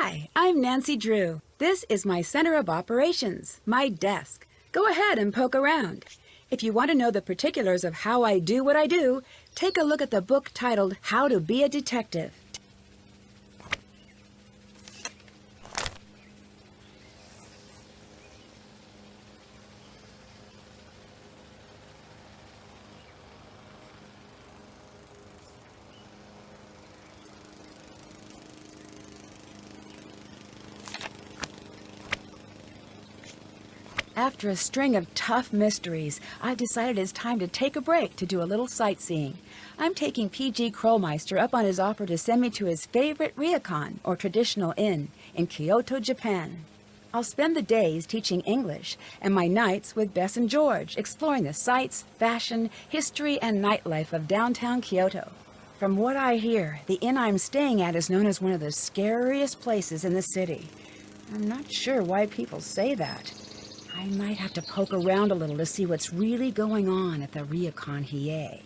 Hi, I'm Nancy Drew. This is my center of operations, my desk. Go ahead and poke around. If you want to know the particulars of how I do what I do, take a look at the book titled How to Be a Detective. After a string of tough mysteries, I've decided it's time to take a break to do a little sightseeing. I'm taking P.G. Krollmeister up on his offer to send me to his favorite ryokan, or traditional inn, in Kyoto, Japan. I'll spend the days teaching English, and my nights with Bess and George, exploring the sights, fashion, history, and nightlife of downtown Kyoto. From what I hear, the inn I'm staying at is known as one of the scariest places in the city. I'm not sure why people say that. I might have to poke around a little to see what's really going on at the ryokan Hiei.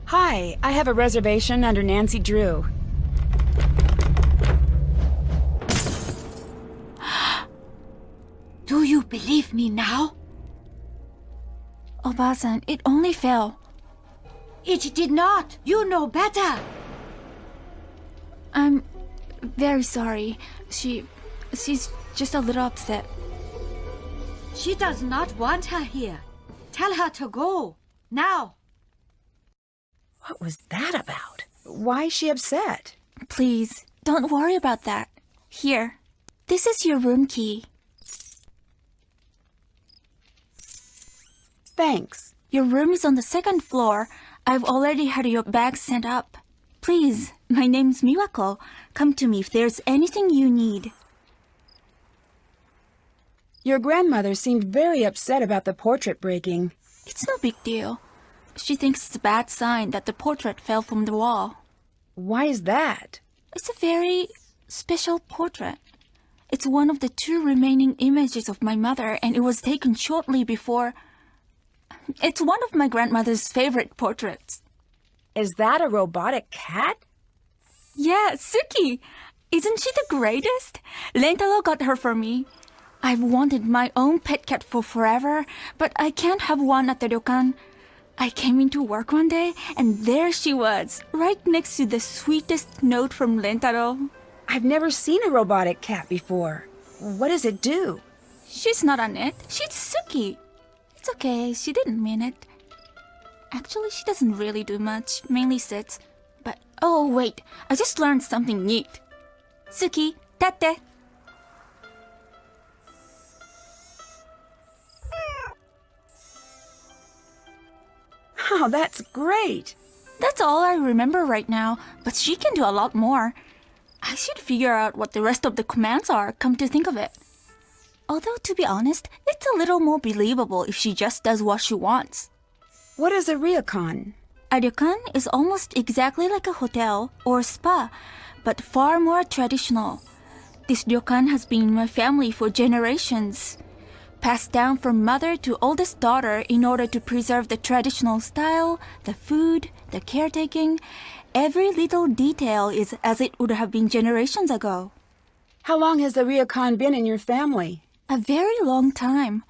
Hi, I have a reservation under Nancy Drew. Do you believe me now? Oba-san, it only fell. It did not. You know better. I'm very sorry. She's just a little upset. She does not want her here. Tell her to go. Now. What was that about? Why is she upset? Please, don't worry about that. Here, this is your room key. Thanks. Your room is on the second floor. I've already had your bag sent up. Please, my name's Miwako. Come to me if there's anything you need. Your grandmother seemed very upset about the portrait breaking. It's no big deal. She thinks it's a bad sign that the portrait fell from the wall. Why is that? It's a very special portrait. It's one of the 2 remaining images of my mother, and it was taken shortly before. It's one of my grandmother's favorite portraits. Is that a robotic cat? Yeah, Suki! Isn't she the greatest? Rentaro got her for me. I've wanted my own pet cat for forever, but I can't have one at the ryokan. I came into work one day, and there she was, right next to the sweetest note from Rentaro. I've never seen a robotic cat before. What does it do? She's not on it. She's Suki. It's okay, she didn't mean it. Actually, she doesn't really do much, mainly sits. But, oh wait, I just learned something neat. Suki, tate. Oh, that's great! That's all I remember right now, but she can do a lot more. I should figure out what the rest of the commands are, come to think of it. Although, to be honest, it's a little more believable if she just does what she wants. What is a ryokan? A ryokan is almost exactly like a hotel or spa, but far more traditional. This ryokan has been in my family for generations. Passed down from mother to oldest daughter in order to preserve the traditional style, the food, the caretaking. Every little detail is as it would have been generations ago. How long has the ryokan been in your family? A very long time.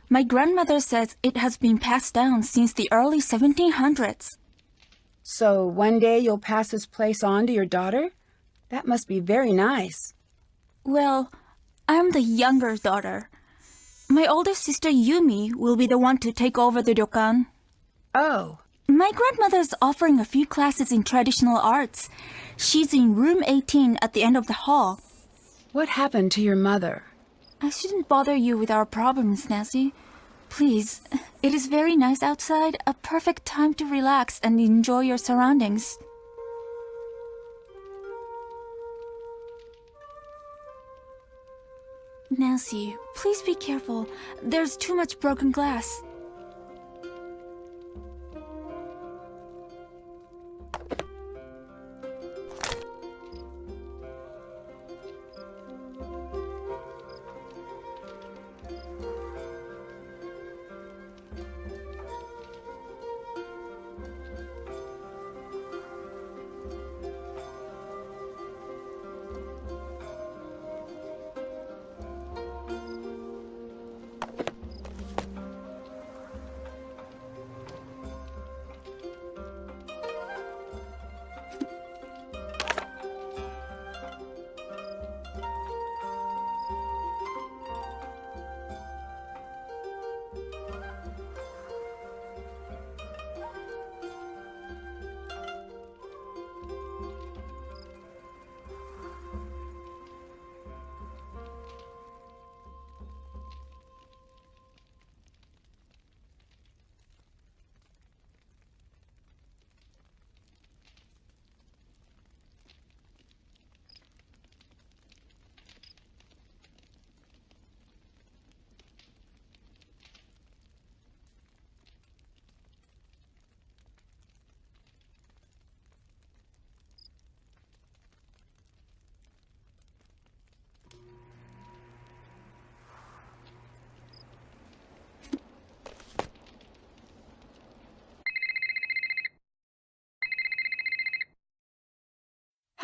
My grandmother says it has been passed down since the early 1700s. So one day you'll pass this place on to your daughter? That must be very nice. Well, I'm the younger daughter. My older sister Yumi will be the one to take over the ryokan. Oh. My grandmother's offering a few classes in traditional arts. She's in room 18 at the end of the hall. What happened to your mother? I shouldn't bother you with our problems, Nancy. Please, it is very nice outside, a perfect time to relax and enjoy your surroundings. Nancy, please be careful. There's too much broken glass.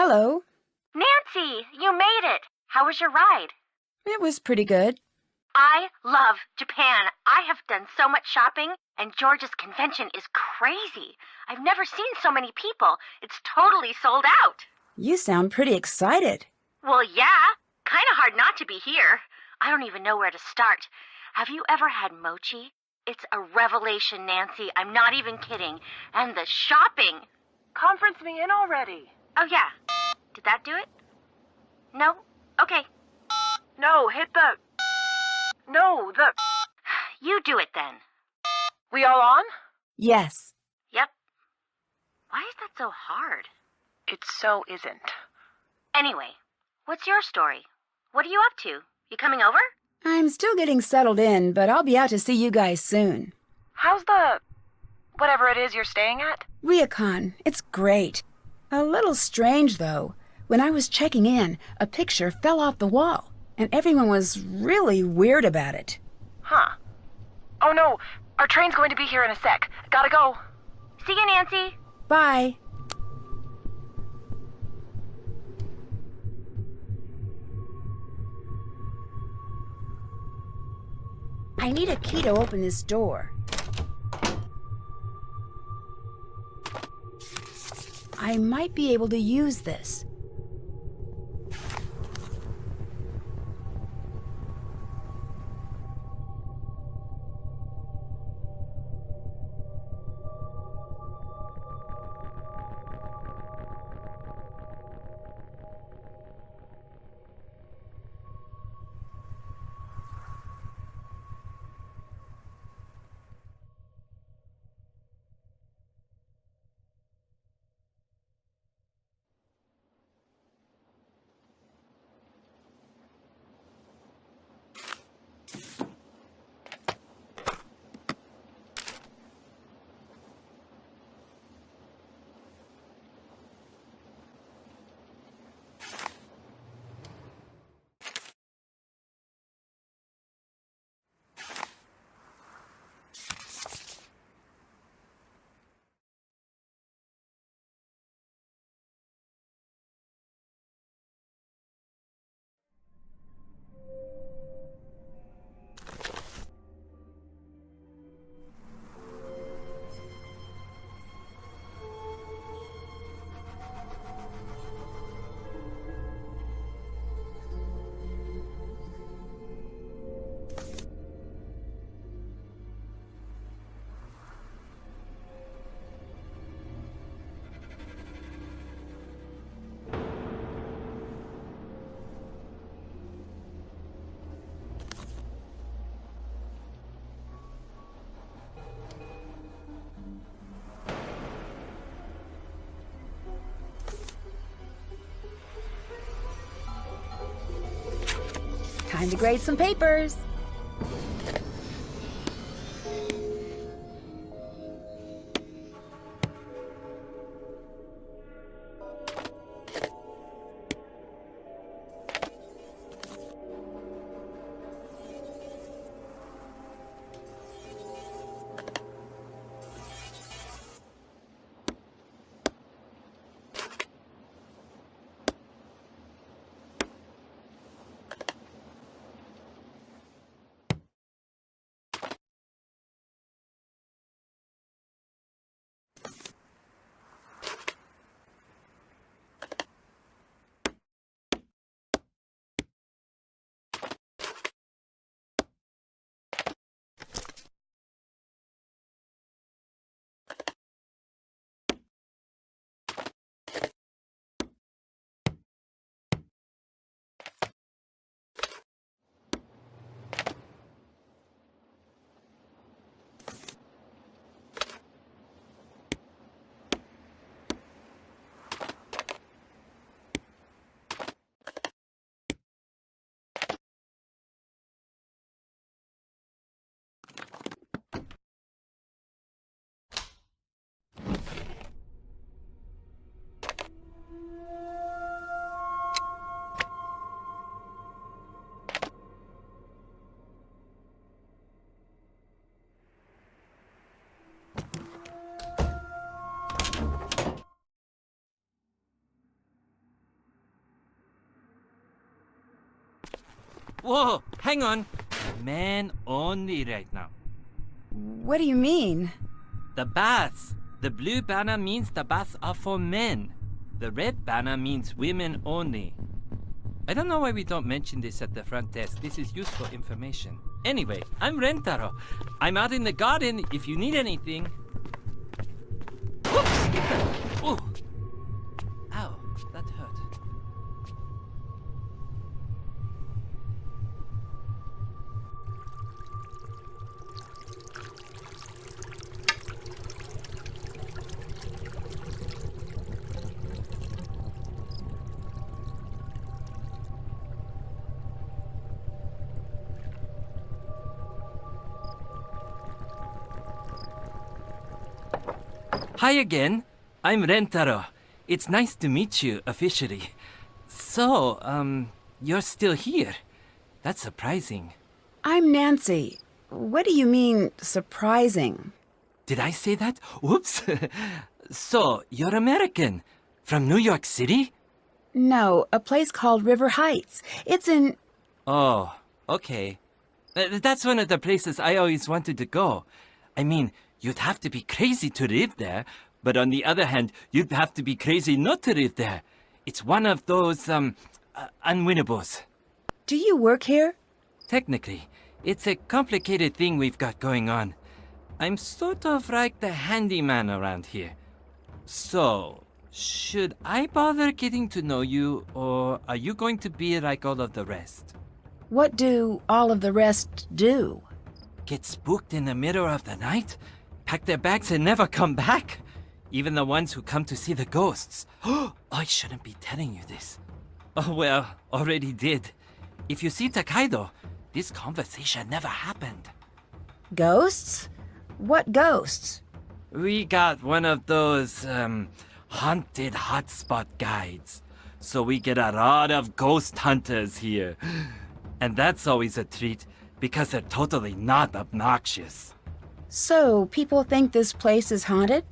Hello. Nancy, you made it! How was your ride? It was pretty good. I love Japan. I have done so much shopping, and George's convention is crazy. I've never seen so many people. It's totally sold out. You sound pretty excited. Well, yeah. Kind of hard not to be here. I don't even know where to start. Have you ever had mochi? It's a revelation, Nancy. I'm not even kidding. And the shopping. Conference me in already. Oh, yeah. Did that do it? No? Okay. No, hit the... No, the... You do it then. We all on? Yes. Yep. Why is that so hard? It so isn't. Anyway, what's your story? What are you up to? You coming over? I'm still getting settled in, but I'll be out to see you guys soon. How's the... whatever it is you're staying at? Ryokan. It's great. A little strange, though. When I was checking in, a picture fell off the wall, and everyone was really weird about it. Huh. Oh no, our train's going to be here in a sec. Gotta go. See you, Nancy. Bye. I need a key to open this door. I might be able to use this. Time to grade some papers. Whoa, hang on. Men only right now. What do you mean? The baths. The blue banner means the baths are for men. The red banner means women only. I don't know why we don't mention this at the front desk. This is useful information. Anyway, I'm Rentaro. I'm out in the garden if you need anything. Oops! Oh! Ow, that hurt. Hi again. I'm Rentaro. It's nice to meet you officially. So, you're still here. That's surprising. I'm Nancy. What do you mean, surprising? Did I say that? Whoops. So, you're American. From New York City? No, a place called River Heights. It's in... Oh, okay. That's one of the places I always wanted to go. I mean, you'd have to be crazy to live there, but on the other hand, you'd have to be crazy not to live there. It's one of those, unwinnables. Do you work here? Technically, it's a complicated thing we've got going on. I'm sort of like the handyman around here. So, should I bother getting to know you, or are you going to be like all of the rest? What do all of the rest do? Get spooked in the middle of the night? Pack their bags and never come back? Even the ones who come to see the ghosts. Oh, I shouldn't be telling you this. Oh well, already did. If you see Takaido, this conversation never happened. Ghosts? What ghosts? We got one of those, haunted hotspot guides. So we get a lot of ghost hunters here. And that's always a treat, because they're totally not obnoxious. So, people think this place is haunted?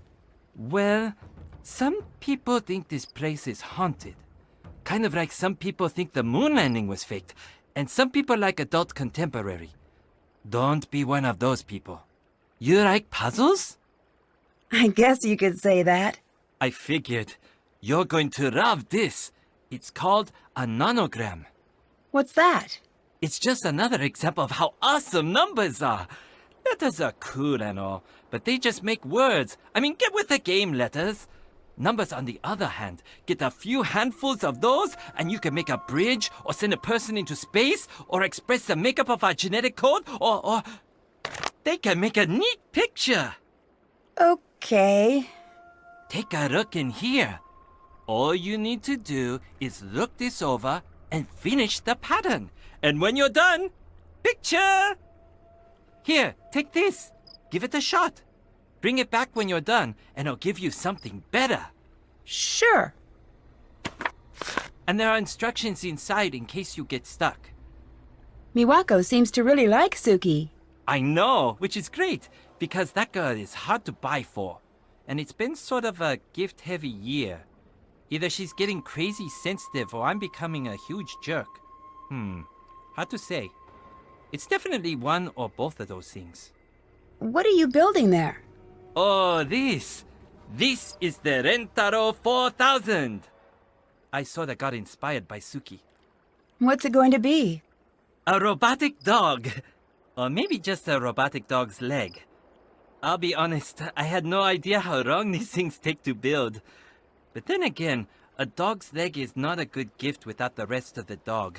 Well, some people think this place is haunted. Kind of like some people think the moon landing was faked, and some people like adult contemporary. Don't be one of those people. You like puzzles? I guess you could say that. I figured. You're going to love this. It's called a nonogram. What's that? It's just another example of how awesome numbers are. Letters are cool and all, but they just make words. I mean, get with the game, letters. Numbers, on the other hand, get a few handfuls of those, and you can make a bridge, or send a person into space, or express the makeup of our genetic code, or they can make a neat picture. Okay. Take a look in here. All you need to do is look this over and finish the pattern. And when you're done, picture! Here, take this. Give it a shot. Bring it back when you're done, and I'll give you something better. Sure. And there are instructions inside in case you get stuck. Miwako seems to really like Suki. I know, which is great, because that girl is hard to buy for. And it's been sort of a gift-heavy year. Either she's getting crazy sensitive or I'm becoming a huge jerk. Hard to say. It's definitely one or both of those things. What are you building there? Oh, this. This is the Rentaro 4000. I sort of got inspired by Suki. What's it going to be? A robotic dog. Or maybe just a robotic dog's leg. I'll be honest, I had no idea how long these things take to build. But then again, a dog's leg is not a good gift without the rest of the dog.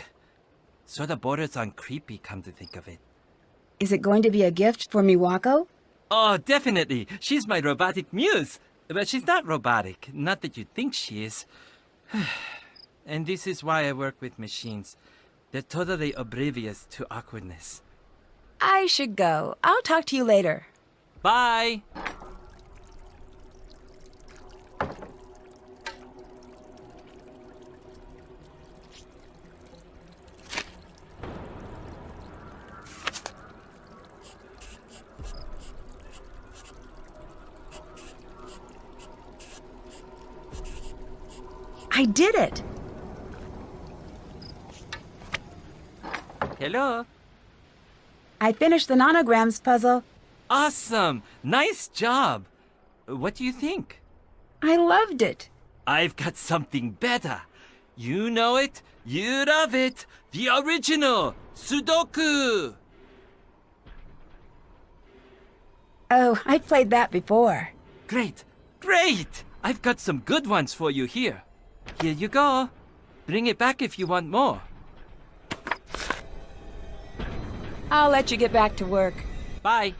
Sort of borders on creepy, come to think of it. Is it going to be a gift for Miwako? Oh, definitely. She's my robotic muse. But she's not robotic. Not that you'd think she is. And this is why I work with machines. They're totally oblivious to awkwardness. I should go. I'll talk to you later. Bye! I did it! Hello? I finished the nanograms puzzle. Awesome! Nice job! What do you think? I loved it. I've got something better. You know it, you love it. The original Sudoku! Oh, I played that before. Great, great! I've got some good ones for you here. Here you go. Bring it back if you want more. I'll let you get back to work. Bye.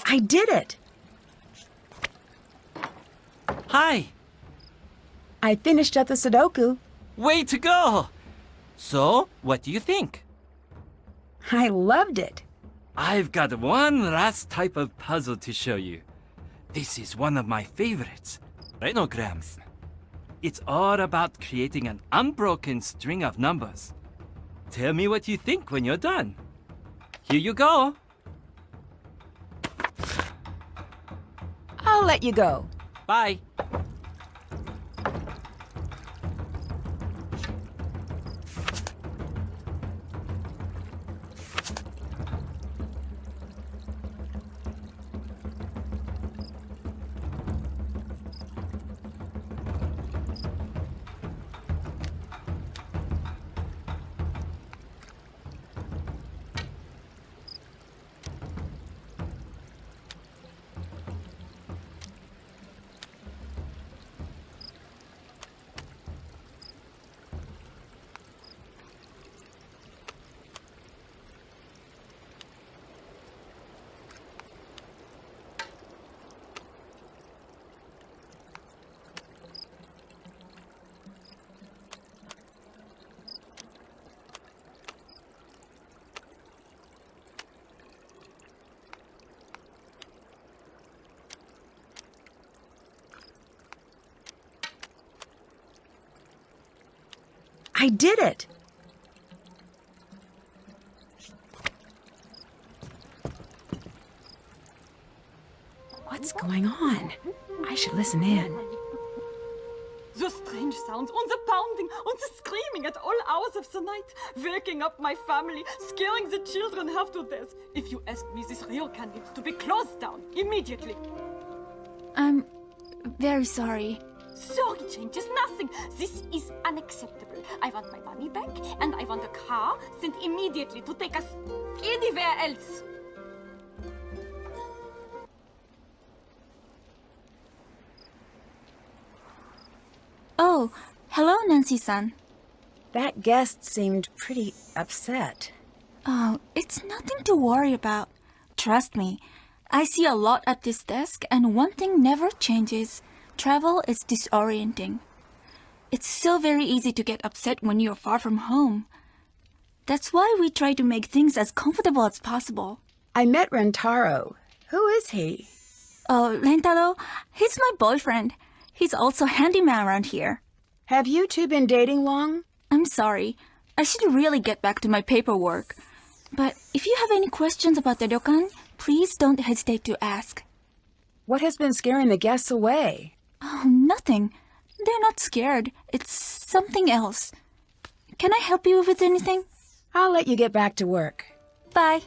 I did it! Hi. I finished up the Sudoku. Way to go! So, what do you think? I loved it. I've got one last type of puzzle to show you. This is one of my favorites, rhinograms. It's all about creating an unbroken string of numbers. Tell me what you think when you're done. Here you go. I'll let you go. Bye. I did it! What's going on? I should listen in. The strange sounds, and the pounding, and the screaming at all hours of the night, waking up my family, scaring the children half to death. If you ask me, this ryokan needs to be closed down immediately. I'm very sorry. Sorry changes nothing. This is unacceptable. I want my money back, and I want a car sent immediately to take us anywhere else. Oh, hello, Nancy-san. That guest seemed pretty upset. Oh, it's nothing to worry about. Trust me, I see a lot at this desk, and one thing never changes. Travel is disorienting. It's so very easy to get upset when you're far from home. That's why we try to make things as comfortable as possible. I met Rentaro. Who is he? Oh, Rentaro, he's my boyfriend. He's also handyman around here. Have you two been dating long? I'm sorry. I should really get back to my paperwork. But if you have any questions about the ryokan, please don't hesitate to ask. What has been scaring the guests away? Oh, nothing. They're not scared. It's something else. Can I help you with anything? I'll let you get back to work. Bye.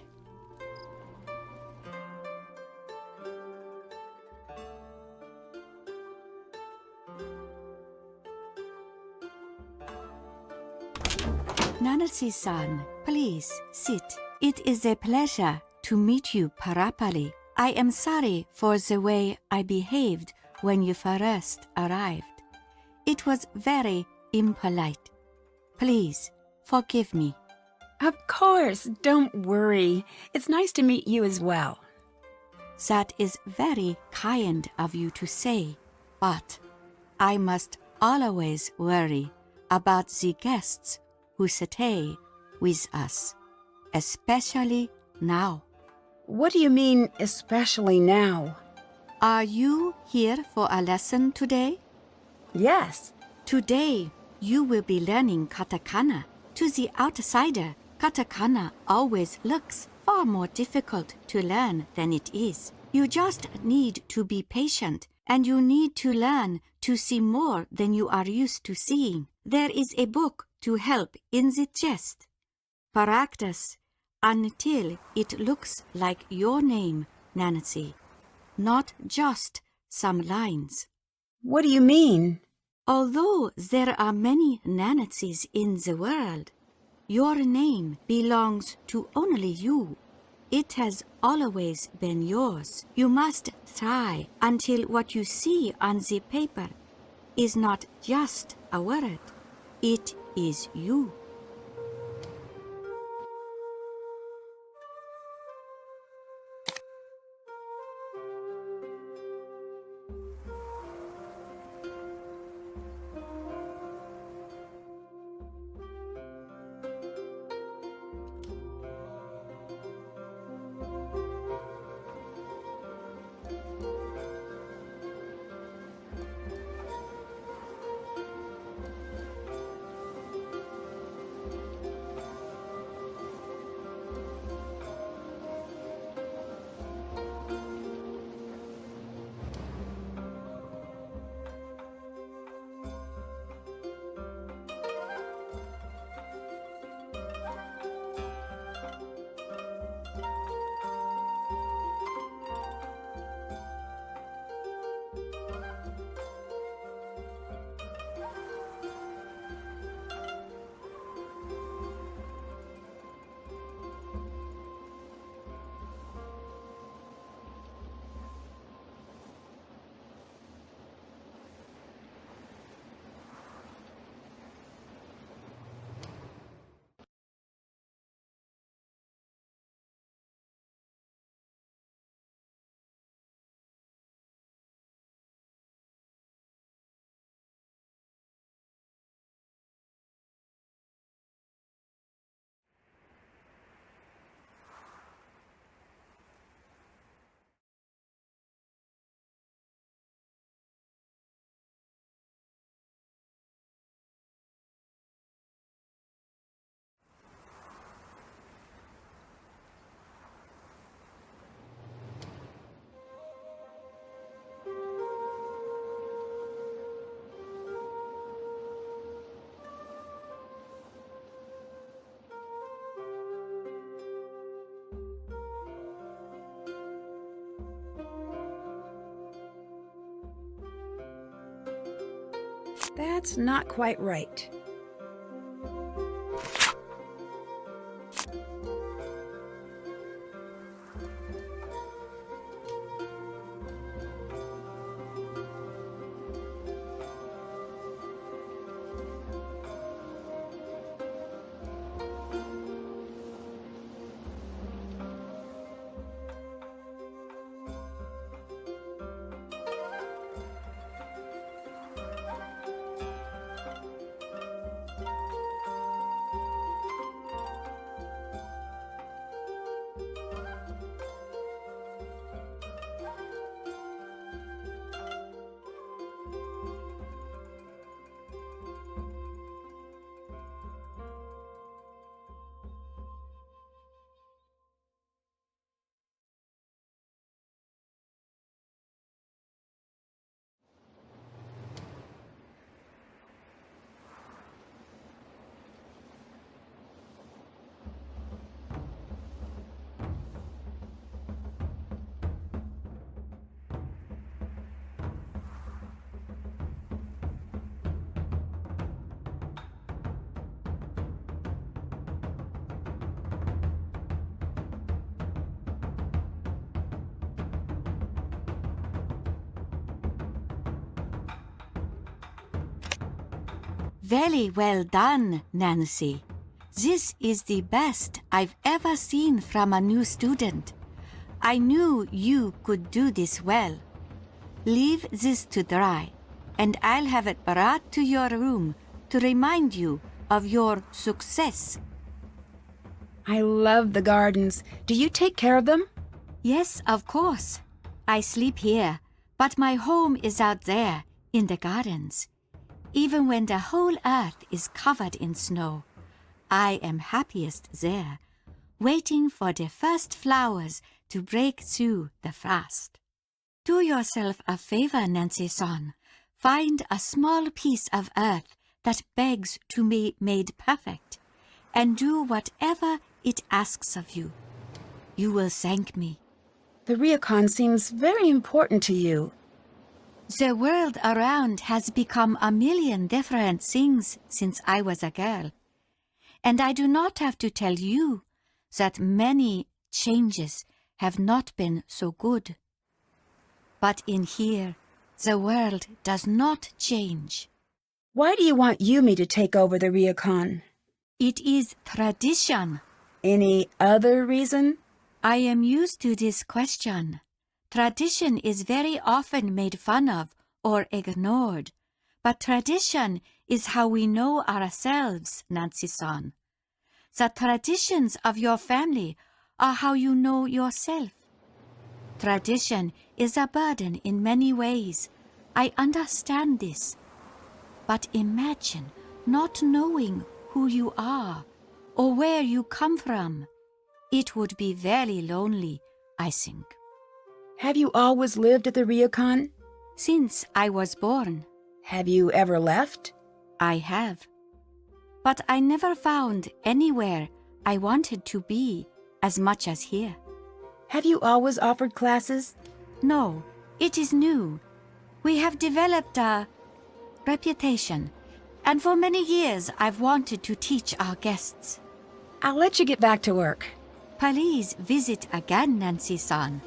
Nancy-san, please sit. It is a pleasure to meet you properly. I am sorry for the way I behaved when you first arrived. It was very impolite. Please forgive me. Of course, don't worry. It's nice to meet you as well. That is very kind of you to say, but I must always worry about the guests who stay with us, especially now. What do you mean, especially now? Are you here for a lesson today? Yes. Today, you will be learning katakana. To the outsider, katakana always looks far more difficult to learn than it is. You just need to be patient, and you need to learn to see more than you are used to seeing. There is a book to help in the chest. Practice until it looks like your name, Nancy, not just some lines. What do you mean? Although there are many Nancys in the world, your name belongs to only you. It has always been yours. You must try until what you see on the paper is not just a word. It is you. That's not quite right. Very well done, Nancy. This is the best I've ever seen from a new student. I knew you could do this well. Leave this to dry, and I'll have it brought to your room to remind you of your success. I love the gardens. Do you take care of them? Yes, of course. I sleep here, but my home is out there in the gardens. Even when the whole earth is covered in snow, I am happiest there, waiting for the first flowers to break through the frost. Do yourself a favor, Nancy-san. Find a small piece of earth that begs to be made perfect, and do whatever it asks of you. You will thank me. The ryokan seems very important to you. The world around has become a million different things since I was a girl. And I do not have to tell you that many changes have not been so good. But in here, the world does not change. Why do you want Yumi to take over the ryokan? It is tradition. Any other reason? I am used to this question. Tradition is very often made fun of or ignored, but tradition is how we know ourselves, Nancy-san. The traditions of your family are how you know yourself. Tradition is a burden in many ways. I understand this. But imagine not knowing who you are or where you come from. It would be very lonely, I think. Have you always lived at the ryokan? Since I was born, Have you ever left? I have. But I never found anywhere I wanted to be as much as here. Have you always offered classes? No, it is new. We have developed a reputation, and for many years I've wanted to teach our guests. I'll let you get back to work. Please visit again, Nancy-san.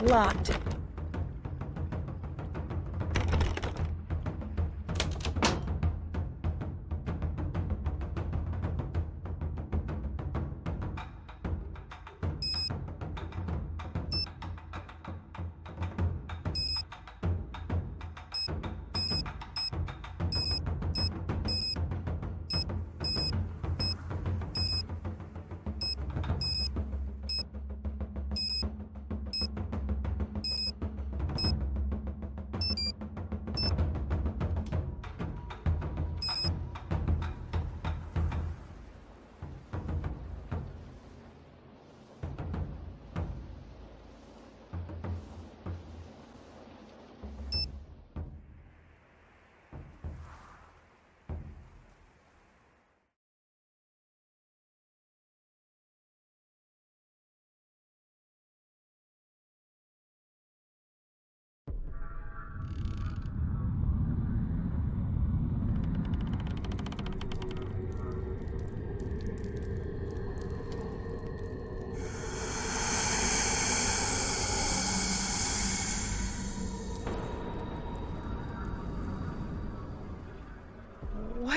Locked.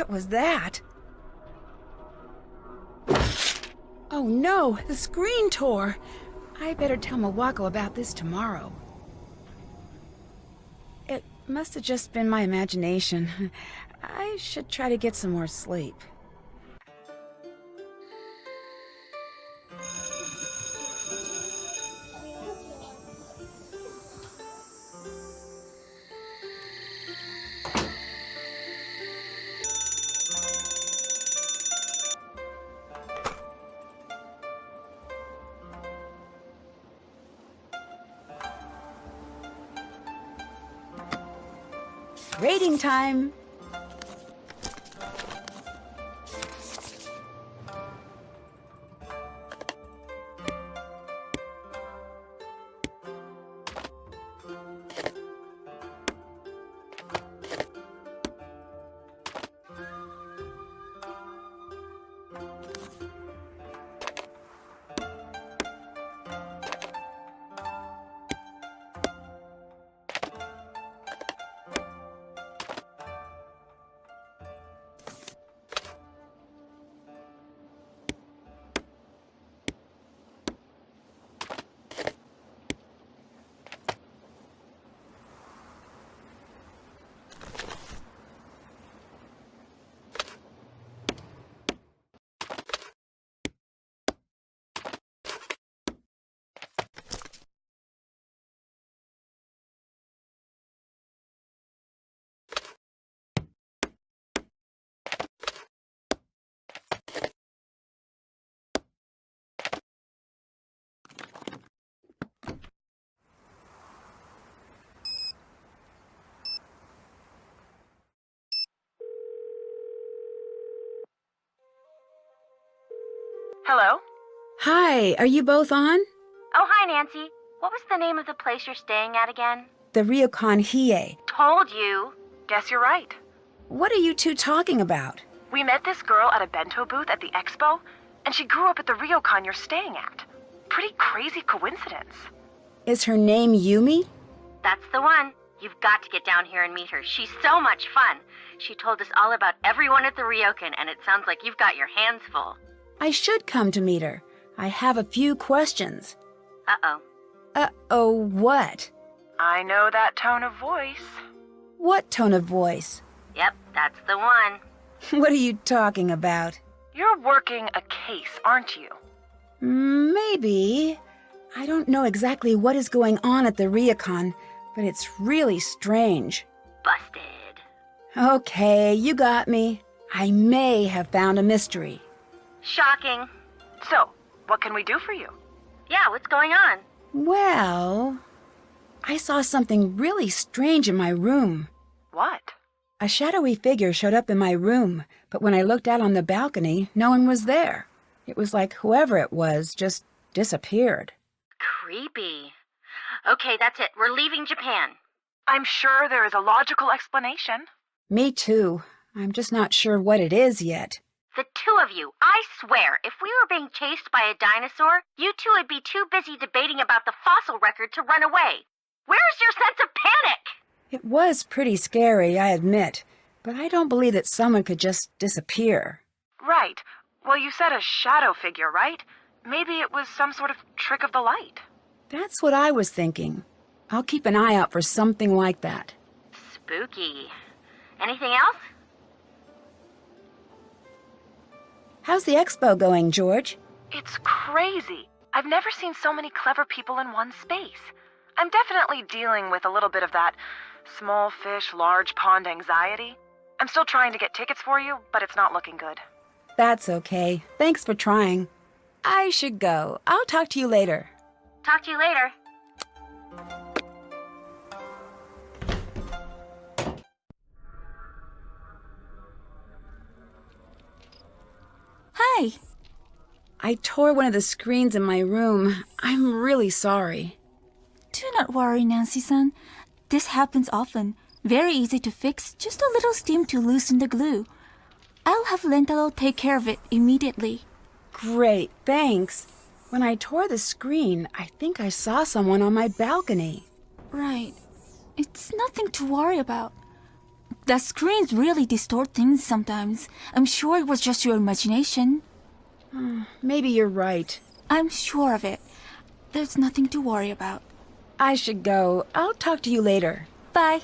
What was that? Oh no, the screen tore. I better tell Mawako about this tomorrow. It must have just been my imagination. I should try to get some more sleep. Rating time! Hello? Hi, are you both on? Oh, hi, Nancy. What was the name of the place you're staying at again? The ryokan Hiei. Told you. Guess you're right. What are you two talking about? We met this girl at a bento booth at the expo, and she grew up at the ryokan you're staying at. Pretty crazy coincidence. Is her name Yumi? That's the one. You've got to get down here and meet her. She's so much fun. She told us all about everyone at the ryokan, and it sounds like you've got your hands full. I should come to meet her. I have a few questions. Uh-oh. Uh-oh, what? I know that tone of voice. What tone of voice? Yep, that's the one. What are you talking about? You're working a case, aren't you? Maybe. I don't know exactly what is going on at the ryokan, but it's really strange. Busted. Okay, you got me. I may have found a mystery. Shocking. So, what can we do for you? Yeah, what's going on? Well, I saw something really strange in my room. What? A shadowy figure showed up in my room, but when I looked out on the balcony, no one was there. It was like whoever it was just disappeared. Creepy. Okay, that's it. We're leaving Japan. I'm sure there is a logical explanation. Me too. I'm just not sure what it is yet. The two of you, I swear, if we were being chased by a dinosaur, you two would be too busy debating about the fossil record to run away. Where's your sense of panic? It was pretty scary, I admit, but I don't believe that someone could just disappear. Right. Well, you said a shadow figure, right? Maybe it was some sort of trick of the light. That's what I was thinking. I'll keep an eye out for something like that. Spooky. Anything else? How's the expo going, George? It's crazy. I've never seen so many clever people in one space. I'm definitely dealing with a little bit of that small fish, large pond anxiety. I'm still trying to get tickets for you, but it's not looking good. That's okay. Thanks for trying. I should go. I'll talk to you later. Talk to you later. Hi. I tore one of the screens in my room. I'm really sorry. Do not worry, Nancy-san. This happens often. Very easy to fix. Just a little steam to loosen the glue. I'll have Lentalo take care of it immediately. Great, thanks. When I tore the screen, I think I saw someone on my balcony. Right. It's nothing to worry about. The screens really distort things sometimes. I'm sure it was just your imagination. Maybe you're right. I'm sure of it. There's nothing to worry about. I should go. I'll talk to you later. Bye.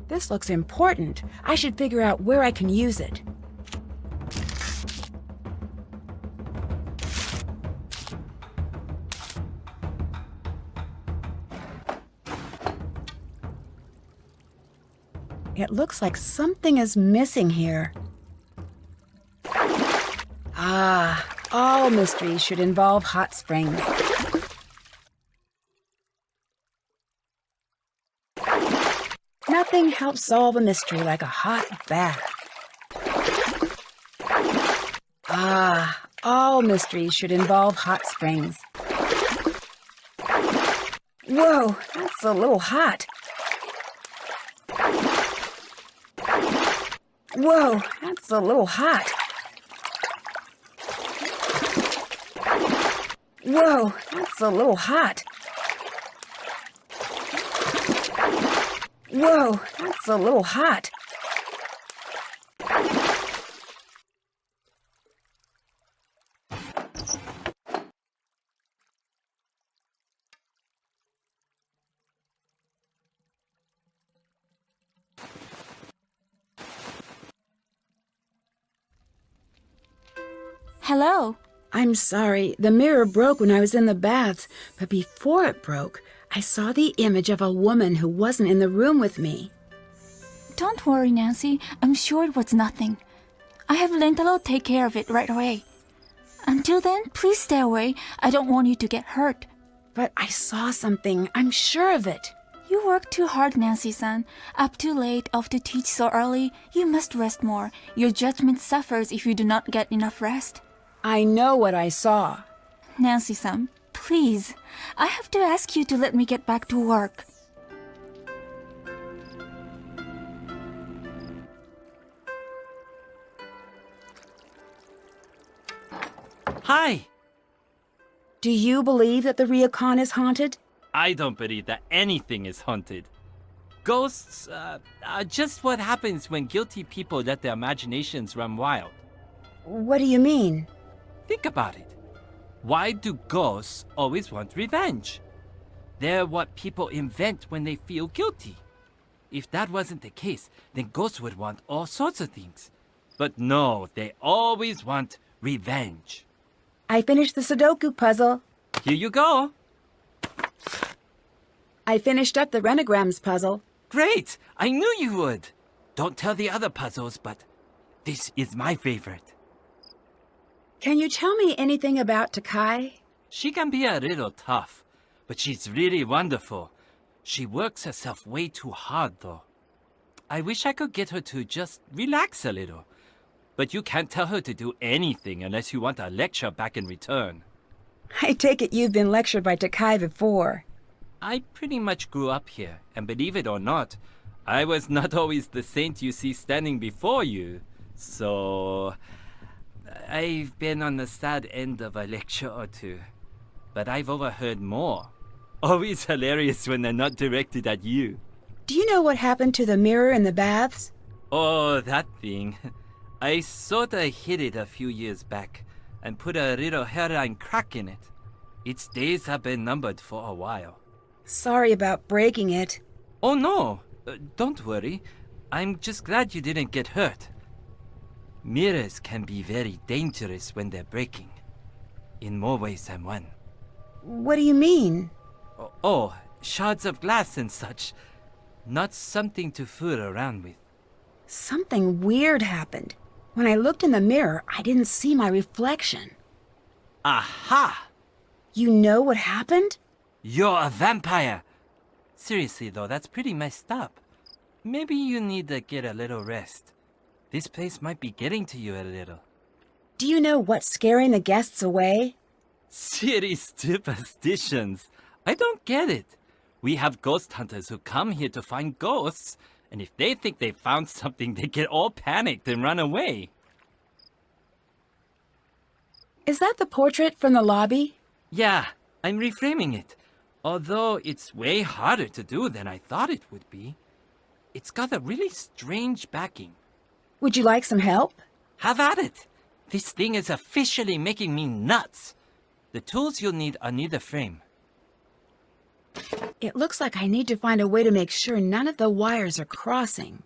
This looks important. I should figure out where I can use it. It looks like something is missing here. Ah, all mysteries should involve hot springs. Nothing helps solve a mystery like a hot bath. Ah, all mysteries should involve hot springs. Whoa, that's a little hot. Whoa, that's a little hot. Whoa, that's a little hot. Whoa, that's a little hot. Hello. I'm sorry, the mirror broke when I was in the baths, but before it broke, I saw the image of a woman who wasn't in the room with me. Don't worry, Nancy. I'm sure it was nothing. I have Lintalo take care of it right away. Until then, please stay away. I don't want you to get hurt. But I saw something, I'm sure of it. You work too hard, Nancy-san. Up too late, off to teach so early. You must rest more. Your judgment suffers if you do not get enough rest. I know what I saw. Nancy-san, please. I have to ask you to let me get back to work. Hi! Do you believe that the ryokan is haunted? I don't believe that anything is haunted. Ghosts are just what happens when guilty people let their imaginations run wild. What do you mean? Think about it. Why do ghosts always want revenge? They're what people invent when they feel guilty. If that wasn't the case, then ghosts would want all sorts of things. But no, they always want revenge. I finished the Sudoku puzzle. Here you go. I finished up the Renograms puzzle. Great! I knew you would. Don't tell the other puzzles, but this is my favorite. Can you tell me anything about Takai? She can be a little tough, but she's really wonderful. She works herself way too hard, though. I wish I could get her to just relax a little. But you can't tell her to do anything unless you want a lecture back in return. I take it you've been lectured by Takai before. I pretty much grew up here, and believe it or not, I was not always the saint you see standing before you. So I've been on the sad end of a lecture or two. But I've overheard more. Always hilarious when they're not directed at you. Do you know what happened to the mirror in the baths? Oh, that thing. I sorta hid it a few years back and put a little hairline crack in it. Its days have been numbered for a while. Sorry about breaking it. Oh no, don't worry. I'm just glad you didn't get hurt. Mirrors can be very dangerous when they're breaking. In more ways than one. What do you mean? Oh, shards of glass and such. Not something to fool around with. Something weird happened. When I looked in the mirror, I didn't see my reflection. Aha! You know what happened? You're a vampire! Seriously though, that's pretty messed up. Maybe you need to get a little rest. This place might be getting to you a little. Do you know what's scaring the guests away? Silly superstitions. I don't get it. We have ghost hunters who come here to find ghosts, and if they think they found something, they get all panicked and run away. Is that the portrait from the lobby? Yeah, I'm reframing it. Although it's way harder to do than I thought it would be. It's got a really strange backing. Would you like some help? Have at it! This thing is officially making me nuts. The tools you'll need are near the frame. It looks like I need to find a way to make sure none of the wires are crossing.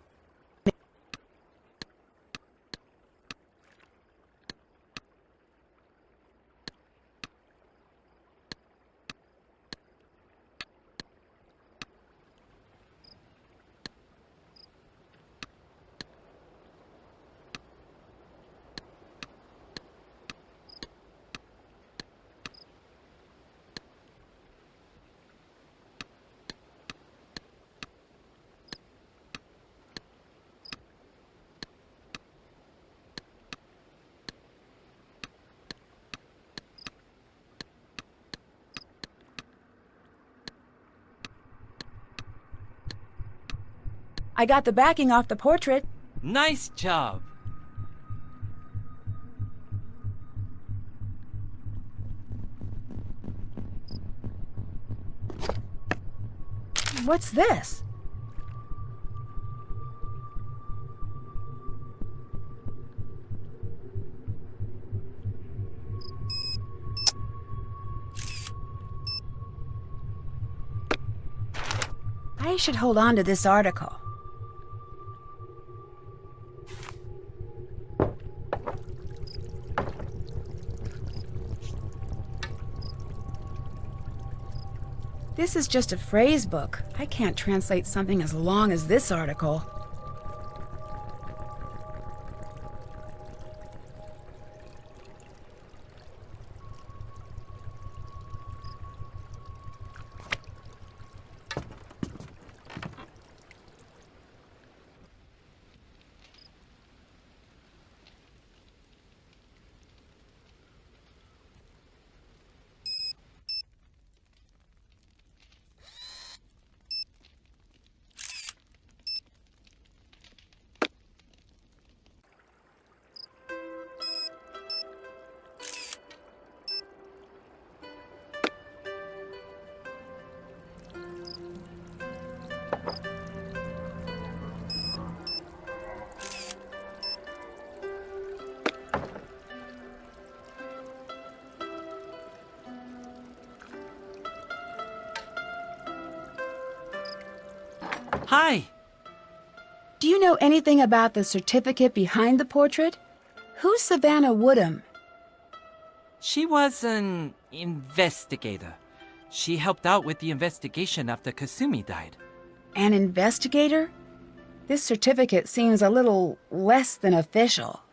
I got the backing off the portrait. Nice job! What's this? I should hold on to this article. This is just a phrase book. I can't translate something as long as this article. Hi! Do you know anything about the certificate behind the portrait? Who's Savannah Woodham? She was an investigator. She helped out with the investigation after Kasumi died. An investigator? This certificate seems a little less than official.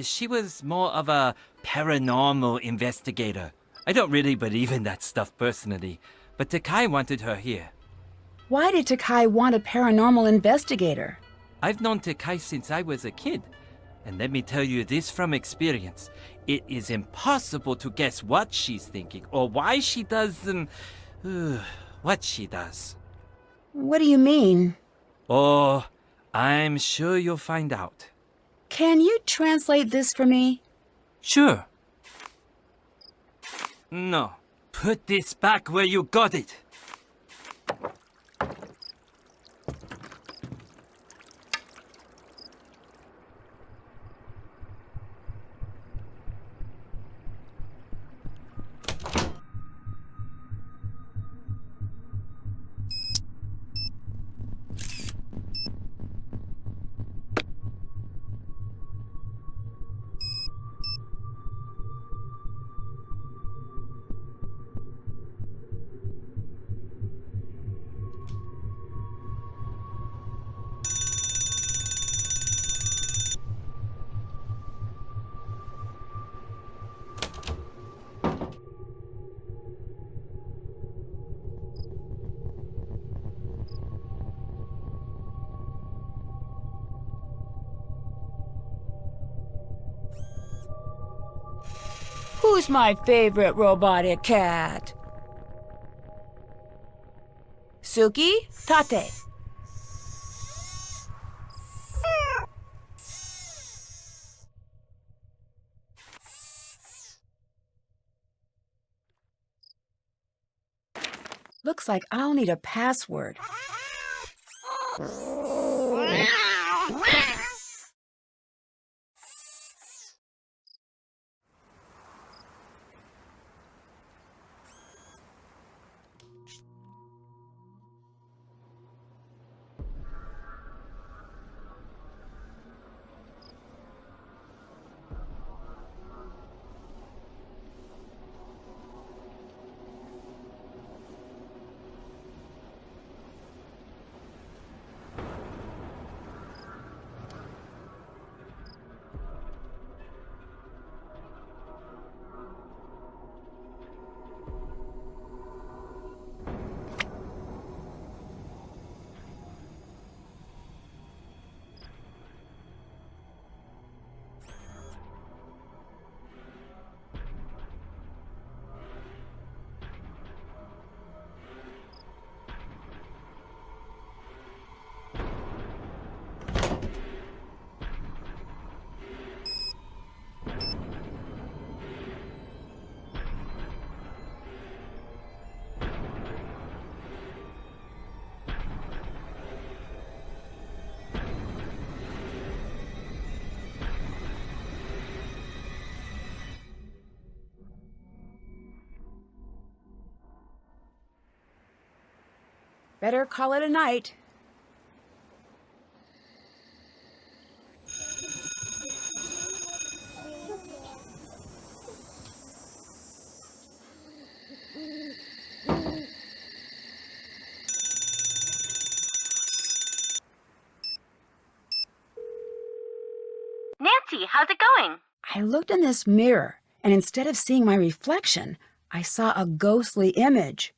She was more of a paranormal investigator. I don't really believe in that stuff personally, but Takai wanted her here. Why did Takai want a paranormal investigator? I've known Takai since I was a kid. And let me tell you this from experience. It is impossible to guess what she's thinking or why she does what she does. What do you mean? Oh, I'm sure you'll find out. Can you translate this for me? Sure. No. Put this back where you got it. Who's my favorite robotic cat? Suki, Tate. Looks like I'll need a password. Better call it a night. Nancy, how's it going? I looked in this mirror, and instead of seeing my reflection, I saw a ghostly image.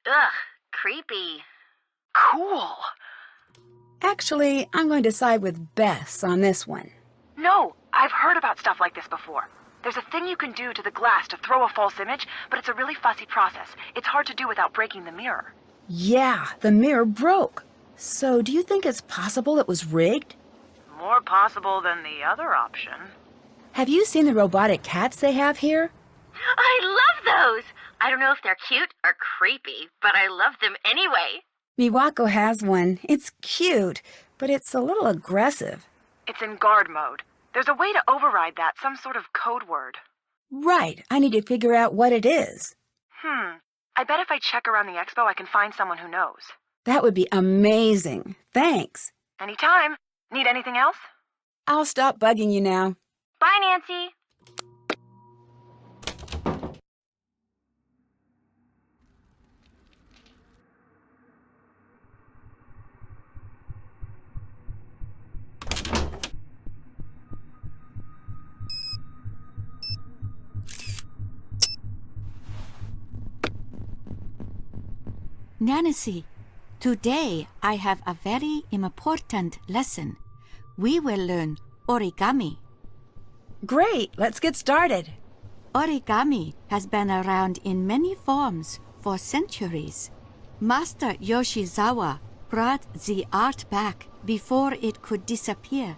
Ugh, creepy. Cool. Actually, I'm going to side with Bess on this one. No, I've heard about stuff like this before. There's a thing you can do to the glass to throw a false image, but it's a really fussy process. It's hard to do without breaking the mirror. Yeah, the mirror broke. So do you think it's possible it was rigged? More possible than the other option. Have you seen the robotic cats they have here? I love those! I don't know if they're cute or creepy, but I love them anyway. Miwako has one. It's cute, but it's a little aggressive. It's in guard mode. There's a way to override that, some sort of code word. Right, I need to figure out what it is. I bet if I check around the expo, I can find someone who knows. That would be amazing. Thanks. Anytime. Need anything else? I'll stop bugging you now. Bye, Nancy. Nancy, today I have a very important lesson. We will learn origami. Great, let's get started. Origami has been around in many forms for centuries. Master Yoshizawa brought the art back before it could disappear.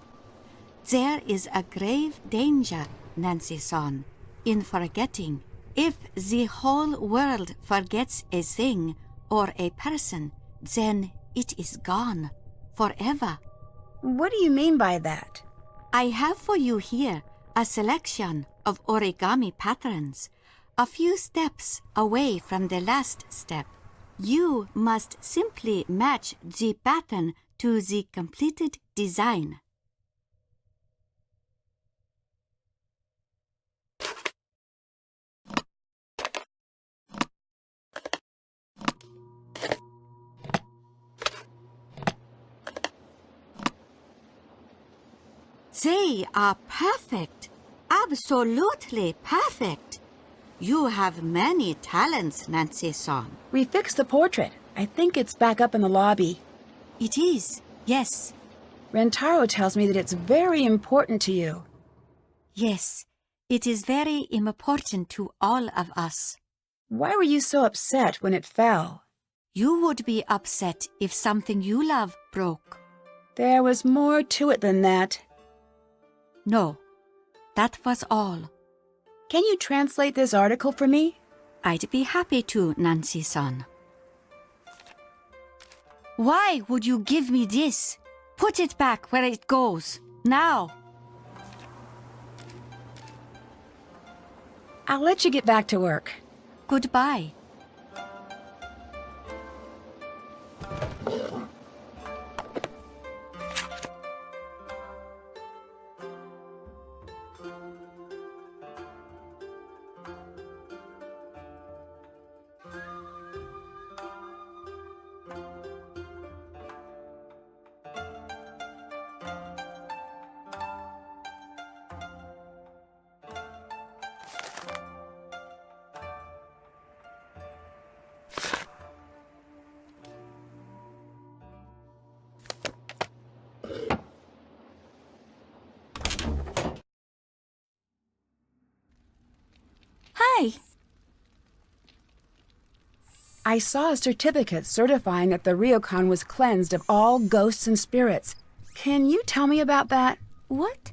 There is a grave danger, Nancy-san, in forgetting. If the whole world forgets a thing or a person, then it is gone forever. What do you mean by that? I have for you here a selection of origami patterns, a few steps away from the last step. You must simply match the pattern to the completed design. They are perfect. Absolutely perfect. You have many talents, Nancy-san. We fixed the portrait. I think it's back up in the lobby. It is, yes. Rentaro tells me that it's very important to you. Yes, It is very important to all of us. Why were you so upset when it fell? You would be upset if something you love broke. There was more to it than that. No, that was all. Can you translate this article for me? I'd be happy to, Nancy-san. Why would you give me this? Put it back where it goes, now. I'll let you get back to work. Goodbye. Hi. I saw a certificate certifying that the ryokan was cleansed of all ghosts and spirits. Can you tell me about that? What?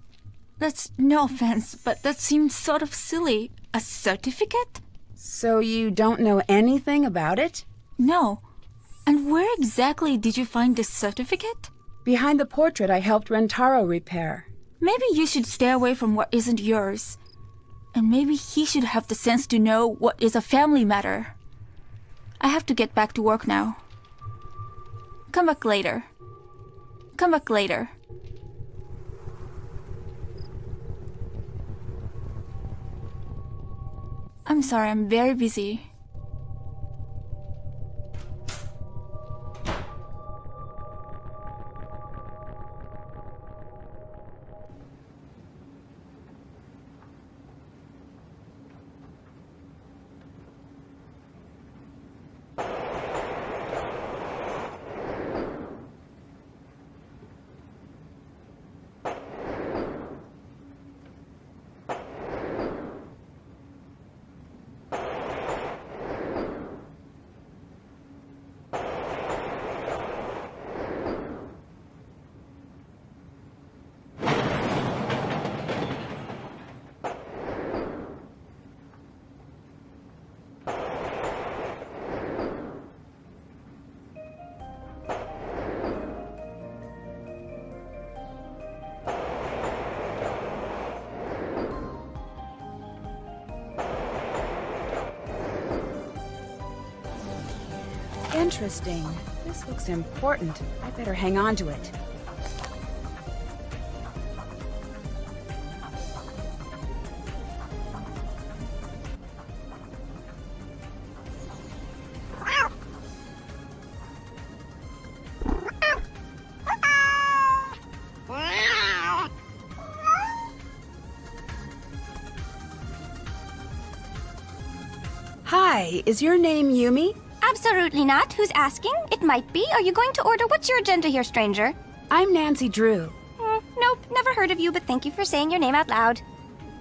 That's no offense, but that seems sort of silly. A certificate? So you don't know anything about it? No. And where exactly did you find this certificate? Behind the portrait I helped Rentaro repair. Maybe you should stay away from what isn't yours. And maybe he should have the sense to know what is a family matter. I have to get back to work now. Come back later. Come back later. I'm sorry, I'm very busy. Interesting. This looks important. I better hang on to it. Hi, is your name Yumi? Absolutely not. Who's asking? It might be. Are you going to order? What's your agenda here, stranger? I'm Nancy Drew. Nope, never heard of you, but thank you for saying your name out loud.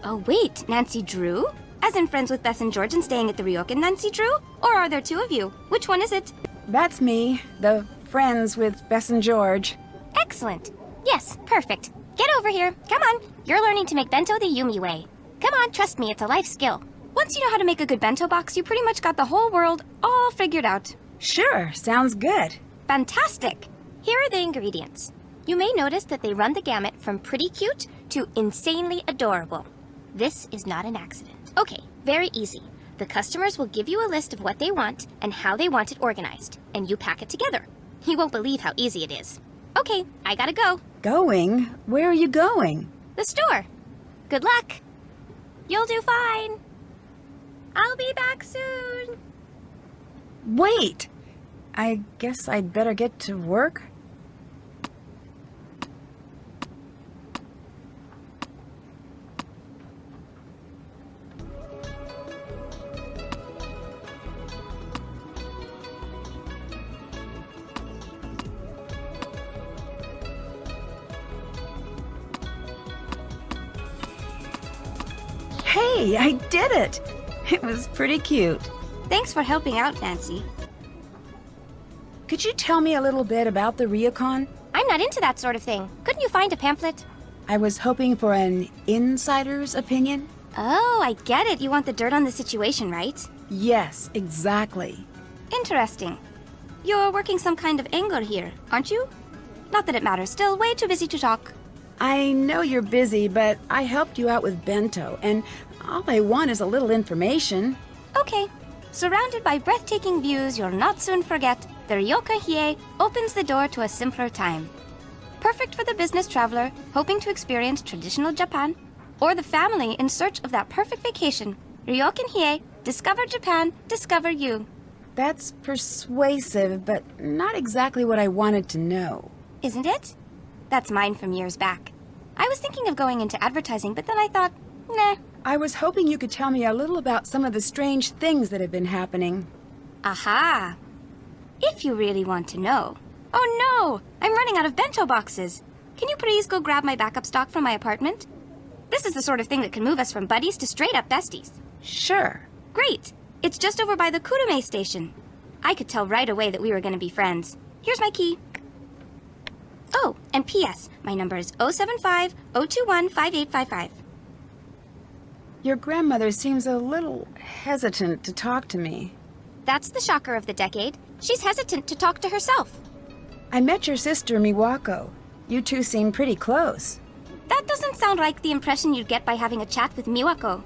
Oh, wait, Nancy Drew? As in friends with Bess and George and staying at the ryokan Nancy Drew? Or are there two of you? Which one is it? That's me, the friends with Bess and George. Excellent. Yes, perfect. Get over here. Come on. You're learning to make bento the Yumi way. Come on, trust me, it's a life skill. Once you know how to make a good bento box, you pretty much got the whole world all figured out. Sure, sounds good. Fantastic! Here are the ingredients. You may notice that they run the gamut from pretty cute to insanely adorable. This is not an accident. Okay, very easy. The customers will give you a list of what they want and how they want it organized, and you pack it together. You won't believe how easy it is. Okay, I gotta go. Going? Where are you going? The store. Good luck. You'll do fine. I'll be back soon. Wait! I guess I'd better get to work. Hey, I did it! It was pretty cute. Thanks for helping out, Nancy. Could you tell me a little bit about the ryokan? I'm not into that sort of thing. Couldn't you find a pamphlet? I was hoping for an insider's opinion. Oh, I get it. You want the dirt on the situation, right? Yes, exactly. Interesting. You're working some kind of angle here, aren't you? Not that it matters. Still way too busy to talk. I know you're busy, but I helped you out with bento, and all I want is a little information. Okay. Surrounded by breathtaking views you'll not soon forget, the ryokan Hie opens the door to a simpler time. Perfect for the business traveler hoping to experience traditional Japan, or the family in search of that perfect vacation. Ryokan Hie, discover Japan, discover you. That's persuasive, but not exactly what I wanted to know. Isn't it? That's mine from years back. I was thinking of going into advertising, but then I thought, nah. I was hoping you could tell me a little about some of the strange things that have been happening. Aha! If you really want to know. Oh no! I'm running out of bento boxes. Can you please go grab my backup stock from my apartment? This is the sort of thing that can move us from buddies to straight-up besties. Sure. Great! It's just over by the Kurume station. I could tell right away that we were going to be friends. Here's my key. Oh, and P.S. My number is 075-021-5855. Your grandmother seems a little hesitant to talk to me. That's the shocker of the decade. She's hesitant to talk to herself. I met your sister, Miwako. You two seem pretty close. That doesn't sound like the impression you'd get by having a chat with Miwako.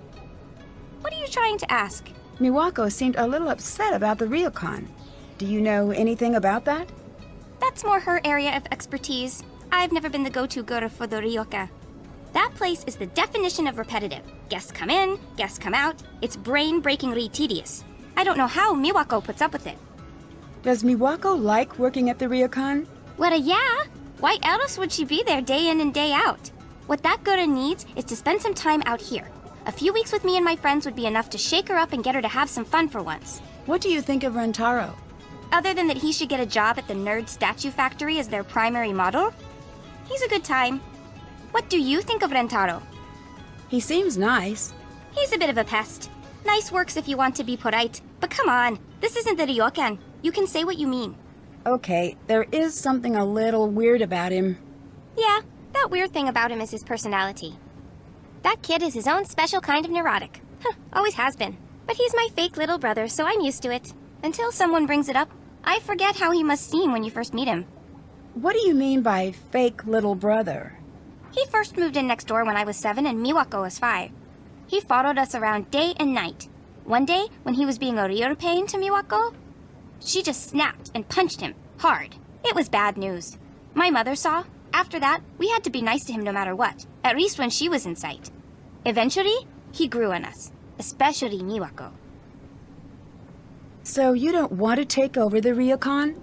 What are you trying to ask? Miwako seemed a little upset about the ryokan. Do you know anything about that? That's more her area of expertise. I've never been the go-to girl for the ryokan. That place is the definition of repetitive. Guests come in, guests come out. It's brain-breakingly tedious. I don't know how Miwako puts up with it. Does Miwako like working at the ryokan? Well, yeah. Why else would she be there day in and day out? What that girl needs is to spend some time out here. A few weeks with me and my friends would be enough to shake her up and get her to have some fun for once. What do you think of Rentaro? Other than that he should get a job at the Nerd Statue Factory as their primary model, he's a good time. What do you think of Rentaro? He seems nice. He's a bit of a pest. Nice works if you want to be polite, but come on, this isn't the ryokan. You can say what you mean. Okay, there is something a little weird about him. Yeah, that weird thing about him is his personality. That kid is his own special kind of neurotic. Always has been. But he's my fake little brother, so I'm used to it. Until someone brings it up, I forget how he must seem when you first meet him. What do you mean by fake little brother? He first moved in next door when I was 7 and Miwako was 5. He followed us around day and night. One day, when he was being a real pain to Miwako, she just snapped and punched him, hard. It was bad news. My mother saw. After that, we had to be nice to him no matter what, at least when she was in sight. Eventually, he grew on us, especially Miwako. So you don't want to take over the ryokan?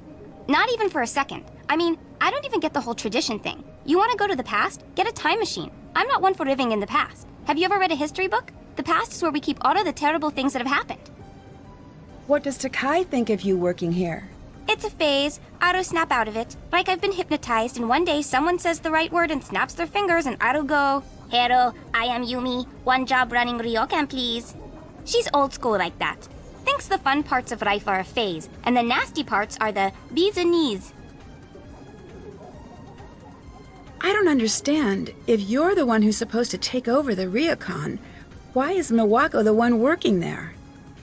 Not even for a second. I mean, I don't even get the whole tradition thing. You want to go to the past? Get a time machine. I'm not one for living in the past. Have you ever read a history book? The past is where we keep all of the terrible things that have happened. What does Takai think of you working here? It's a phase. I'll snap out of it. Like I've been hypnotized and one day someone says the right word and snaps their fingers and I'll go, "Hello, I am Yumi. One job running ryokan, please." She's old school like that. Thinks the fun parts of life are a phase, and the nasty parts are the bees and knees. I don't understand. If you're the one who's supposed to take over the ryokan, why is Miwako the one working there?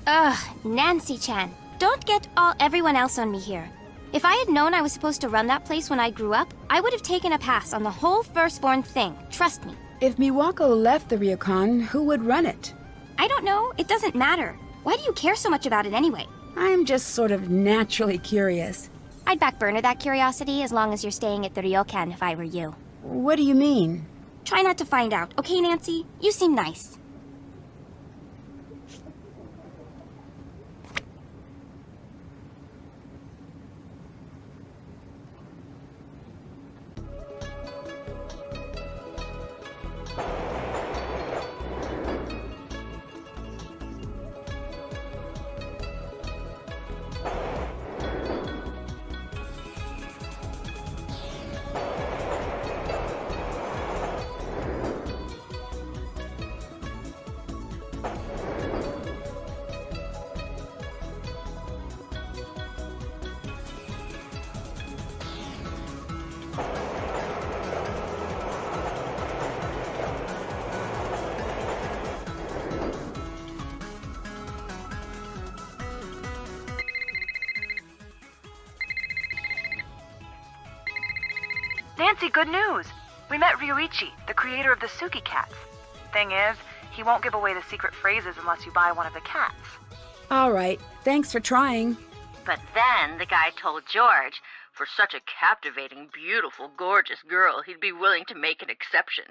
Ugh, Nancy-chan. Don't get all everyone else on me here. If I had known I was supposed to run that place when I grew up, I would have taken a pass on the whole firstborn thing. Trust me. If Miwako left the ryokan, who would run it? I don't know. It doesn't matter. Why do you care so much about it anyway? I'm just sort of naturally curious. I'd back burner that curiosity as long as you're staying at the ryokan if I were you. What do you mean? Try not to find out, okay, Nancy? You seem nice. Nancy, good news. We met Ryuichi, the creator of the Suki cats. Thing is, he won't give away the secret phrases unless you buy one of the cats. All right, thanks for trying. But then the guy told George, for such a captivating, beautiful, gorgeous girl, he'd be willing to make an exception.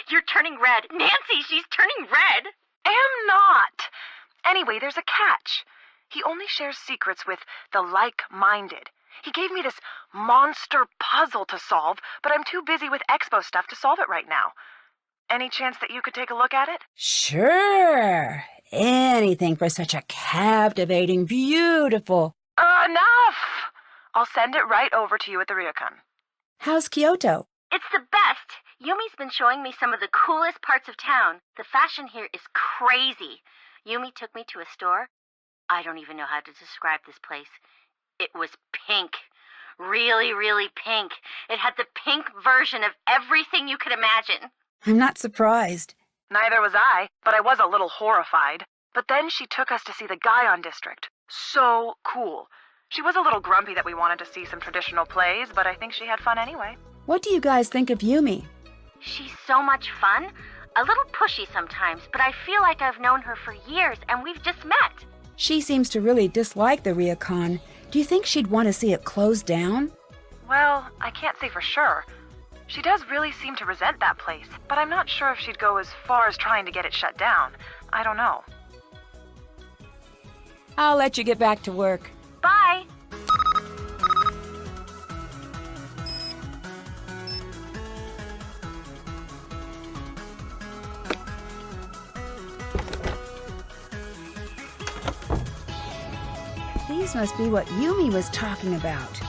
You're turning red. Nancy, she's turning red. Am not. Anyway, there's a catch. He only shares secrets with the like-minded. He gave me this monster puzzle to solve, but I'm too busy with expo stuff to solve it right now. Any chance that you could take a look at it? Sure. Anything for such a captivating, beautiful... Enough! I'll send it right over to you at the ryokan. How's Kyoto? It's the best. Yumi's been showing me some of the coolest parts of town. The fashion here is crazy. Yumi took me to a store. I don't even know how to describe this place. It was pink. Really, really pink. It had the pink version of everything you could imagine. I'm not surprised. Neither was I, but I was a little horrified. But then she took us to see the Guion district. So cool. She was a little grumpy that we wanted to see some traditional plays, but I think she had fun anyway. What do you guys think of Yumi? She's so much fun. A little pushy sometimes, but I feel like I've known her for years and we've just met. She seems to really dislike the ryokan. Do you think she'd want to see it closed down? Well, I can't say for sure. She does really seem to resent that place, but I'm not sure if she'd go as far as trying to get it shut down. I don't know. I'll let you get back to work. Bye. These must be what Yumi was talking about.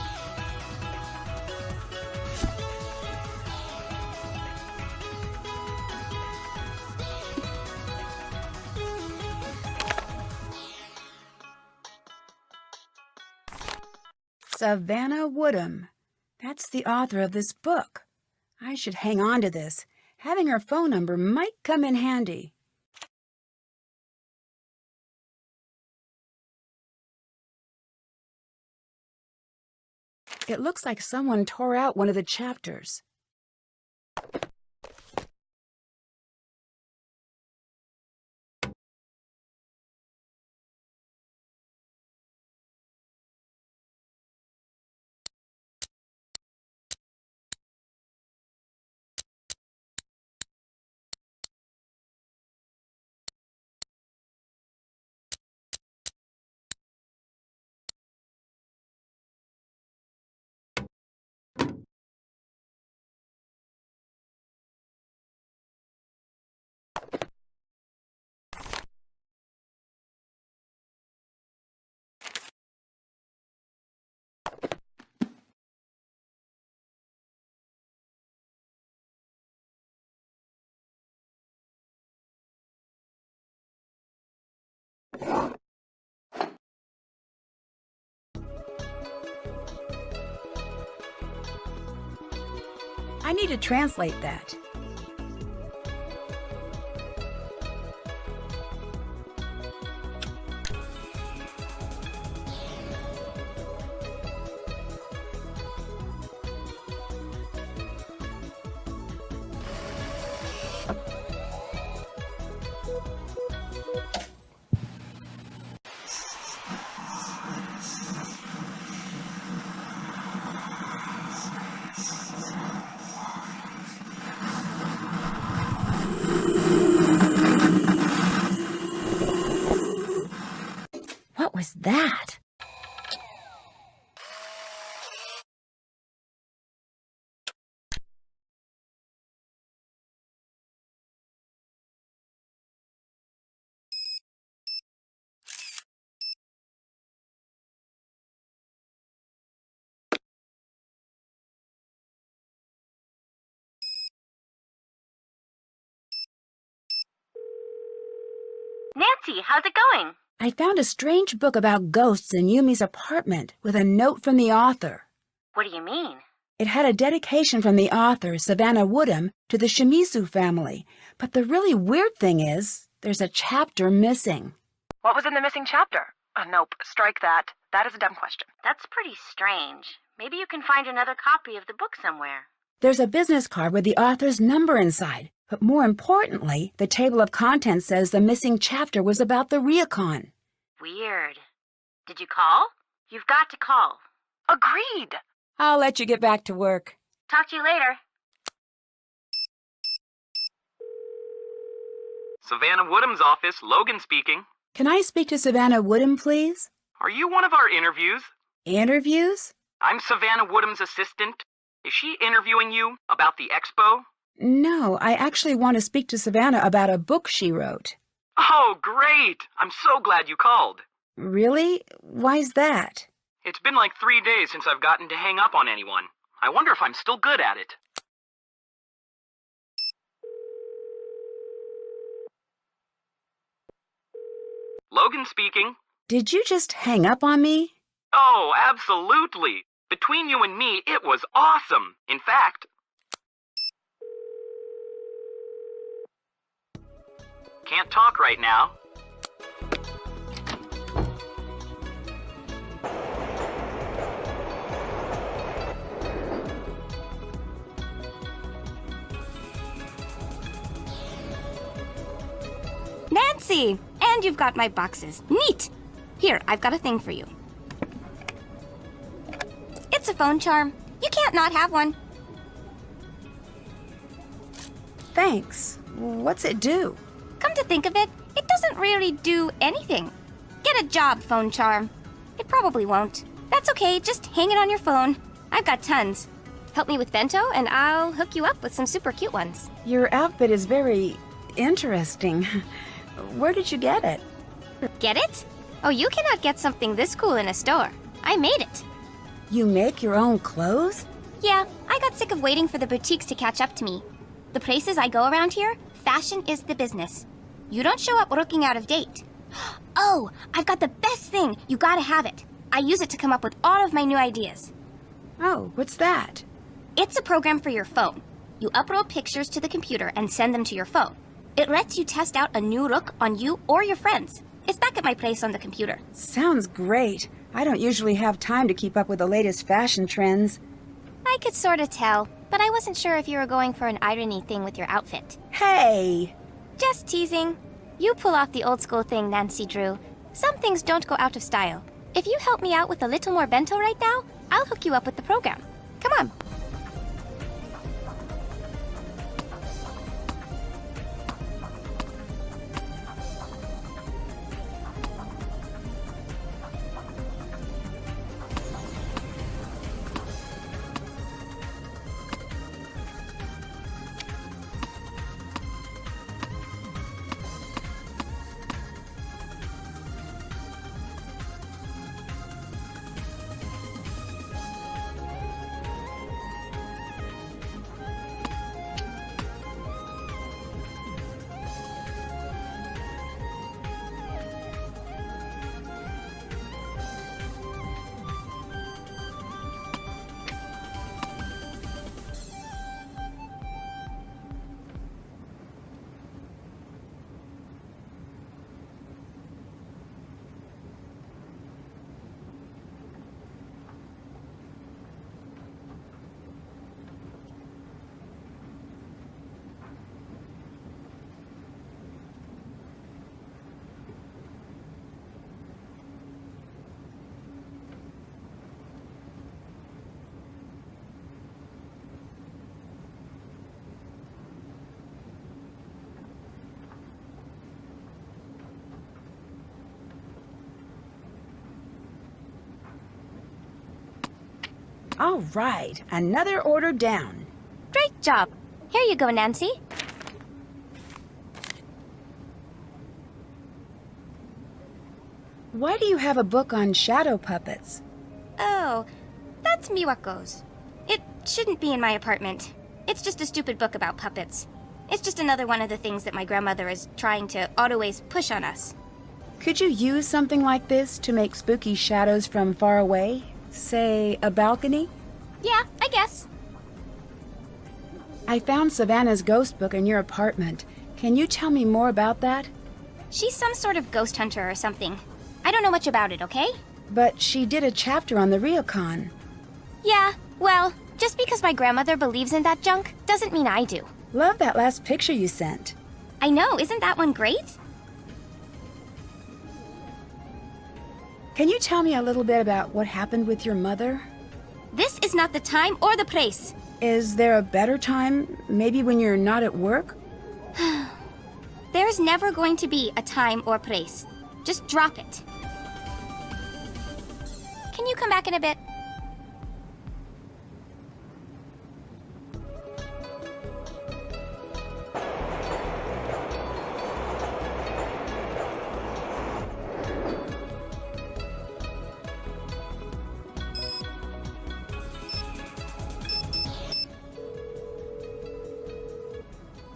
Savannah Woodham. That's the author of this book. I should hang on to this. Having her phone number might come in handy. It looks like someone tore out one of the chapters. I need to translate that. What was that? Nancy, how's it going? I found a strange book about ghosts in Yumi's apartment with a note from the author. What do you mean? It had a dedication from the author, Savannah Woodham, to the Shimizu family. But the really weird thing is, there's a chapter missing. What was in the missing chapter? Nope, strike that. That is a dumb question. That's pretty strange. Maybe you can find another copy of the book somewhere. There's a business card with the author's number inside. But more importantly, the table of contents says the missing chapter was about the ryokan. Weird. Did you call? You've got to call. Agreed. I'll let you get back to work. Talk to you later. Savannah Woodham's office, Logan speaking. Can I speak to Savannah Woodham, please? Are you one of our interviews? Interviews? I'm Savannah Woodham's assistant. Is she interviewing you about the expo? No, I actually want to speak to Savannah about a book she wrote. Oh, great! I'm so glad you called. Really? Why's that? It's been like 3 days since I've gotten to hang up on anyone. I wonder if I'm still good at it. Logan speaking. Did you just hang up on me? Oh, absolutely. Between you and me, it was awesome. In fact... Can't talk right now. Nancy! And you've got my boxes. Neat! Here, I've got a thing for you. It's a phone charm. You can't not have one. Thanks. What's it do? Come to think of it, it doesn't really do anything. Get a job, phone charm. It probably won't. That's okay, just hang it on your phone. I've got tons. Help me with bento, and I'll hook you up with some super cute ones. Your outfit is very interesting. Where did you get it? Get it? Oh, you cannot get something this cool in a store. I made it. You make your own clothes? Yeah, I got sick of waiting for the boutiques to catch up to me. The places I go around here, fashion is the business. You don't show up looking out of date. Oh, I've got the best thing. You gotta have it. I use it to come up with all of my new ideas. Oh, what's that? It's a program for your phone. You upload pictures to the computer and send them to your phone. It lets you test out a new look on you or your friends. It's back at my place on the computer. Sounds great. I don't usually have time to keep up with the latest fashion trends. I could sort of tell, but I wasn't sure if you were going for an irony thing with your outfit. Hey! Just teasing. You pull off the old school thing Nancy drew. Some things don't go out of style. If you help me out with a little more bento right now, I'll hook you up with the program. Come on. All right, another order down. Great job. Here you go, Nancy. Why do you have a book on shadow puppets? Oh, that's Miwako's. It shouldn't be in my apartment. It's just a stupid book about puppets. It's just another one of the things that my grandmother is trying to always push on us. Could you use something like this to make spooky shadows from far away? Say, a balcony? Yeah, I guess. I found Savannah's ghost book in your apartment. Can you tell me more about that? She's some sort of ghost hunter or something. I don't know much about it, okay? But she did a chapter on the ryokan. Yeah, well, Just because my grandmother believes in that junk doesn't mean I do. Love that last picture you sent. I know, isn't that one great? Can you tell me a little bit about what happened with your mother? This is not the time or the place. Is there a better time? Maybe when you're not at work? There's never going to be a time or place. Just drop it. Can you come back in a bit?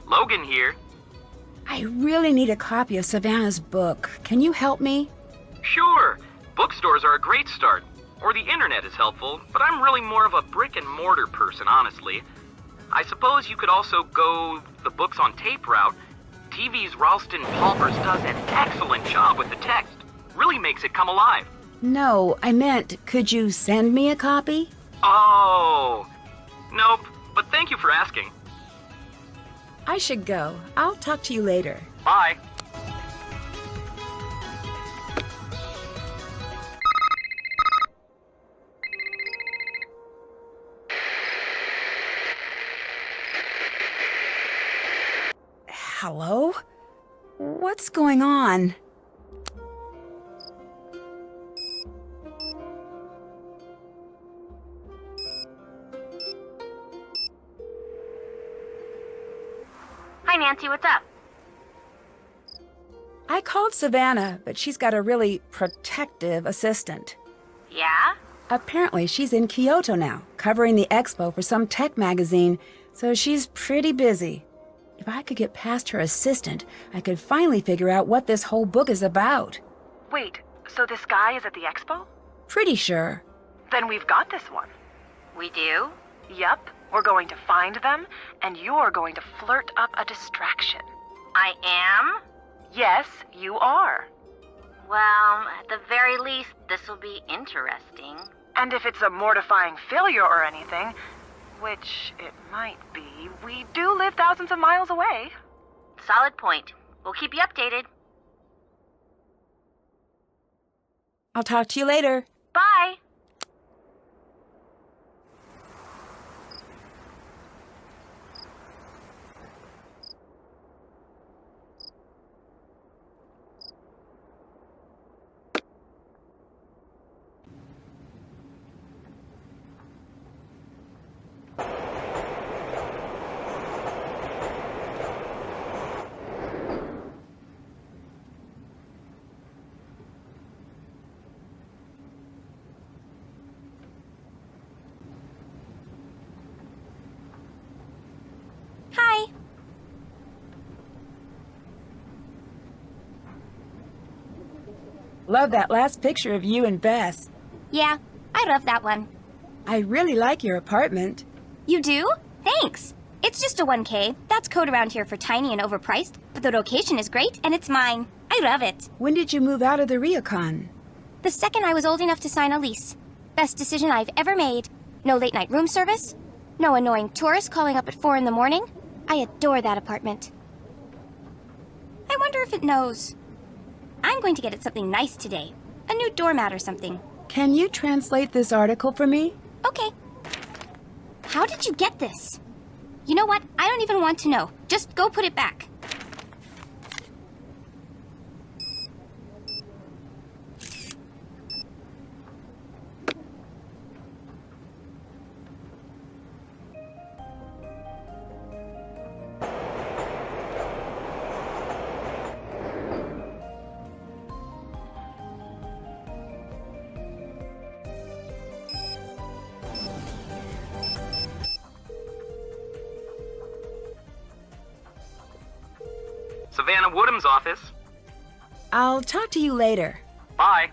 Logan here. I really need a copy of Savannah's book. Can you help me? Sure. Bookstores are a great start. Or the internet is helpful, but I'm really more of a brick and mortar person, honestly. I suppose you could also go the books on tape route. TV's Ralston Palvers does an excellent job with the text. Really makes it come alive. No, I meant, could you send me a copy? Oh. Nope, but thank you for asking. I should go. I'll talk to you later. Bye. Hello? What's going on? Hi, Nancy, what's up? I called Savannah, but she's got a really protective assistant. Yeah? Apparently, she's in Kyoto now, covering the expo for some tech magazine, so she's pretty busy. If I could get past her assistant, I could finally figure out what this whole book is about. Wait, so this guy is at the expo? Pretty sure. Then we've got this one. We do? Yep, we're going to find them, and you're going to flirt up a distraction. I am? Yes, you are. Well, at the very least, this will be interesting. And if it's a mortifying failure or anything, which it might be, we do live thousands of miles away. Solid point. We'll keep you updated. I'll talk to you later. Bye! Hi. Love that last picture of you and Bess. Yeah, I love that one. I really like your apartment. You do? Thanks. It's just a 1K. That's code around here for tiny and overpriced, but the location is great and it's mine. I love it. When did you move out of the ryokan? The second I was old enough to sign a lease. Best decision I've ever made. No late night room service. No annoying tourists calling up at 4 in the morning. I adore that apartment. I wonder if it knows. I'm going to get it something nice today. A new doormat or something. Can you translate this article for me? Okay. How did you get this? You know what? I don't even want to know. Just go put it back. Savannah Woodham's office. I'll talk to you later. Bye.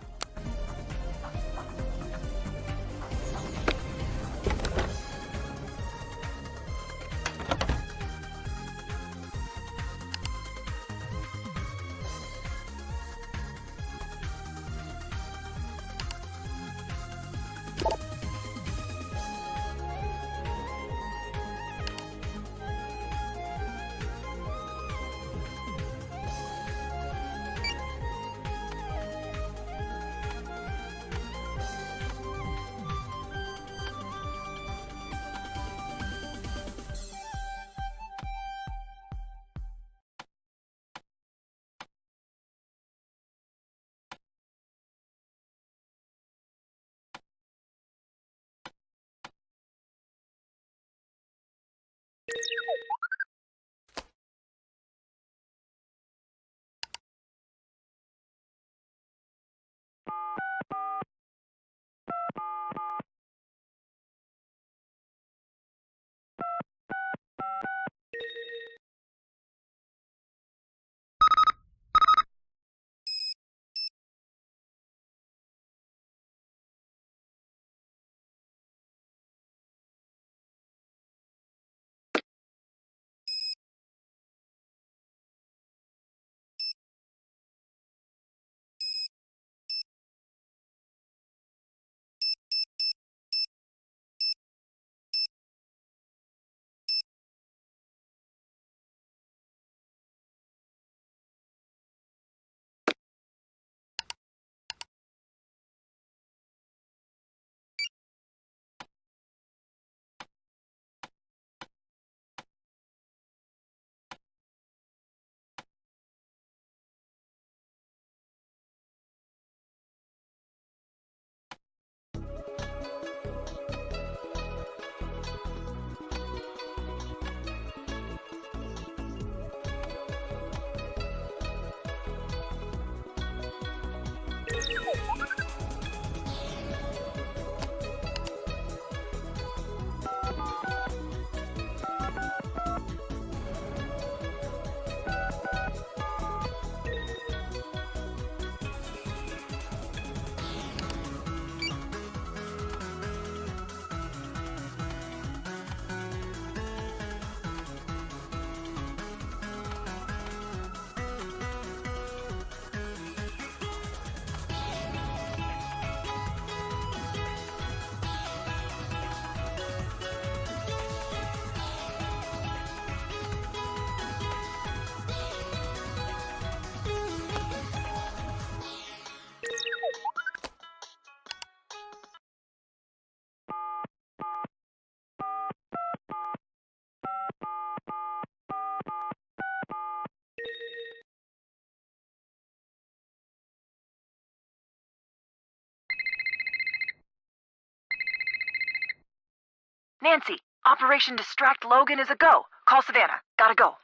Nancy, Operation Distract Logan is a go. Call Savannah. Gotta go.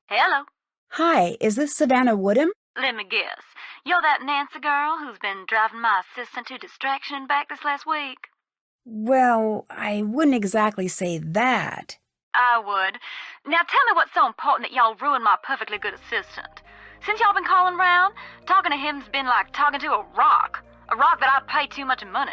Hello. Hi, is this Savannah Woodham? Let me guess. You're that Nancy girl who's been driving my assistant to distraction and back this last week? Well, I wouldn't exactly say that. I would. Now tell me what's so important that y'all ruined my perfectly good assistant. Since y'all been calling round, talking to him's been like talking to a rock. A rock that I pay too much money.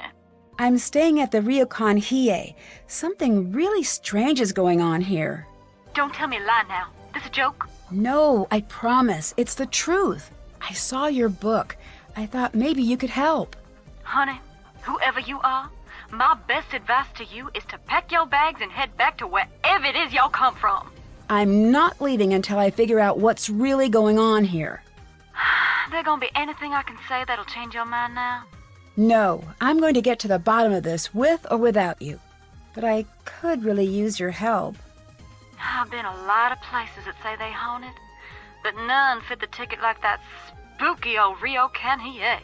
I'm staying at the ryokan Hiei. Something really strange is going on here. Don't tell me a lie now. This a joke? No, I promise. It's the truth. I saw your book. I thought maybe you could help. Honey, whoever you are, my best advice to you is to pack your bags and head back to wherever it is y'all come from. I'm not leaving until I figure out what's really going on here. There gonna be anything I can say that'll change your mind now? No, I'm going to get to the bottom of this with or without you. But I could really use your help. I've been a lot of places that say they haunted, but none fit the ticket like that spooky old ryokan Hiei.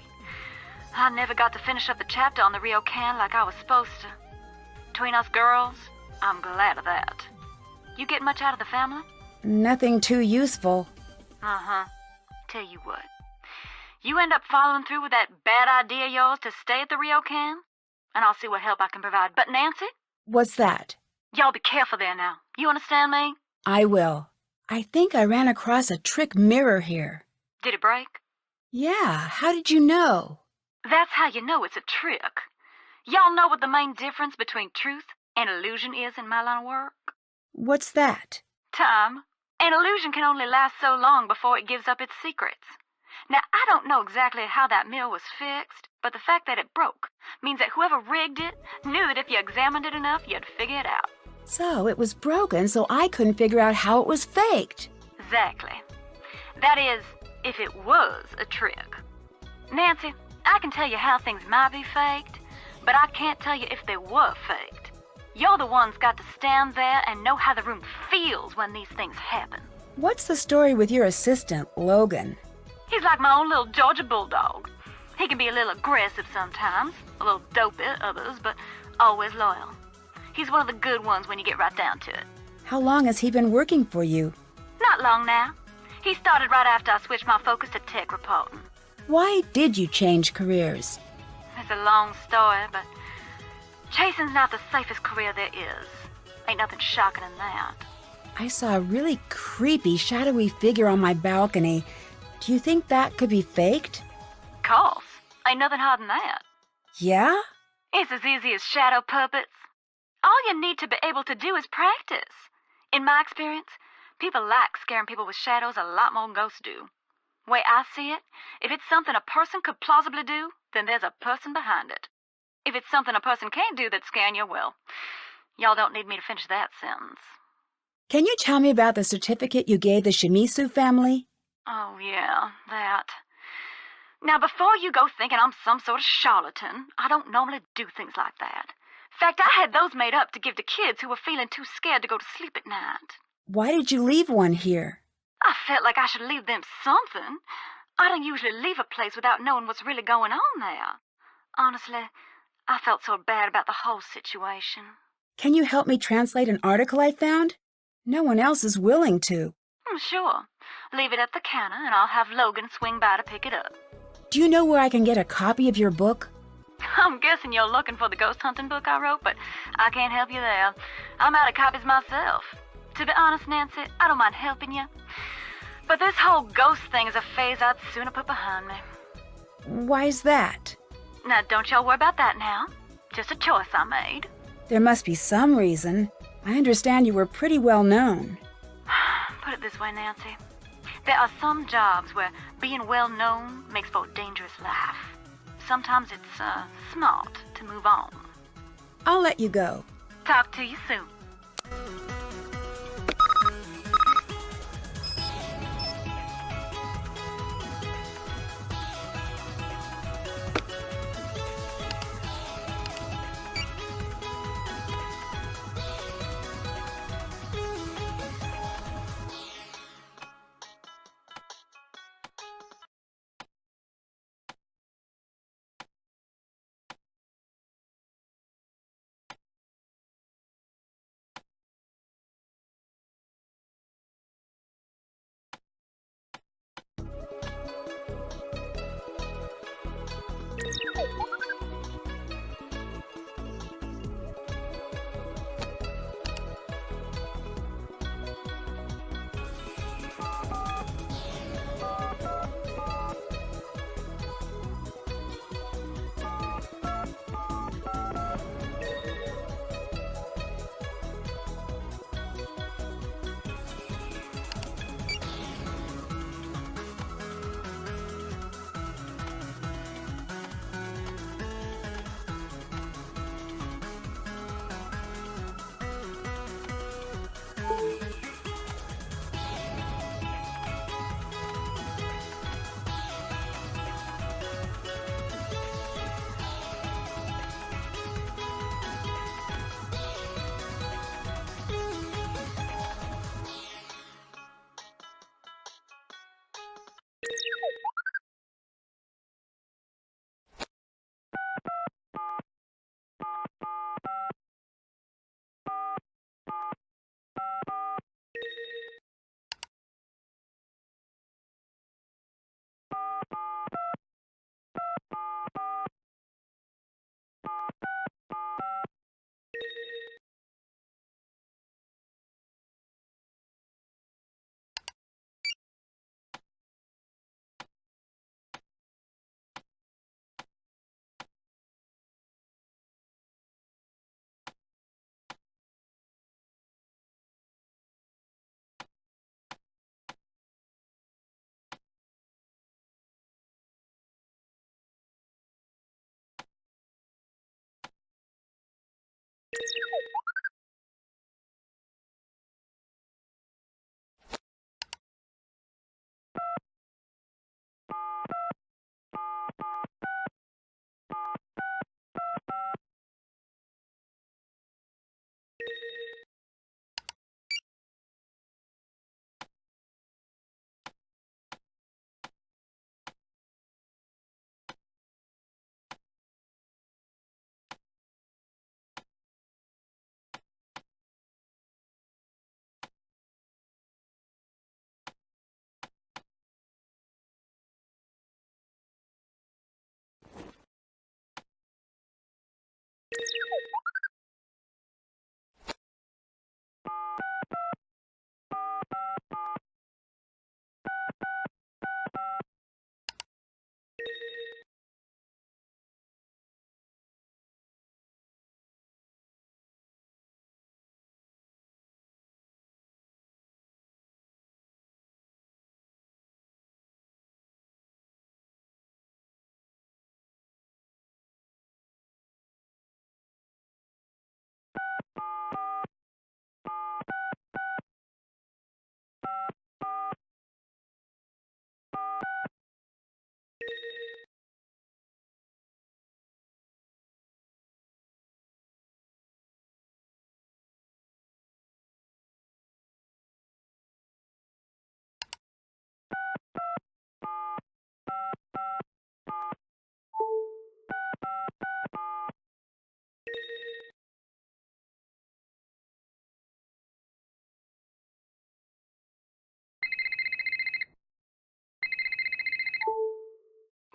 I never got to finish up the chapter on the ryokan like I was supposed to. Between us girls, I'm glad of that. You get much out of the family? Nothing too useful. Uh-huh. Tell you what. You end up following through with that bad idea of yours to stay at the ryokan, and I'll see what help I can provide. But Nancy? What's that? Y'all be careful there now. You understand me? I will. I think I ran across a trick mirror here. Did it break? Yeah, how did you know? That's how you know it's a trick. Y'all know what the main difference between truth and illusion is in my line of work? What's that? Time. An illusion can only last so long before it gives up its secrets. Now, I don't know exactly how that mirror was fixed, but the fact that it broke means that whoever rigged it knew that if you examined it enough, you'd figure it out. So it was broken, so I couldn't figure out how it was faked. Exactly. That is, if it was a trick. Nancy, I can tell you how things might be faked, but I can't tell you if they were faked. You're the ones got to stand there and know how the room feels when these things happen. What's the story with your assistant, Logan? He's like my own little Georgia bulldog. He can be a little aggressive sometimes, a little dopey at others, but always loyal. He's one of the good ones when you get right down to it. How long has he been working for you? Not long now. He started right after I switched my focus to tech reporting. Why did you change careers? It's a long story, but chasing's not the safest career there is. Ain't nothing shocking in that. I saw a really creepy, shadowy figure on my balcony. Do you think that could be faked? Course. Ain't nothing hard than that. Yeah? It's as easy as shadow puppets. All you need to be able to do is practice. In my experience, people like scaring people with shadows a lot more than ghosts do. Way I see it, if it's something a person could plausibly do, then there's a person behind it. If it's something a person can't do that's scaring you, well, y'all don't need me to finish that sentence. Can you tell me about the certificate you gave the Shimizu family? Oh, yeah, that. Now, before you go thinking I'm some sort of charlatan, I don't normally do things like that. In fact, I had those made up to give to kids who were feeling too scared to go to sleep at night. Why did you leave one here? I felt like I should leave them something. I don't usually leave a place without knowing what's really going on there. Honestly, I felt so bad about the whole situation. Can you help me translate an article I found? No one else is willing to. Sure. Leave it at the counter, and I'll have Logan swing by to pick it up. Do you know where I can get a copy of your book? I'm guessing you're looking for the ghost hunting book I wrote, but I can't help you there. I'm out of copies myself. To be honest, Nancy, I don't mind helping you. But this whole ghost thing is a phase I'd sooner put behind me. Why's that? Now, don't y'all worry about that now. Just a choice I made. There must be some reason. I understand you were pretty well known. Put it this way, Nancy. There are some jobs where being well known makes for a dangerous life. Sometimes it's smart to move on. I'll let you go. Talk to you soon.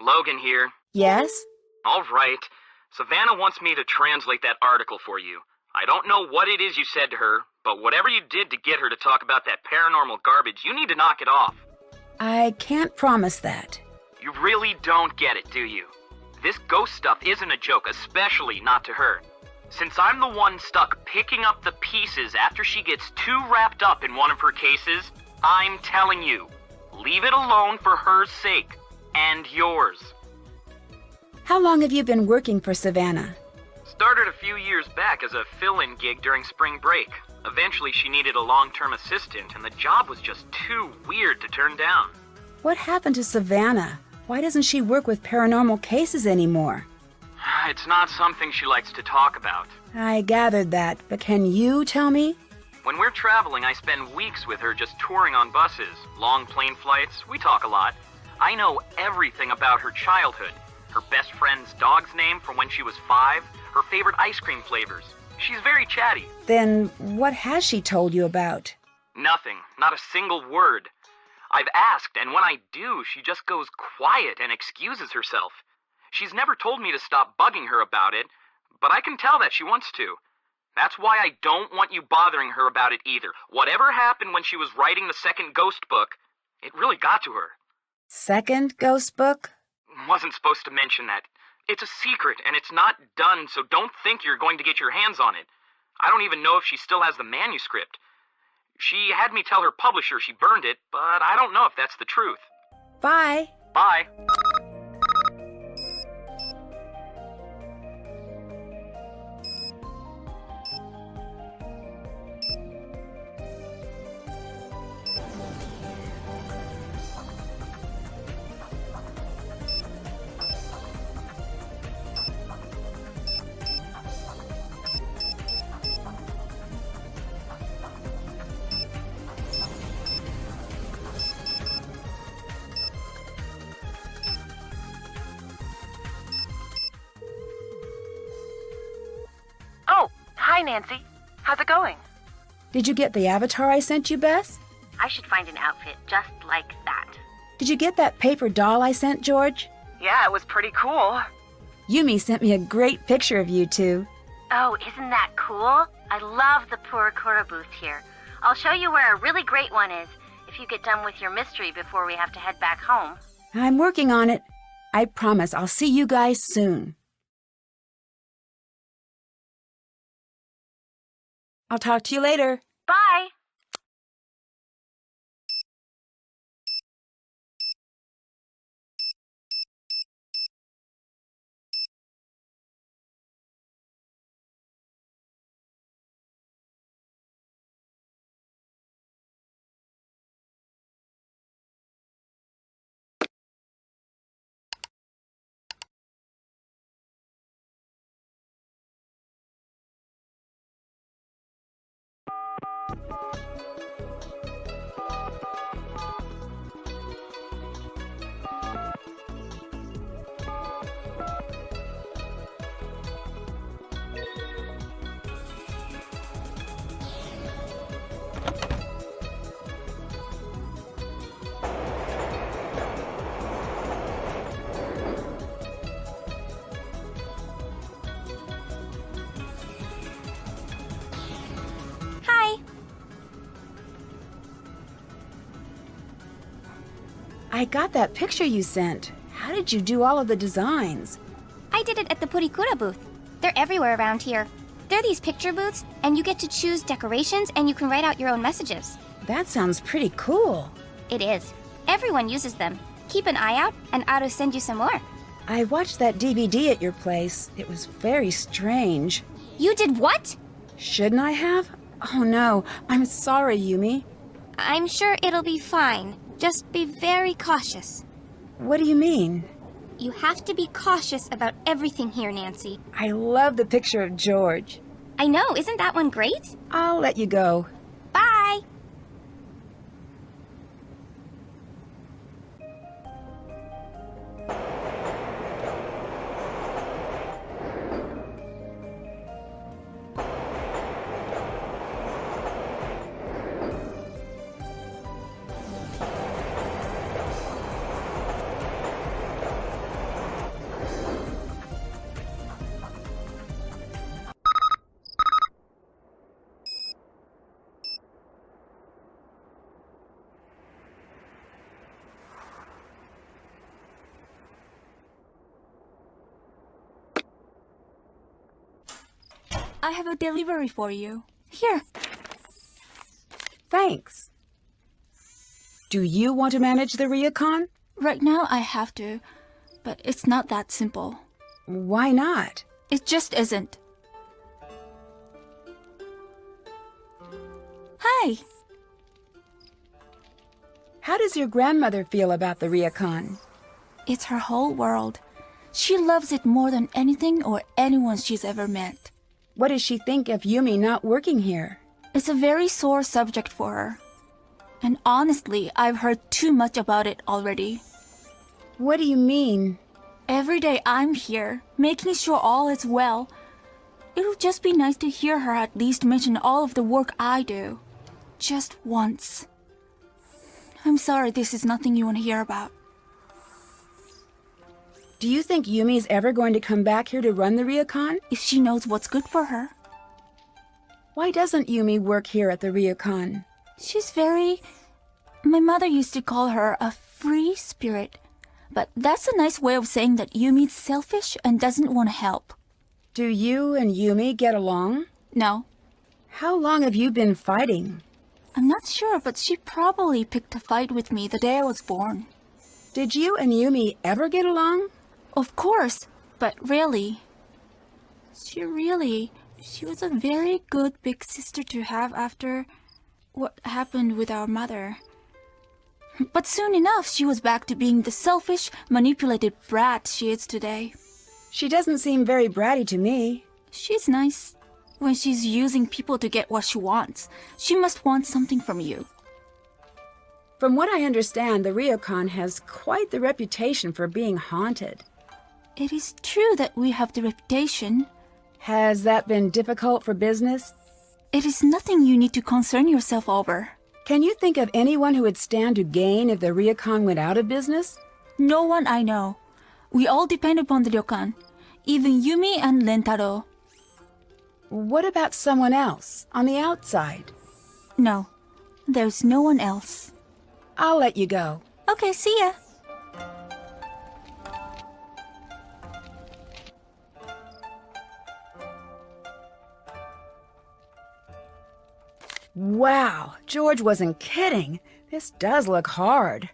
Logan here. Yes? All right. Savannah wants me to translate that article for you. I don't know what it is you said to her, but whatever you did to get her to talk about that paranormal garbage, you need to knock it off. I can't promise that. You really don't get it, do you? This ghost stuff isn't a joke, especially not to her. Since I'm the one stuck picking up the pieces after she gets too wrapped up in one of her cases, I'm telling you, leave it alone for her sake. And yours. How long have you been working for Savannah? Started a few years back as a fill-in gig during spring break. Eventually she needed a long-term assistant, and the job was just too weird to turn down. What happened to Savannah? Why doesn't she work with paranormal cases anymore? It's not something she likes to talk about. I gathered that, but can you tell me? When we're traveling, I spend weeks with her just touring on buses, long plane flights, we talk a lot. I know everything about her childhood. Her best friend's dog's name from when she was 5, her favorite ice cream flavors. She's very chatty. Then what has she told you about? Nothing. Not a single word. I've asked, and when I do, she just goes quiet and excuses herself. She's never told me to stop bugging her about it, but I can tell that she wants to. That's why I don't want you bothering her about it either. Whatever happened when she was writing the second ghost book, it really got to her. Second ghost book? Wasn't supposed to mention that. It's a secret, and it's not done, so don't think you're going to get your hands on it. I don't even know if she still has the manuscript. She had me tell her publisher she burned it, but I don't know if that's the truth. Bye. Bye. Oh, hi, Nancy. How's it going? Did you get the avatar I sent you, Bess? I should find an outfit just like that. Did you get that paper doll I sent, George? Yeah, it was pretty cool. Yumi sent me a great picture of you two. Oh, isn't that cool? I love the Purikura booth here. I'll show you where a really great one is if you get done with your mystery before we have to head back home. I'm working on it. I promise I'll see you guys soon. I'll talk to you later. Bye! I got that picture you sent. How did you do all of the designs? I did it at the Purikura booth. They're everywhere around here. They're these picture booths, and you get to choose decorations and you can write out your own messages. That sounds pretty cool. It is. Everyone uses them. Keep an eye out, and I'll send you some more. I watched that DVD at your place. It was very strange. You did what? Shouldn't I have? Oh no, I'm sorry, Yumi. I'm sure it'll be fine. Just be very cautious. What do you mean? You have to be cautious about everything here, Nancy. I love the picture of George. I know, isn't that one great? I'll let you go. Bye! I have a delivery for you. Here. Thanks. Do you want to manage the ryokan? Right now I have to, but it's not that simple. Why not? It just isn't. Hi. How does your grandmother feel about the ryokan? It's her whole world. She loves it more than anything or anyone she's ever met. What does she think of Yumi not working here? It's a very sore subject for her. And honestly, I've heard too much about it already. What do you mean? Every day I'm here, making sure all is well. It would just be nice to hear her at least mention all of the work I do. Just once. I'm sorry this is nothing you want to hear about. Do you think Yumi's ever going to come back here to run the ryokan? If she knows what's good for her. Why doesn't Yumi work here at the ryokan? She's very... My mother used to call her a free spirit. But that's a nice way of saying that Yumi's selfish and doesn't want to help. Do you and Yumi get along? No. How long have you been fighting? I'm not sure, but she probably picked a fight with me the day I was born. Did you and Yumi ever get along? Of course, but really. She was a very good big sister to have after what happened with our mother. But soon enough, she was back to being the selfish, manipulated brat she is today. She doesn't seem very bratty to me. She's nice. When she's using people to get what she wants, she must want something from you. From what I understand, the ryokan has quite the reputation for being haunted. It is true that we have the reputation. Has that been difficult for business? It is nothing you need to concern yourself over. Can you think of anyone who would stand to gain if the ryokan went out of business? No one I know. We all depend upon the ryokan, even Yumi and Rentaro. What about someone else, on the outside? No, there's no one else. I'll let you go. Okay, see ya. Wow, George wasn't kidding. This does look hard.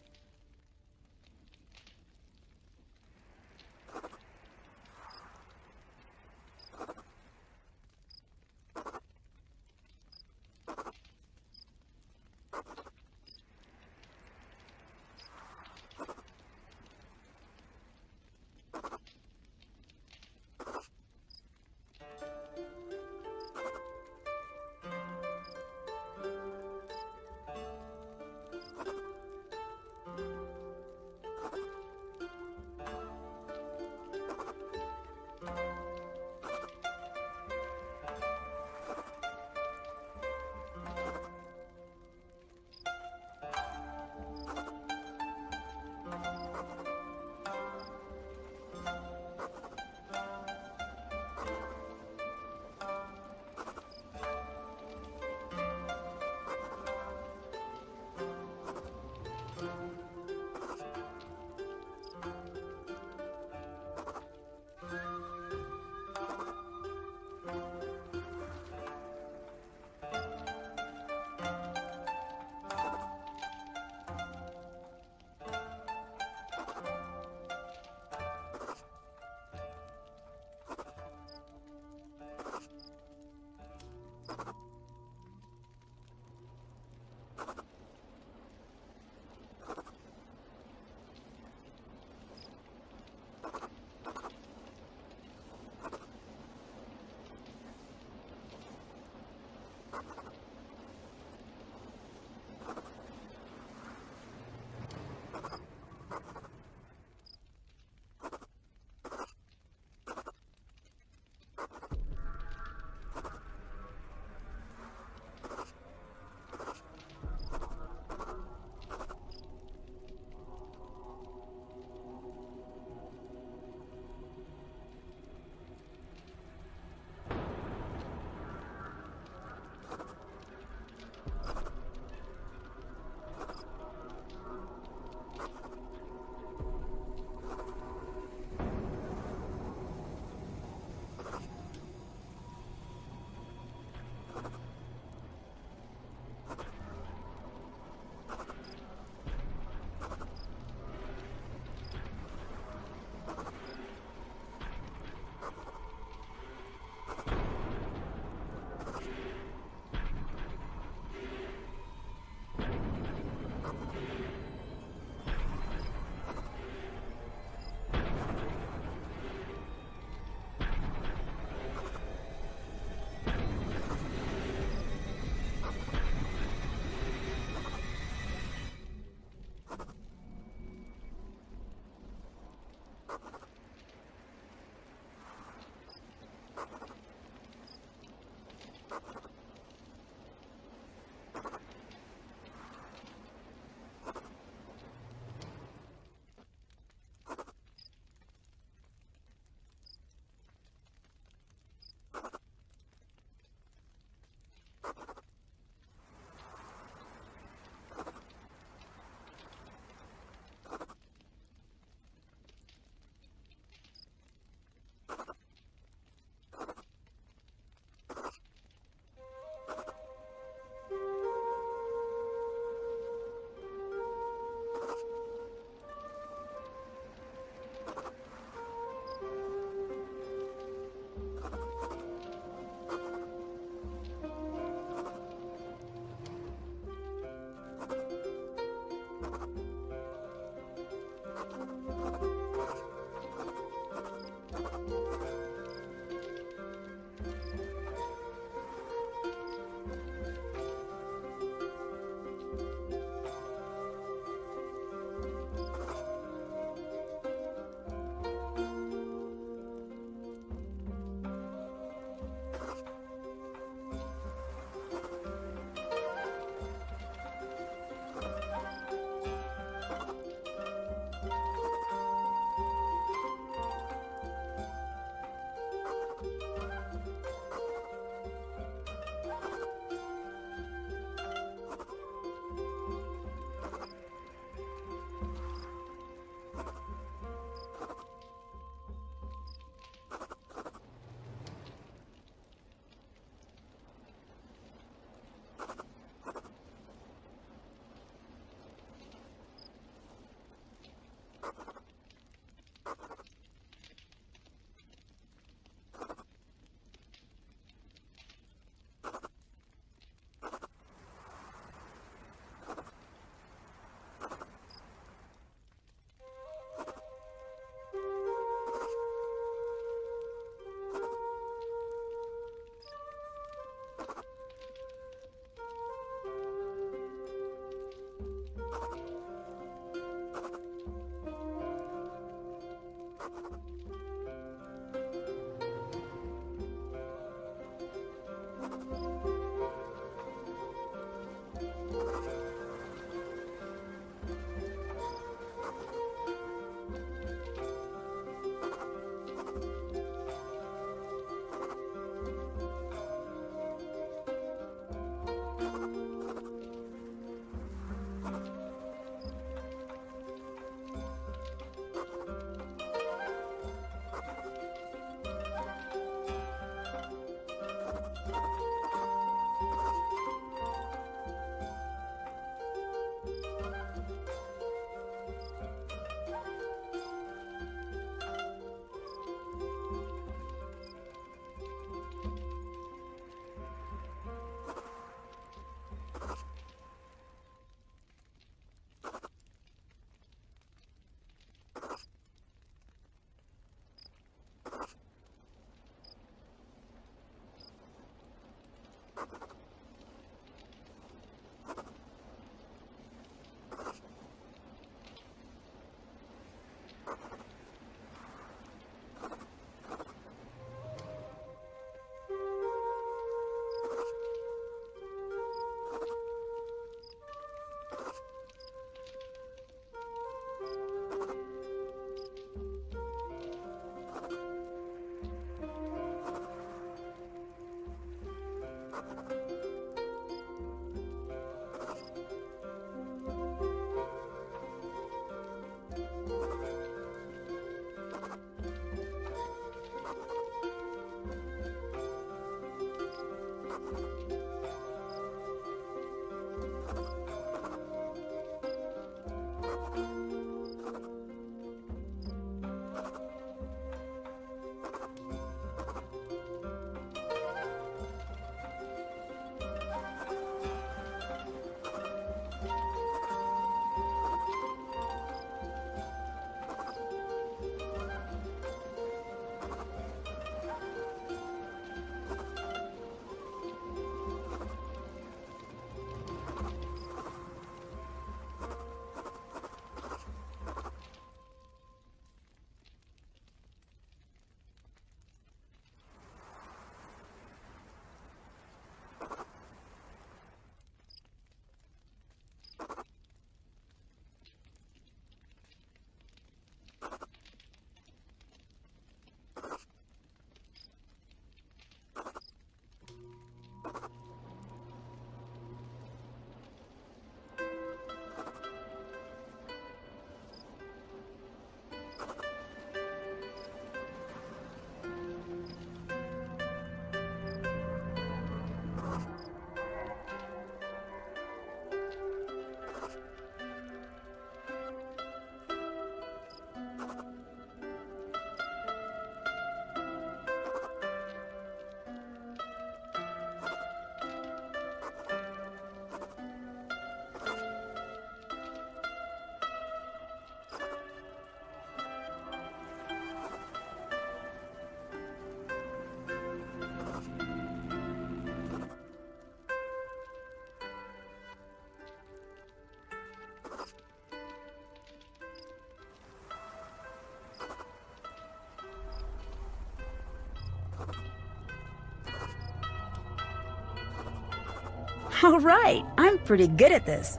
All right, I'm pretty good at this.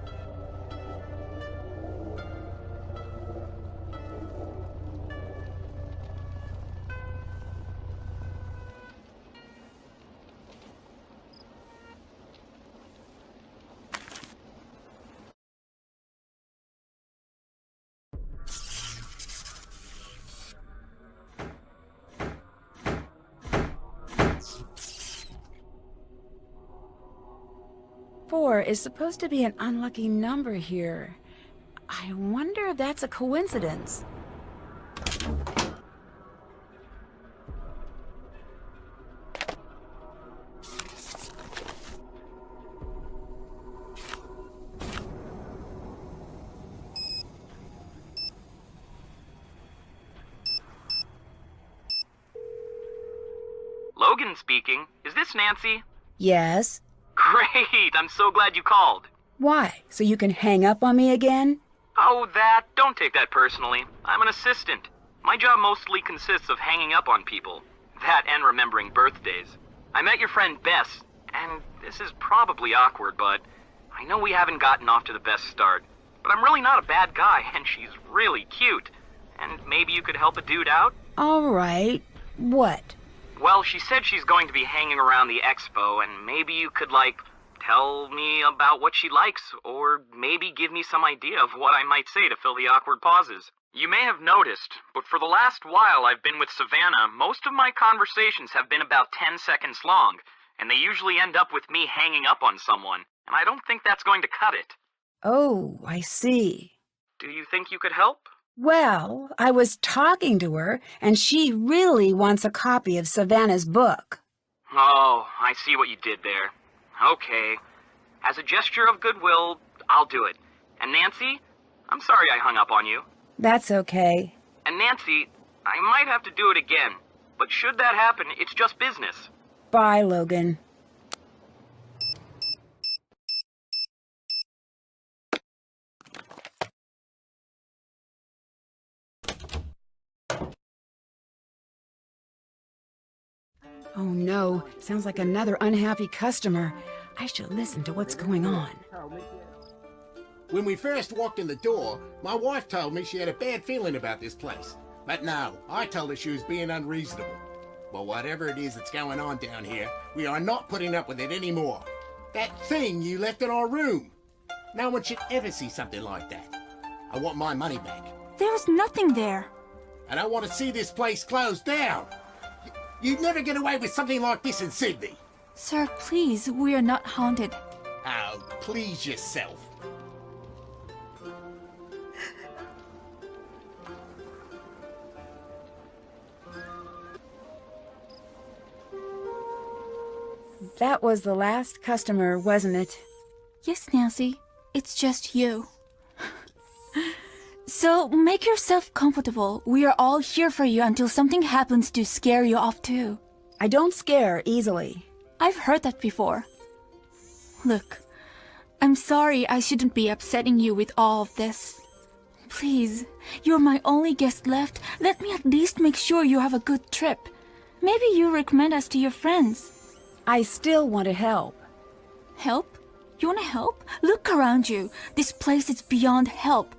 Four is supposed to be an unlucky number here. I wonder if that's a coincidence. Logan speaking. Is this Nancy? Yes? Great, I'm so glad you called. Why? So you can hang up on me again? Oh, that? Don't take that personally. I'm an assistant. My job mostly consists of hanging up on people. That and remembering birthdays. I met your friend Bess, and this is probably awkward, but I know we haven't gotten off to the best start. But I'm really not a bad guy, and she's really cute. And maybe you could help a dude out? All right. What? Well, she said she's going to be hanging around the expo, and maybe you could, tell me about what she likes, or maybe give me some idea of what I might say to fill the awkward pauses. You may have noticed, but for the last while I've been with Savannah, most of my conversations have been about 10 seconds long, and they usually end up with me hanging up on someone, and I don't think that's going to cut it. Oh, I see. Do you think you could help? Well, I was talking to her, and she really wants a copy of Savannah's book. Oh, I see what you did there. Okay. As a gesture of goodwill, I'll do it. And Nancy, I'm sorry I hung up on you. That's okay. And Nancy, I might have to do it again, but should that happen, it's just business. Bye, Logan. Oh no, sounds like another unhappy customer. I should listen to what's going on. When we first walked in the door, my wife told me she had a bad feeling about this place. But no, I told her she was being unreasonable. Well, whatever it is that's going on down here, we are not putting up with it anymore. That thing you left in our room. No one should ever see something like that. I want my money back. There was nothing there. And I want to see this place closed down. You'd never get away with something like this in Sydney. Sir, please, we are not haunted. Oh, please yourself. That was the last customer, wasn't it? Yes, Nancy. It's just you. So, make yourself comfortable. We are all here for you until something happens to scare you off too. I don't scare easily. I've heard that before. Look, I'm sorry I shouldn't be upsetting you with all of this. Please, you're my only guest left. Let me at least make sure you have a good trip. Maybe you recommend us to your friends. I still want to help. Help? You want to help? Look around you. This place is beyond help.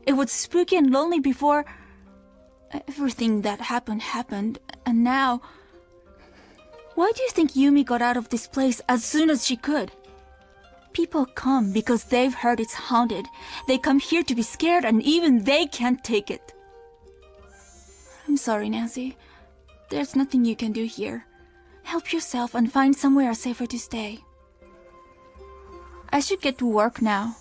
It was spooky and lonely before everything that happened, and now... Why do you think Yumi got out of this place as soon as she could? People come because they've heard it's haunted. They come here to be scared, and even they can't take it. I'm sorry, Nancy. There's nothing you can do here. Help yourself and find somewhere safer to stay. I should get to work now.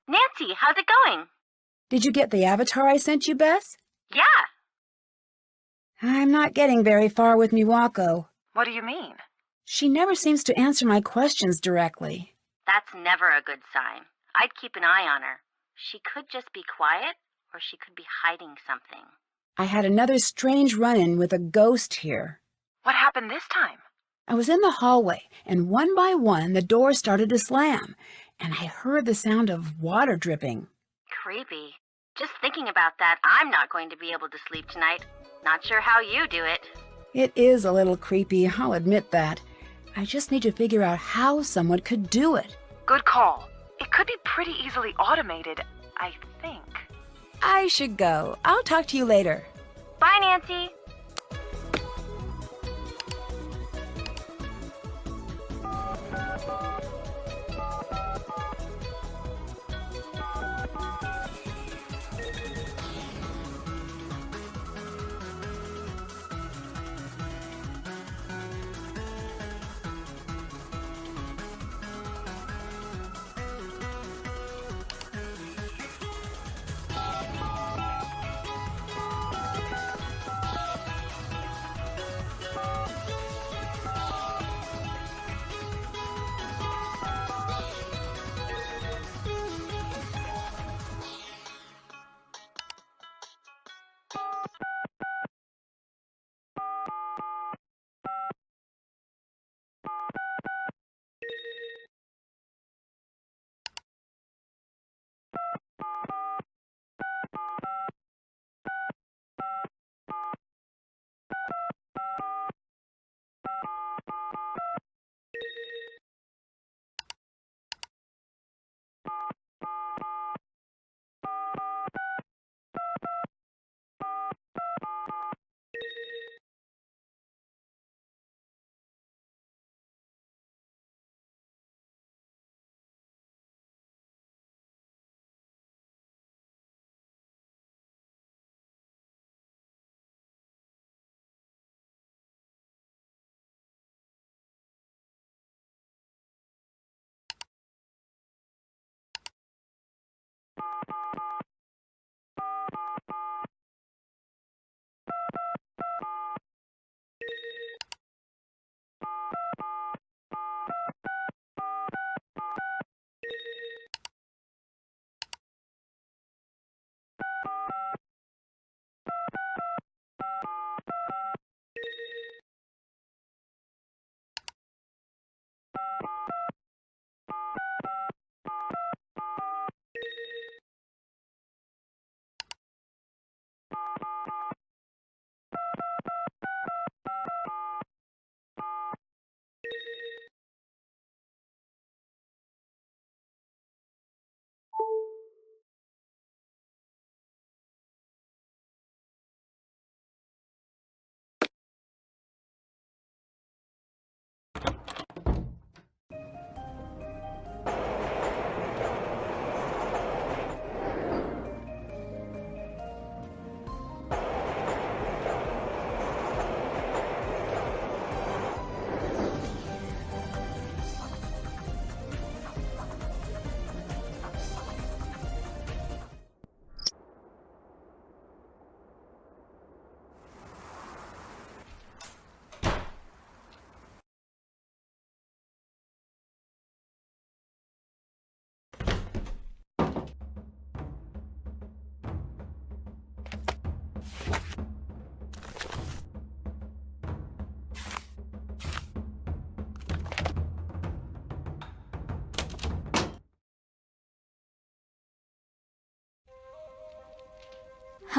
Nancy, how's it going? Did you get the avatar I sent you, Bess? Yeah. I'm not getting very far with Miwako. What do you mean? She never seems to answer my questions directly. That's never a good sign. I'd keep an eye on her. She could just be quiet, or she could be hiding something. I had another strange run-in with a ghost here. What happened this time? I was in the hallway, and one by one the doors started to slam, and I heard the sound of water dripping. Creepy. Just thinking about that, I'm not going to be able to sleep tonight. Not sure how you do it. It is a little creepy, I'll admit that. I just need to figure out how someone could do it. Good call. It could be pretty easily automated, I think. I should go. I'll talk to you later. Bye, Nancy.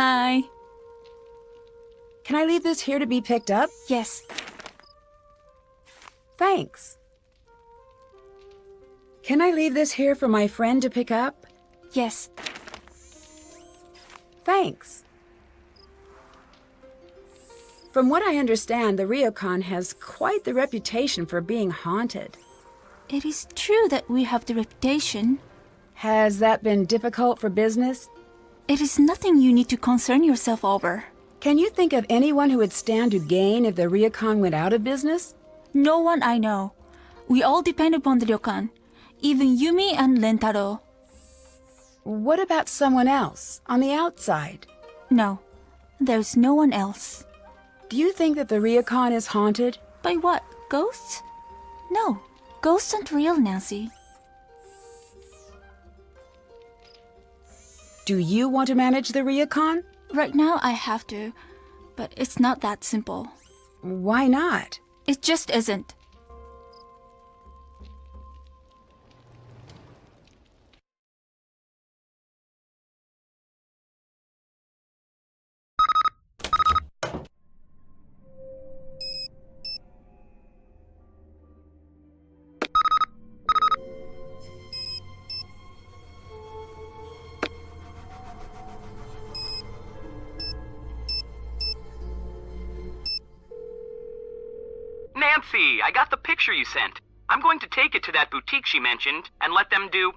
Hi. Can I leave this here to be picked up? Yes. Thanks. Can I leave this here for my friend to pick up? Yes. Thanks. From what I understand, the ryokan has quite the reputation for being haunted. It is true that we have the reputation. Has that been difficult for business? It is nothing you need to concern yourself over. Can you think of anyone who would stand to gain if the ryokan went out of business? No one I know. We all depend upon the ryokan. Even Yumi and Rentaro. What about someone else, on the outside? No, there's no one else. Do you think that the ryokan is haunted? By what? Ghosts? No, ghosts aren't real, Nancy. Do you want to manage the ryokan? Right now I have to, but it's not that simple. Why not? It just isn't. Nancy, I got the picture you sent. I'm going to take it to that boutique she mentioned and let them do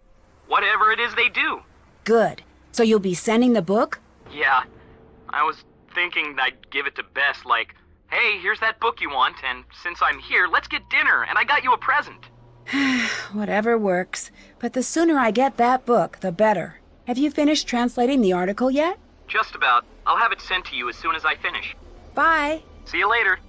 whatever it is they do. Good. So you'll be sending the book? Yeah, I was thinking I'd give it to Bess like, hey, here's that book you want, and since I'm here, let's get dinner, and I got you a present. Whatever works. But the sooner I get that book, the better. Have you finished translating the article yet? Just about. I'll have it sent to you as soon as I finish. Bye. See you later.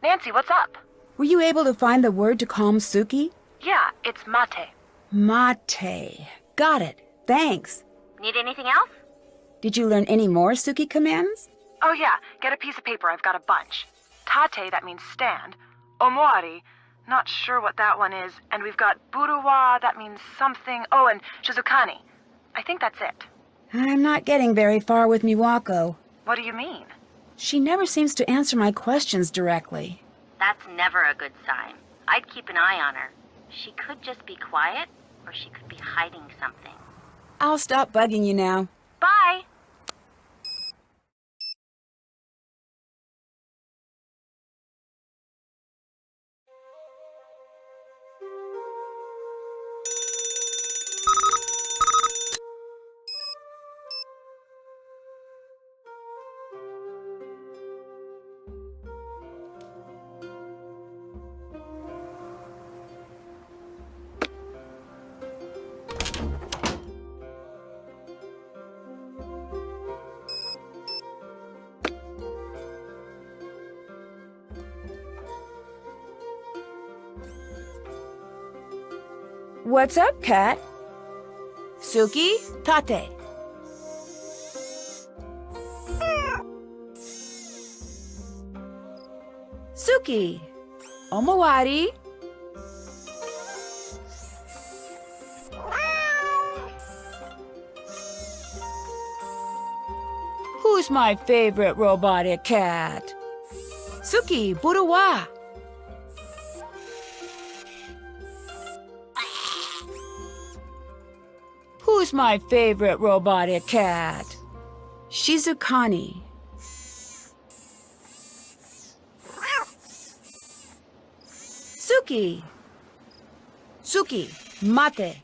Nancy, what's up? Were you able to find the word to calm Suki? Yeah, it's mate. Mate. Got it. Thanks. Need anything else? Did you learn any more Suki commands? Oh yeah, get a piece of paper, I've got a bunch. Tate, that means stand. Omori, not sure what that one is. And we've got buruwa, that means something. Oh, and shizukani. I think that's it. I'm not getting very far with Miwako. What do you mean? She never seems to answer my questions directly. That's never a good sign. I'd keep an eye on her. She could just be quiet, or she could be hiding something. I'll stop bugging you now. Bye! What's up, Kat? Suki? Tate. Suki. Omawari. Who's my favorite robotic cat? Suki, buruwa. Who's my favorite robotic cat? Shizukani. Suki. Suki, mate.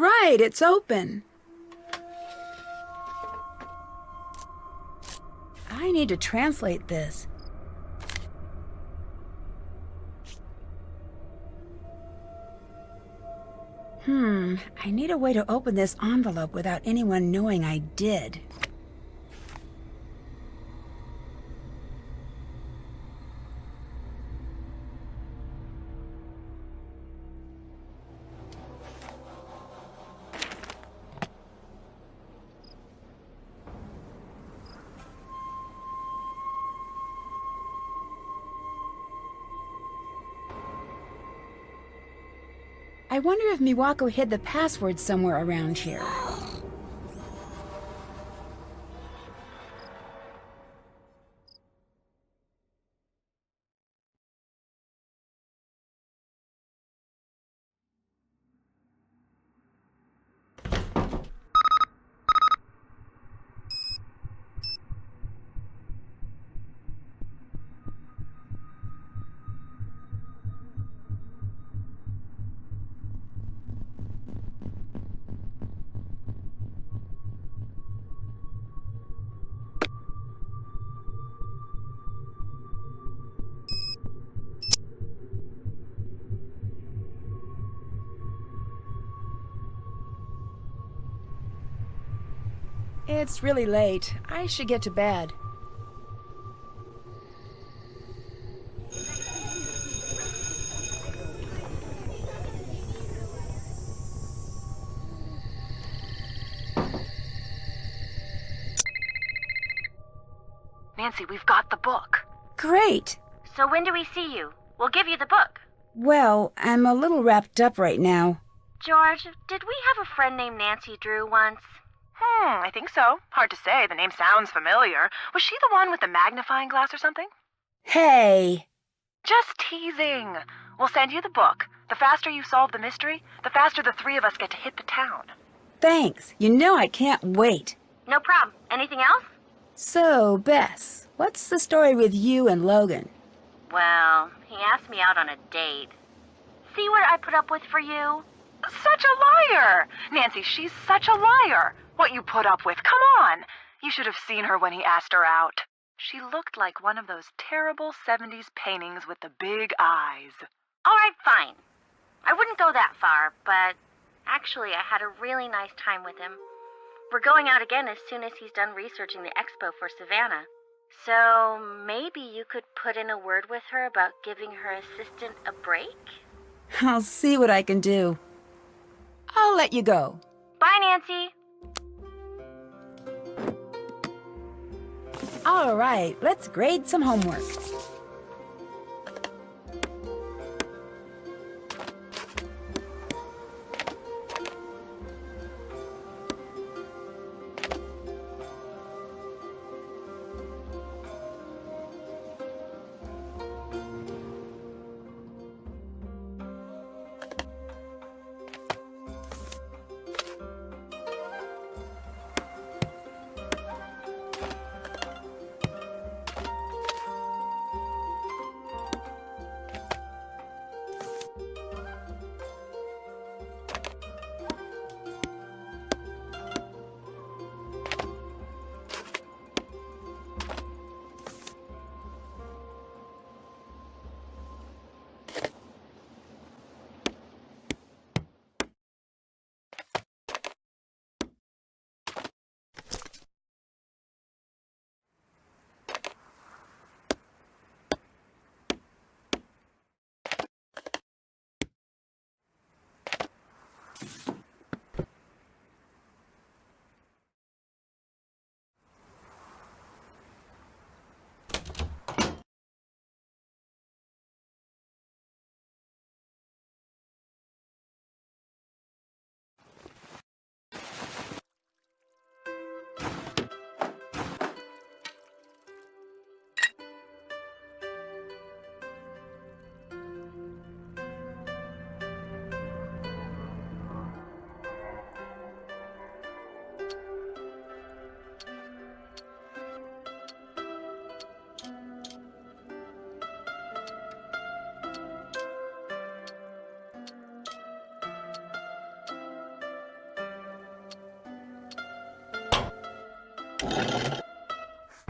right, it's open. I need to translate this. I need a way to open this envelope without anyone knowing I did. I wonder if Miwako hid the password somewhere around here. It's really late. I should get to bed. Nancy, we've got the book. Great! So when do we see you? We'll give you the book. Well, I'm a little wrapped up right now. George, did we have a friend named Nancy Drew once? I think so. Hard to say. The name sounds familiar. Was she the one with the magnifying glass or something? Hey! Just teasing. We'll send you the book. The faster you solve the mystery, the faster the three of us get to hit the town. Thanks. You know I can't wait. No problem. Anything else? So, Bess, what's the story with you and Logan? Well, he asked me out on a date. See what I put up with for you? Such a liar! Nancy, she's such a liar. What you put up with, come on. You should have seen her when he asked her out. She looked like one of those terrible 70s paintings with the big eyes. All right, fine. I wouldn't go that far, but actually I had a really nice time with him. We're going out again as soon as he's done researching the expo for Savannah. So maybe you could put in a word with her about giving her assistant a break? I'll see what I can do. I'll let you go. Bye, Nancy. All right, let's grade some homework.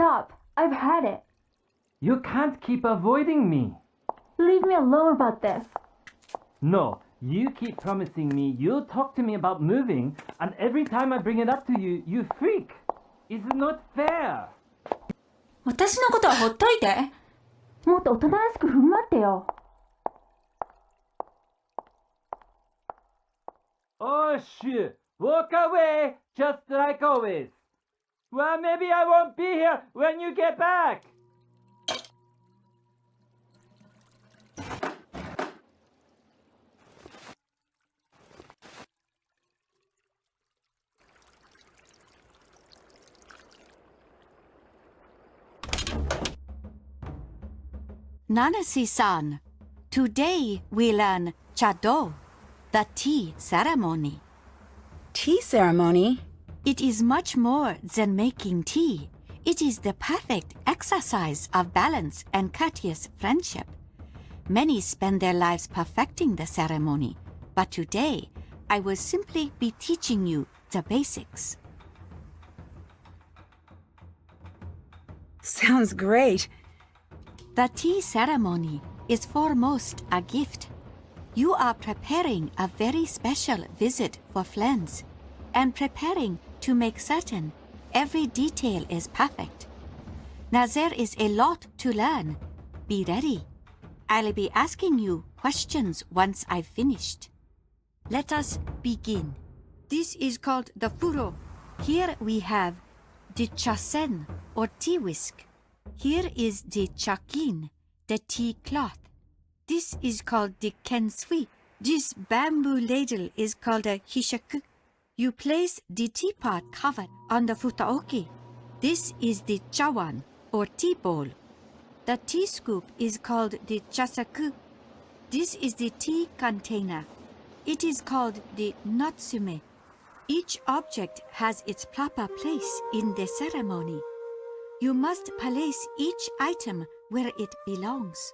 Stop. I've had it. You can't keep avoiding me. Leave me alone about this. No, you keep promising me you'll talk to me about moving, and every time I bring it up to you, you freak. It's not fair. 私のことはほっといて。もっと大人らしく振る舞ってよ。Oh, shoot. Walk away, just like always. Well, maybe I won't be here when you get back. Nanasi-san, today we learn Chado, the tea ceremony. Tea ceremony? It is much more than making tea. It is the perfect exercise of balance and courteous friendship. Many spend their lives perfecting the ceremony, but today I will simply be teaching you the basics. Sounds great. The tea ceremony is foremost a gift. You are preparing a very special visit for friends and preparing to make certain every detail is perfect. Now there is a lot to learn. Be ready. I'll be asking you questions once I've finished. Let us begin. This is called the furo. Here we have the chasen or tea whisk. Here is the chakin, the tea cloth. This is called the kensui. This bamboo ladle is called a hishaku. You place the teapot cover on the futaoki. This is the chawan or tea bowl. The tea scoop is called the chasaku. This is the tea container. It is called the natsume. Each object has its proper place in the ceremony. You must place each item where it belongs.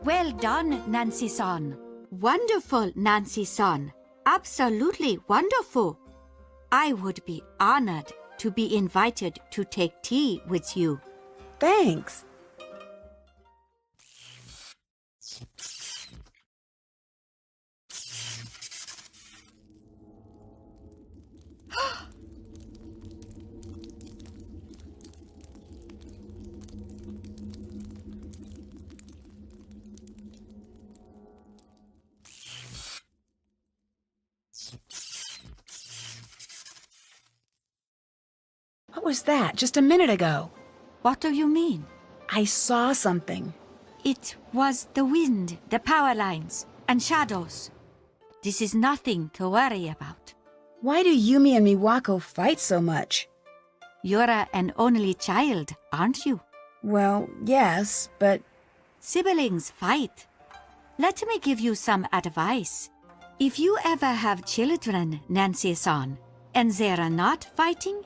Well done, Nancy-san. Wonderful, Nancy-san. Absolutely wonderful. I would be honored to be invited to take tea with you. Thanks. What was that just a minute ago? What do you mean? I saw something. It was the wind, the power lines, and shadows. This is nothing to worry about. Why do Yumi and Miwako fight so much? You're an only child, aren't you? Well, yes, but... Siblings fight. Let me give you some advice. If you ever have children, Nancy-san, and they're not fighting,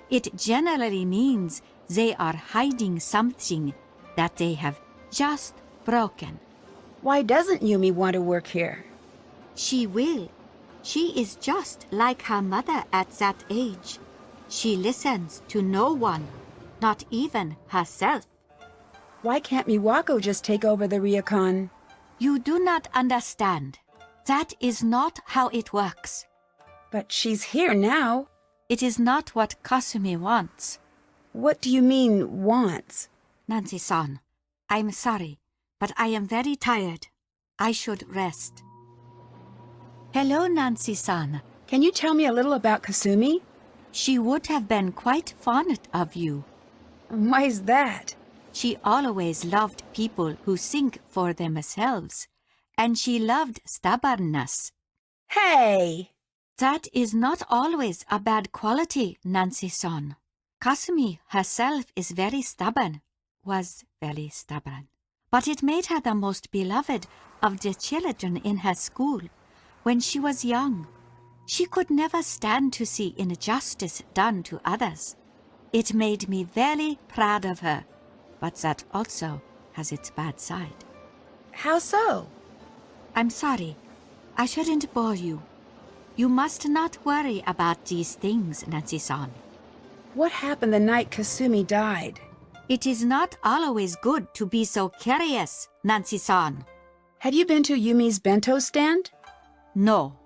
it generally means they are hiding something that they have just broken. Why doesn't Yumi want to work here? She will. She is just like her mother at that age. She listens to no one, not even herself. Why can't Miwako just take over the ryokan? You do not understand. That is not how it works. But she's here now. It is not what Kasumi wants. What do you mean, wants? Nancy-san, I'm sorry, but I am very tired. I should rest. Hello, Nancy-san. Can you tell me a little about Kasumi? She would have been quite fond of you. Why's that? She always loved people who think for themselves, and she loved stubbornness. Hey! That is not always a bad quality, Nancy-san. Kasumi herself is very stubborn, was very stubborn. But it made her the most beloved of the children in her school. When she was young, she could never stand to see injustice done to others. It made me very proud of her, but that also has its bad side. How so? I'm sorry. I shouldn't bore you. You must not worry about these things, Nancy-san. What happened the night Kasumi died? It is not always good to be so curious, Nancy-san. Have you been to Yumi's bento stand? No.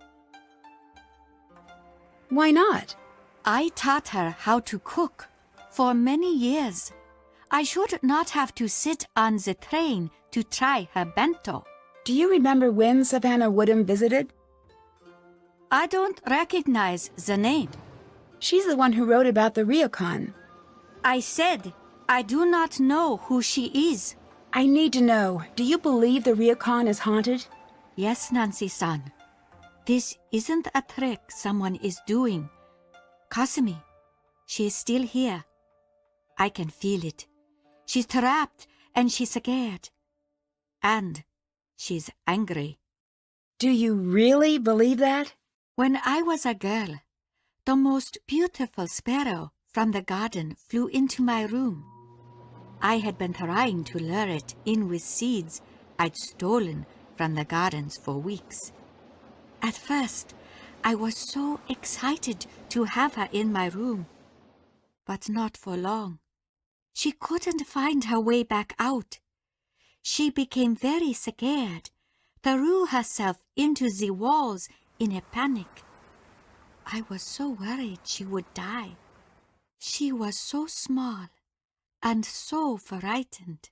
Why not? I taught her how to cook for many years. I should not have to sit on the train to try her bento. Do you remember when Savannah Woodham visited? I don't recognize the name. She's the one who wrote about the ryokan. I said I do not know who she is. I need to know. Do you believe the ryokan is haunted? Yes, Nancy-san. This isn't a trick someone is doing. Kasumi, she is still here. I can feel it. She's trapped and she's scared. And she's angry. Do you really believe that? When I was a girl, the most beautiful sparrow from the garden flew into my room. I had been trying to lure it in with seeds I'd stolen from the gardens for weeks. At first, I was so excited to have her in my room. But not for long. She couldn't find her way back out. She became very scared, threw herself into the walls in a panic. I was so worried she would die. She was so small and so frightened.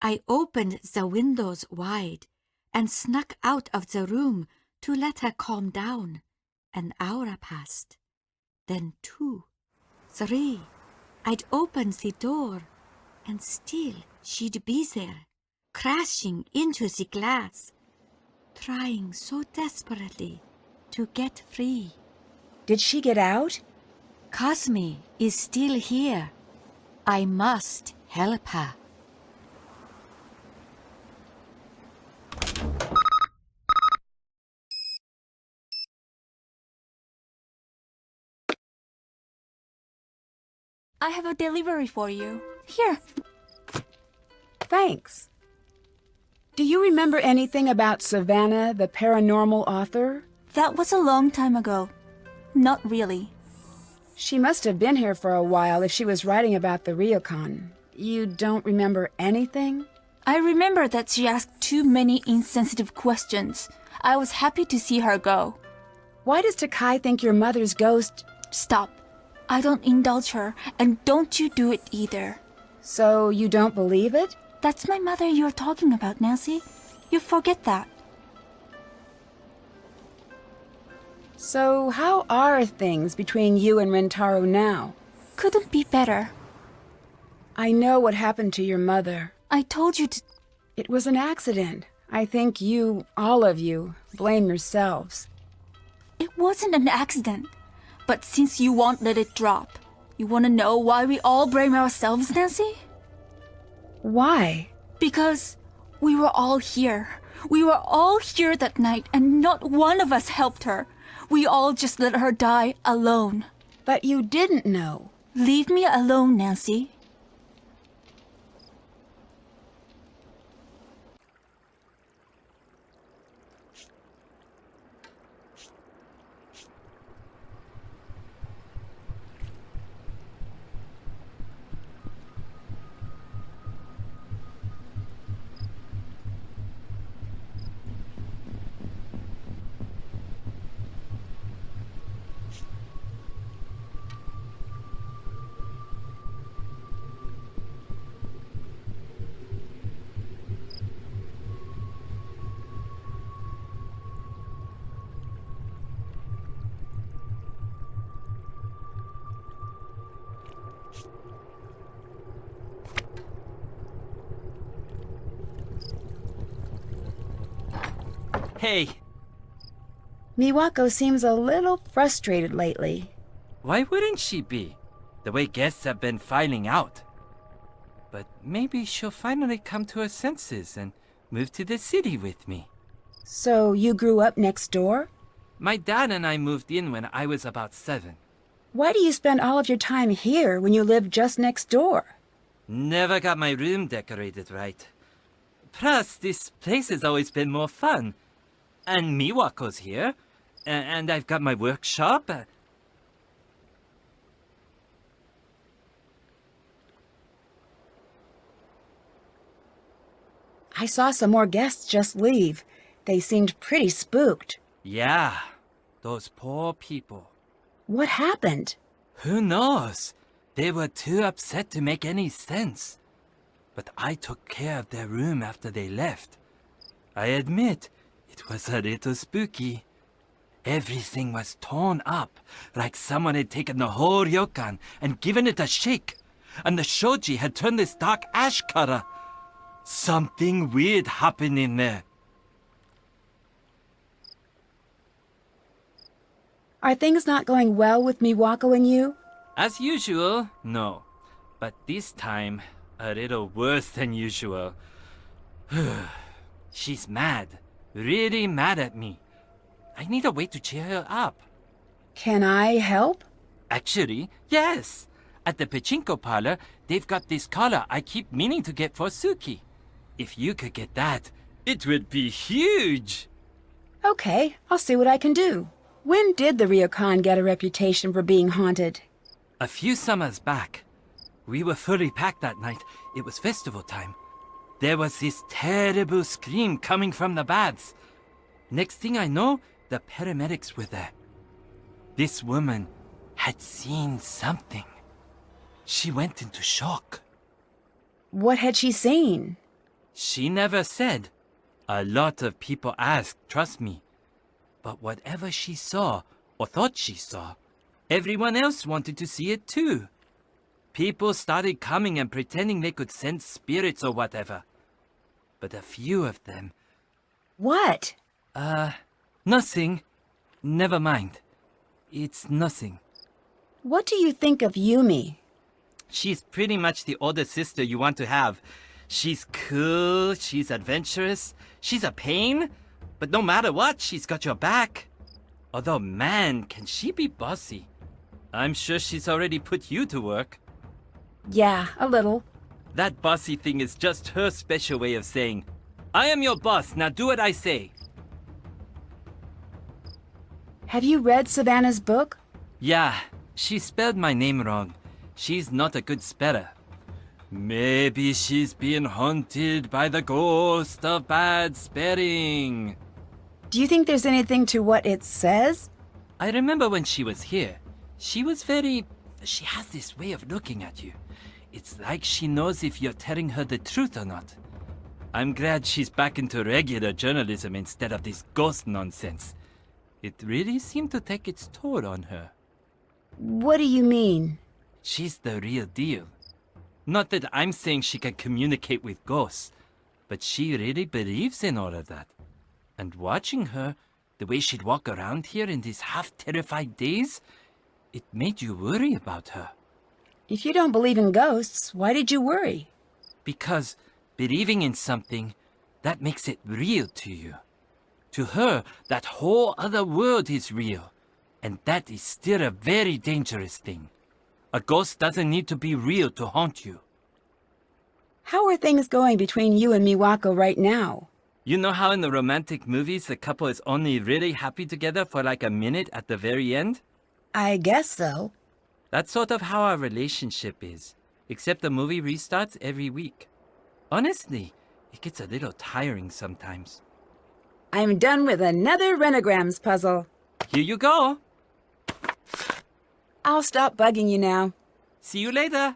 I opened the windows wide and snuck out of the room to let her calm down. An hour passed, then 2, 3. I'd open the door, and still she'd be there, crashing into the glass, trying so desperately to get free. Did she get out? Kasumi is still here. I must help her. I have a delivery for you. Here. Thanks. Do you remember anything about Savannah, the paranormal author? That was a long time ago. Not really. She must have been here for a while if she was writing about the ryokan. You don't remember anything? I remember that she asked too many insensitive questions. I was happy to see her go. Why does Takai think your mother's ghost... Stop. I don't indulge her, and don't you do it either. So you don't believe it? That's my mother you're talking about, Nancy. You forget that. So how are things between you and Rentaro now? Couldn't be better. I know what happened to your mother. I told you to... It was an accident. I think you, all of you, blame yourselves. It wasn't an accident. But since you won't let it drop, you want to know why we all blame ourselves, Nancy? Why? Because we were all here. We were all here that night, and not one of us helped her. We all just let her die alone. But you didn't know. Leave me alone, Nancy. Hey, Miwako seems a little frustrated lately. why wouldn't she be? the way guests have been filing out. But maybe she'll finally come to her senses and move to the city with me. So you grew up next door? My dad and I moved in when I was about 7. Why do you spend all of your time here when you live just next door? Never got my room decorated right. Plus, this place has always been more fun. And Miwako's here. And I've got my workshop. I saw some more guests just leave. They seemed pretty spooked. Yeah, those poor people. What happened? Who knows? They were too upset to make any sense. But I took care of their room after they left. I admit, it was a little spooky. Everything was torn up, like someone had taken the whole ryokan and given it a shake. And the shoji had turned this dark ash color. Something weird happened in there. Are things not going well with Miwako and you? As usual, no. But this time, a little worse than usual. She's mad. Really mad at me. I need a way to cheer her up. Can I help? Actually, yes. At the pachinko parlor, they've got this collar I keep meaning to get for Suki. If you could get that, it would be huge. Okay, I'll see what I can do. When did the ryokan get a reputation for being haunted? A few summers back. We were fully packed that night. It was festival time. There was this terrible scream coming from the baths. Next thing I know, the paramedics were there. This woman had seen something. She went into shock. What had she seen? She never said. A lot of people asked, trust me. But whatever she saw, or thought she saw, everyone else wanted to see it too. People started coming and pretending they could sense spirits or whatever. But a few of them... What? Nothing. Never mind. It's nothing. What do you think of Yumi? She's pretty much the older sister you want to have. She's cool, she's adventurous, she's a pain, but no matter what, she's got your back. Although, man, can she be bossy. I'm sure she's already put you to work. Yeah, a little. That bossy thing is just her special way of saying, I am your boss, now do what I say. Have you read Savannah's book? Yeah, she spelled my name wrong. She's not a good speller. Maybe she's being haunted by the ghost of bad spelling. Do you think there's anything to what it says? I remember when she was here. She was very... She has this way of looking at you. It's like she knows if you're telling her the truth or not. I'm glad she's back into regular journalism instead of this ghost nonsense. It really seemed to take its toll on her. What do you mean? She's the real deal. Not that I'm saying she can communicate with ghosts, but she really believes in all of that. And watching her, the way she'd walk around here in these half-terrified days, it made you worry about her. If you don't believe in ghosts, why did you worry? Because believing in something, that makes it real to you. To her, that whole other world is real, and that is still a very dangerous thing. A ghost doesn't need to be real to haunt you. How are things going between you and Miwako right now? You know how in the romantic movies the couple is only really happy together for like a minute at the very end? I guess so. That's sort of how our relationship is, except the movie restarts every week. Honestly, it gets a little tiring sometimes. I'm done with another Renograms puzzle. Here you go. I'll stop bugging you now. See you later.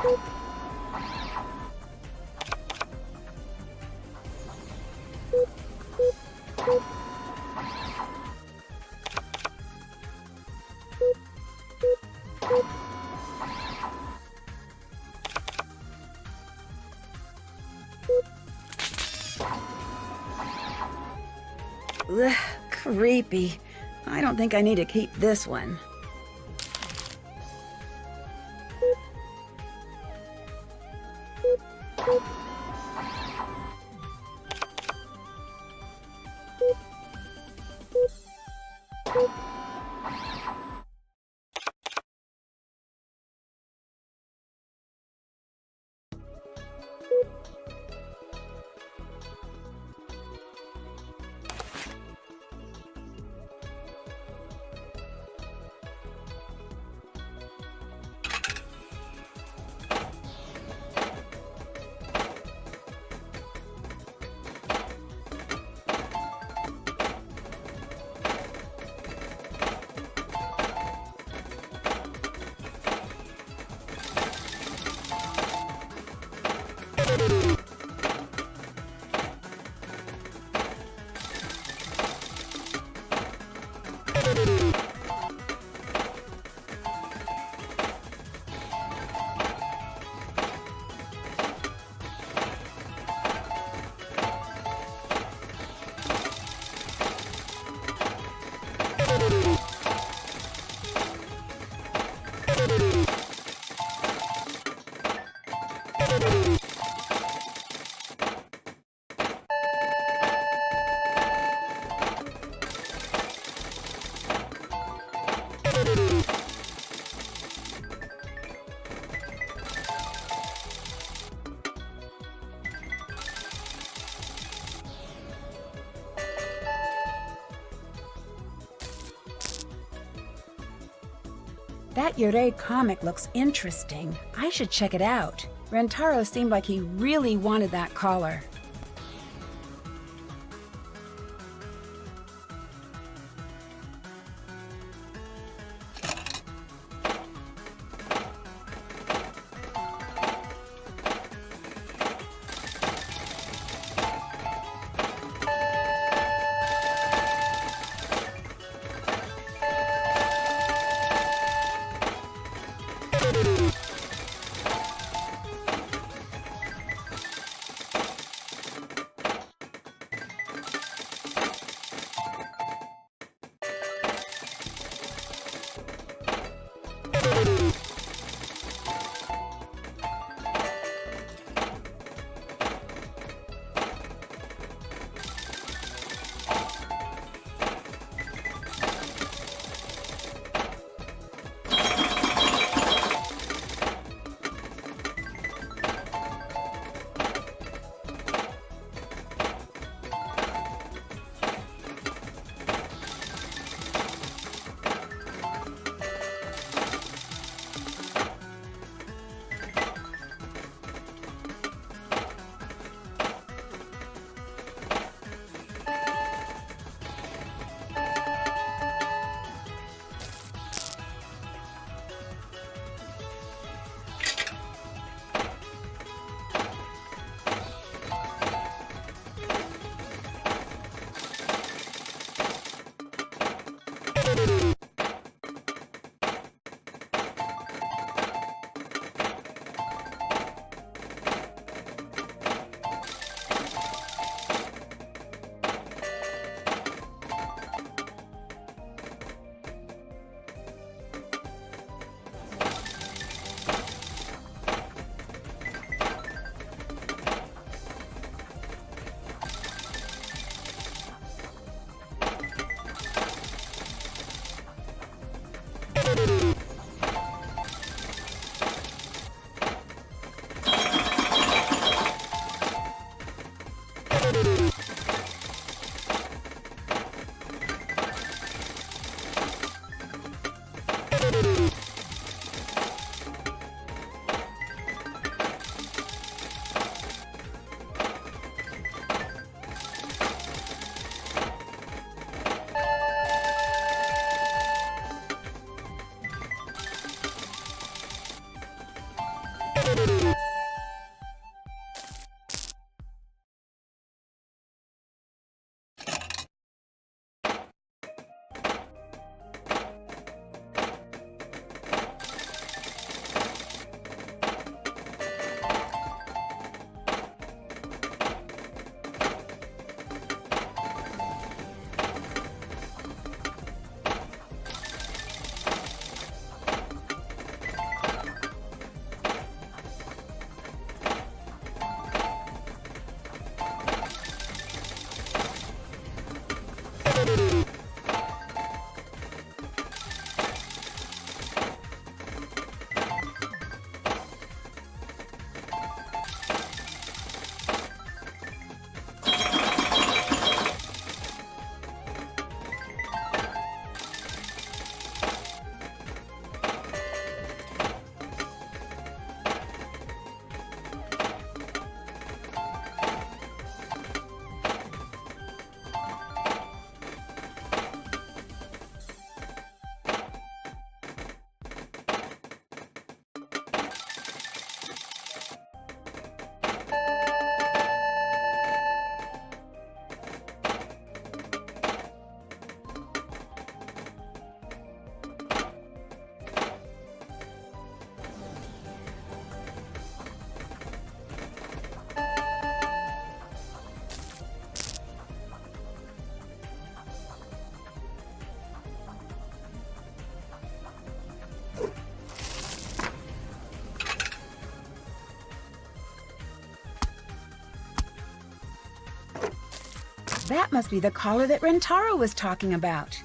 Ugh, creepy. I don't think I need to keep this one. That Yurei comic looks interesting. I should check it out. Rentaro seemed like he really wanted that collar. That must be the collar that Rentaro was talking about.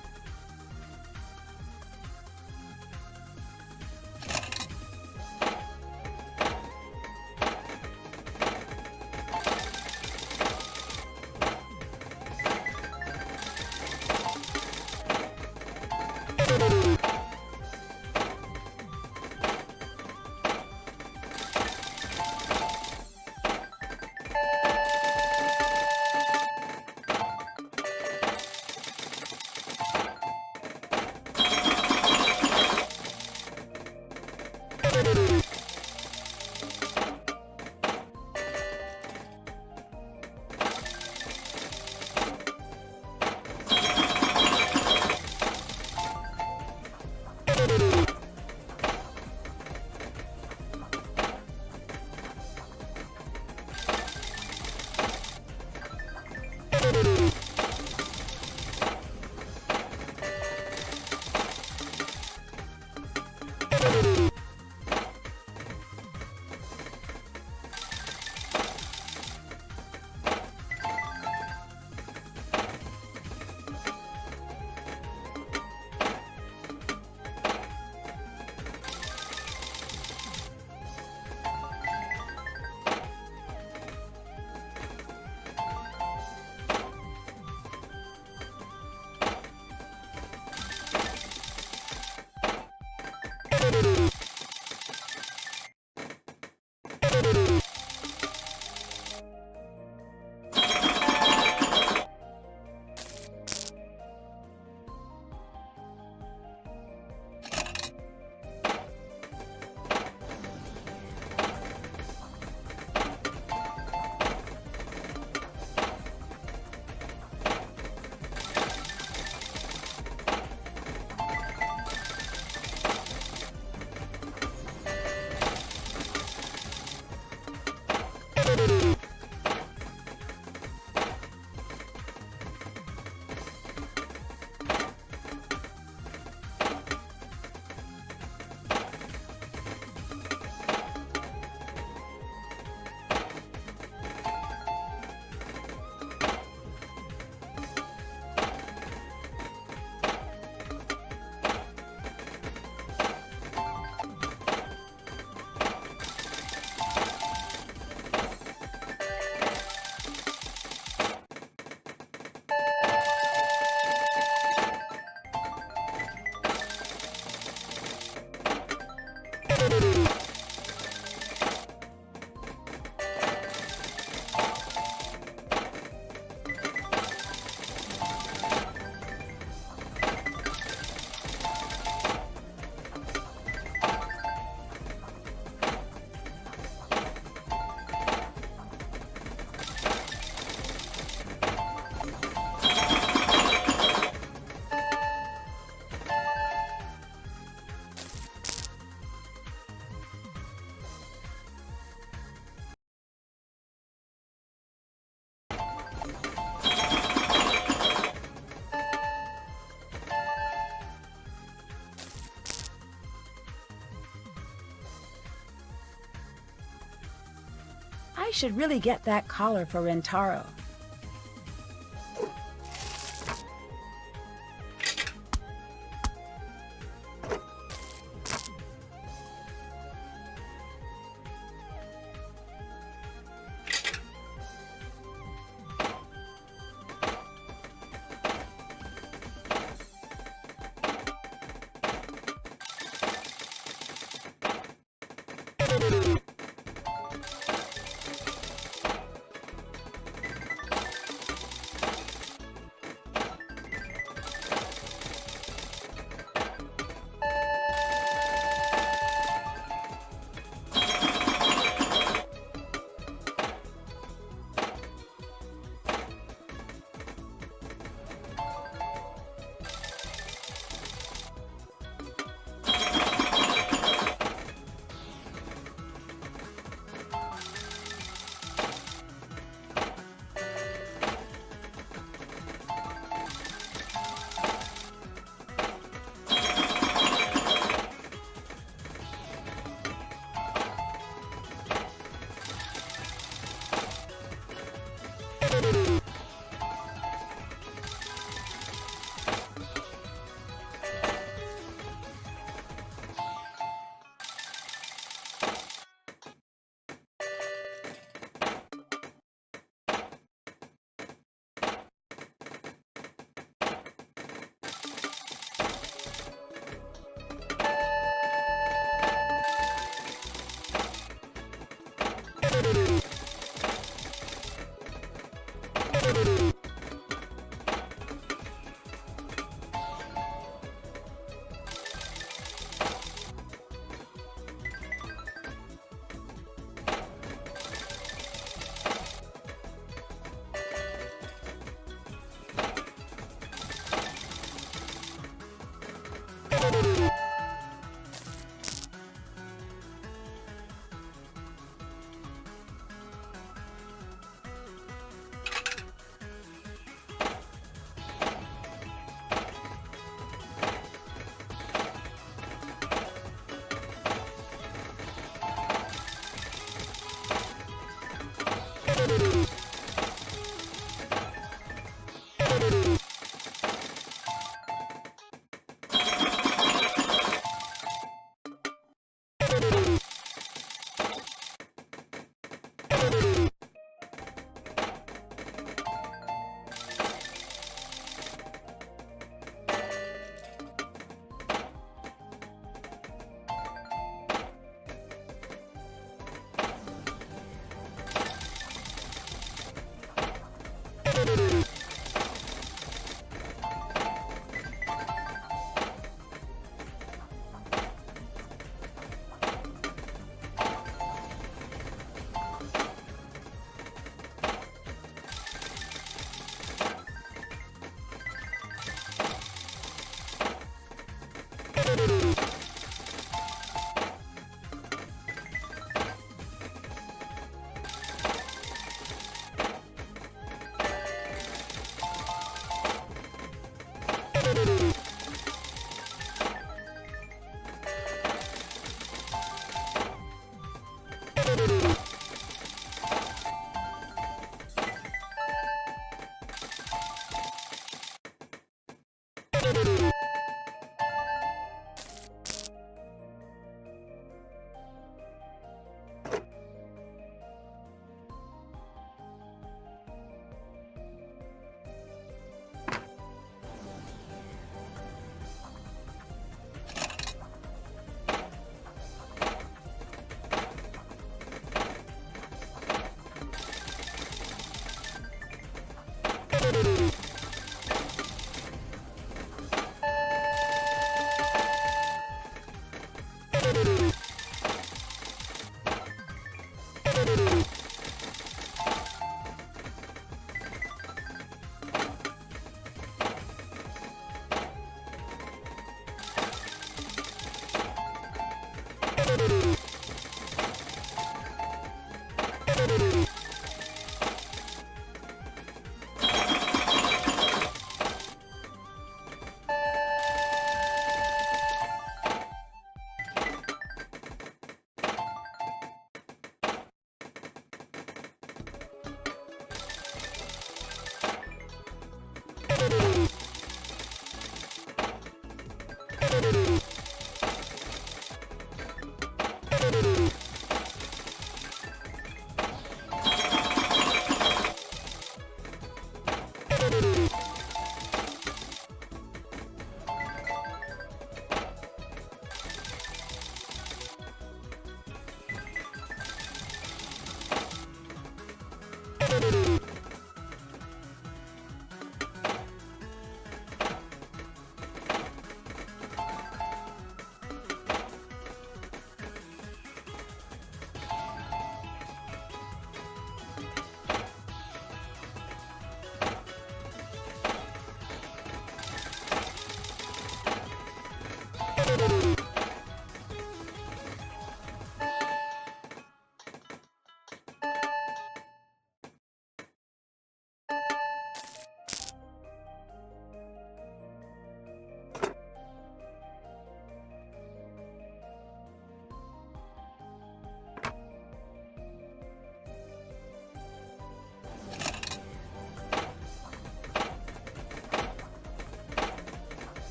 I should really get that collar for Rentaro.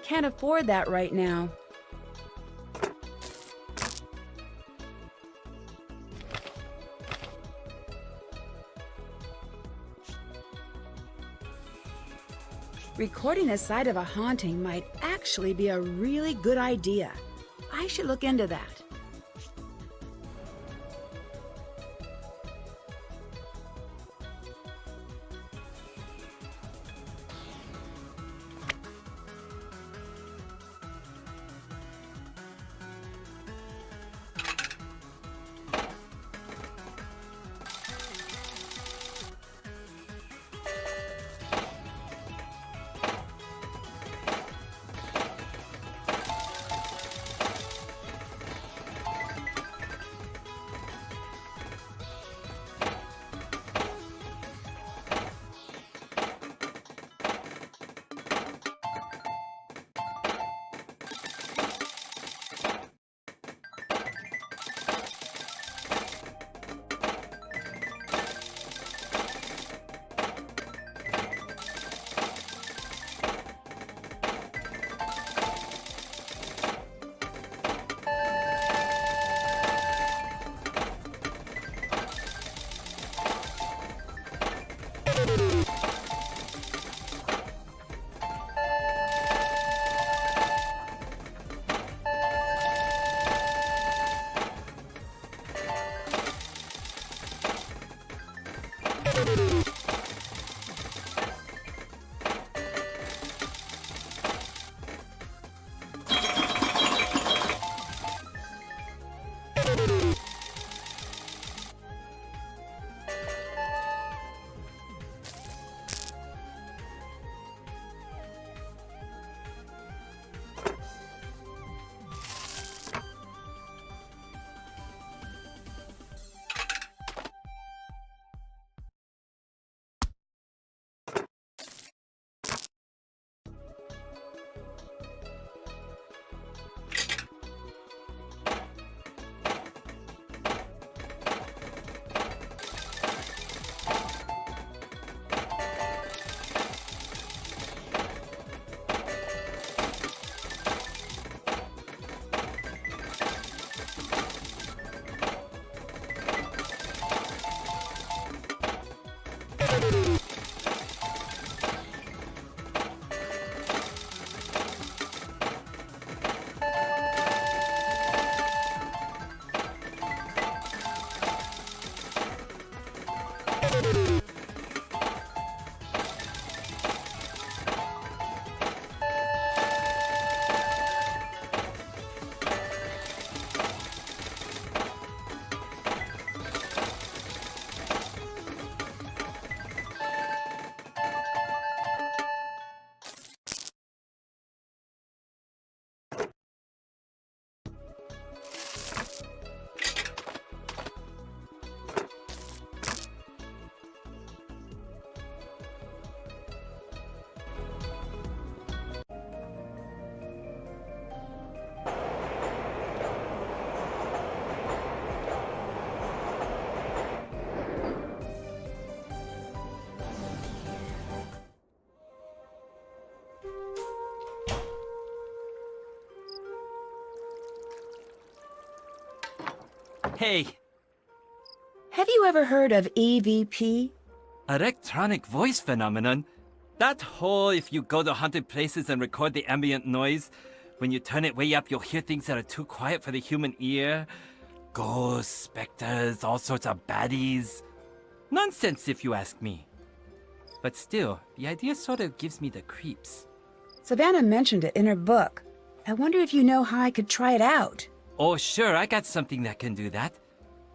can't afford that right now. Recording the site of a haunting might actually be a really good idea. I should look into that. Hey, Have you ever heard of EVP? electronic voice phenomenon? That whole if you go to haunted places and record the ambient noise, when you turn it way up, you'll hear things that are too quiet for the human ear. Ghosts, specters, all sorts of baddies. Nonsense if you ask me. But still, the idea sort of gives me the creeps. Savannah mentioned it in her book. I wonder if you know how I could try it out. Oh sure, I got something that can do that.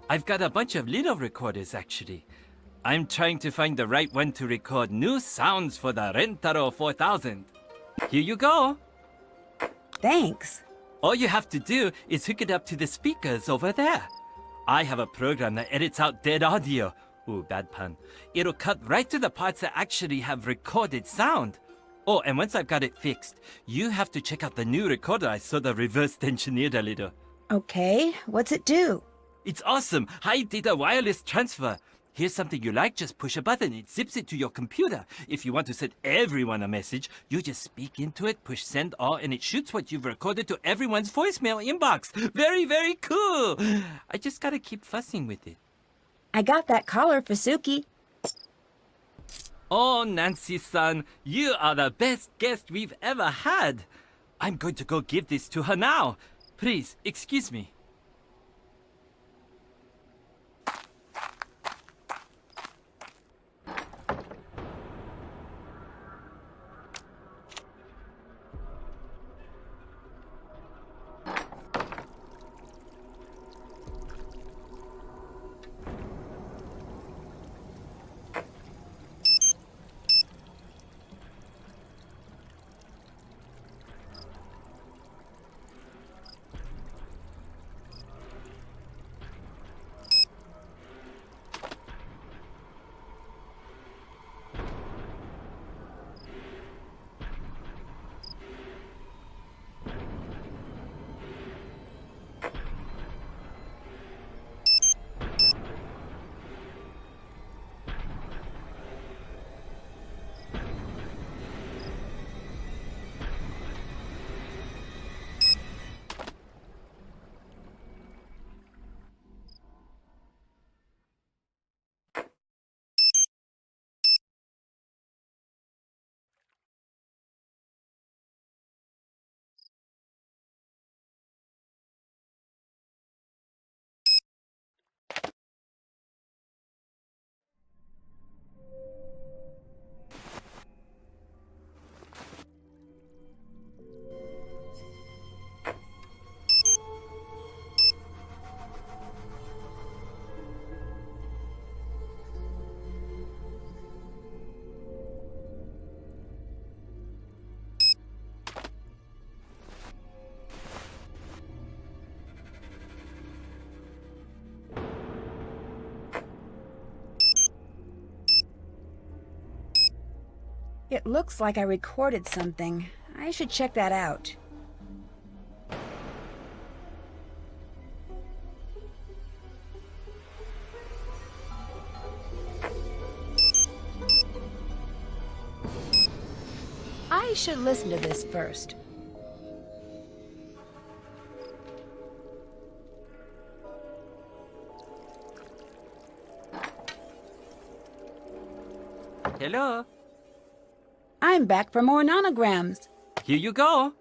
I've got a bunch of little recorders actually. I'm trying to find the right one to record new sounds for the Rentaro 4000. Here you go. Thanks. All you have to do is hook it up to the speakers over there. I have a program that edits out dead audio. Ooh, bad pun. It'll cut right to the parts that actually have recorded sound. Oh, and once I've got it fixed, you have to check out the new recorder I sort of reversed engineered a little. Okay, what's it do? It's awesome! High data wireless transfer. Here's something you like, just push a button, it zips it to your computer. If you want to send everyone a message, you just speak into it, push send all, and it shoots what you've recorded to everyone's voicemail inbox. Very, very cool. I just gotta keep fussing with it. I got that collar for Suki. Oh, Nancy-san, you are the best guest we've ever had. I'm going to go give this to her now. Please, excuse me. It looks like I recorded something. I should check that out. I should listen to this first. Hello. I'm back for more nanograms. Here you go.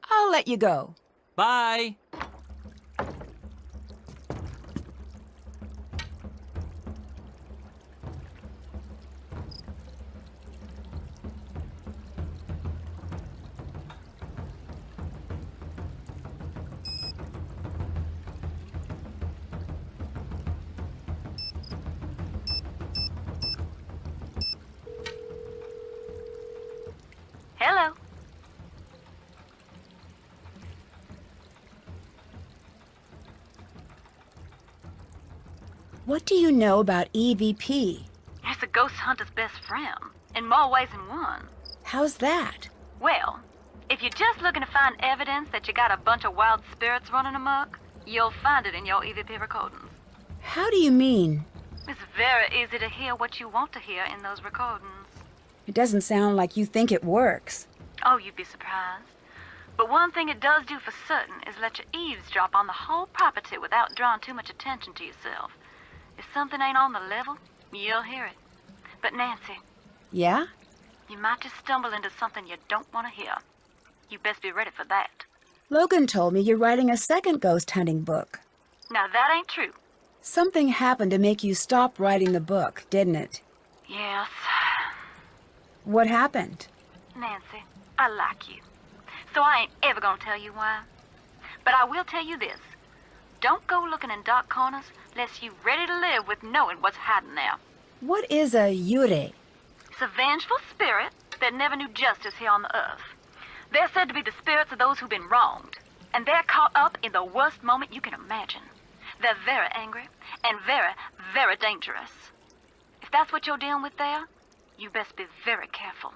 I'll let you go. Bye. Hello. What do you know about EVP? It's a ghost hunter's best friend, in more ways than one. How's that? Well, if you're just looking to find evidence that you got a bunch of wild spirits running amok, you'll find it in your EVP recordings. How do you mean? It's very easy to hear what you want to hear in those recordings. It doesn't sound like you think it works. Oh, you'd be surprised. But one thing it does do for certain is let you eavesdrop on the whole property without drawing too much attention to yourself. If something ain't on the level, you'll hear it. But Nancy, Yeah? you might just stumble into something you don't want to hear. You best be ready for that. Logan told me you're writing a second ghost hunting book. Now that ain't true. Something happened to make you stop writing the book, didn't it? Yes. What happened? Nancy, I like you. So I ain't ever gonna tell you why. But I will tell you this. Don't go looking in dark corners unless you ready to live with knowing what's hiding there. What is a yure? It's a vengeful spirit that never knew justice here on the earth. They're said to be the spirits of those who've been wronged, and they're caught up in the worst moment you can imagine. They're very angry and very, very dangerous. If that's what you're dealing with there, you best be very careful.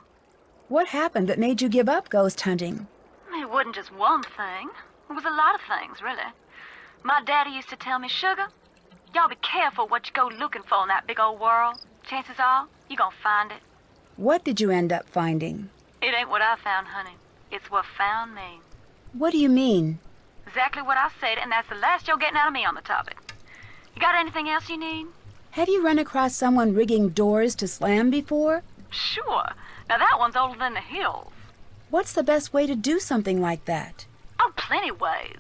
What happened that made you give up ghost hunting? It wasn't just one thing. It was a lot of things, really. My daddy used to tell me, Sugar, Y'all be careful what you go looking for in that big old world. Chances are, you gonna find it. What did you end up finding? It ain't what I found, honey. It's what found me. What do you mean? Exactly what I said, and that's the last you're getting out of me on the topic. You got anything else you need? Have you run across someone rigging doors to slam before? Sure. Now that one's older than the hills. What's the best way to do something like that? Oh, plenty ways.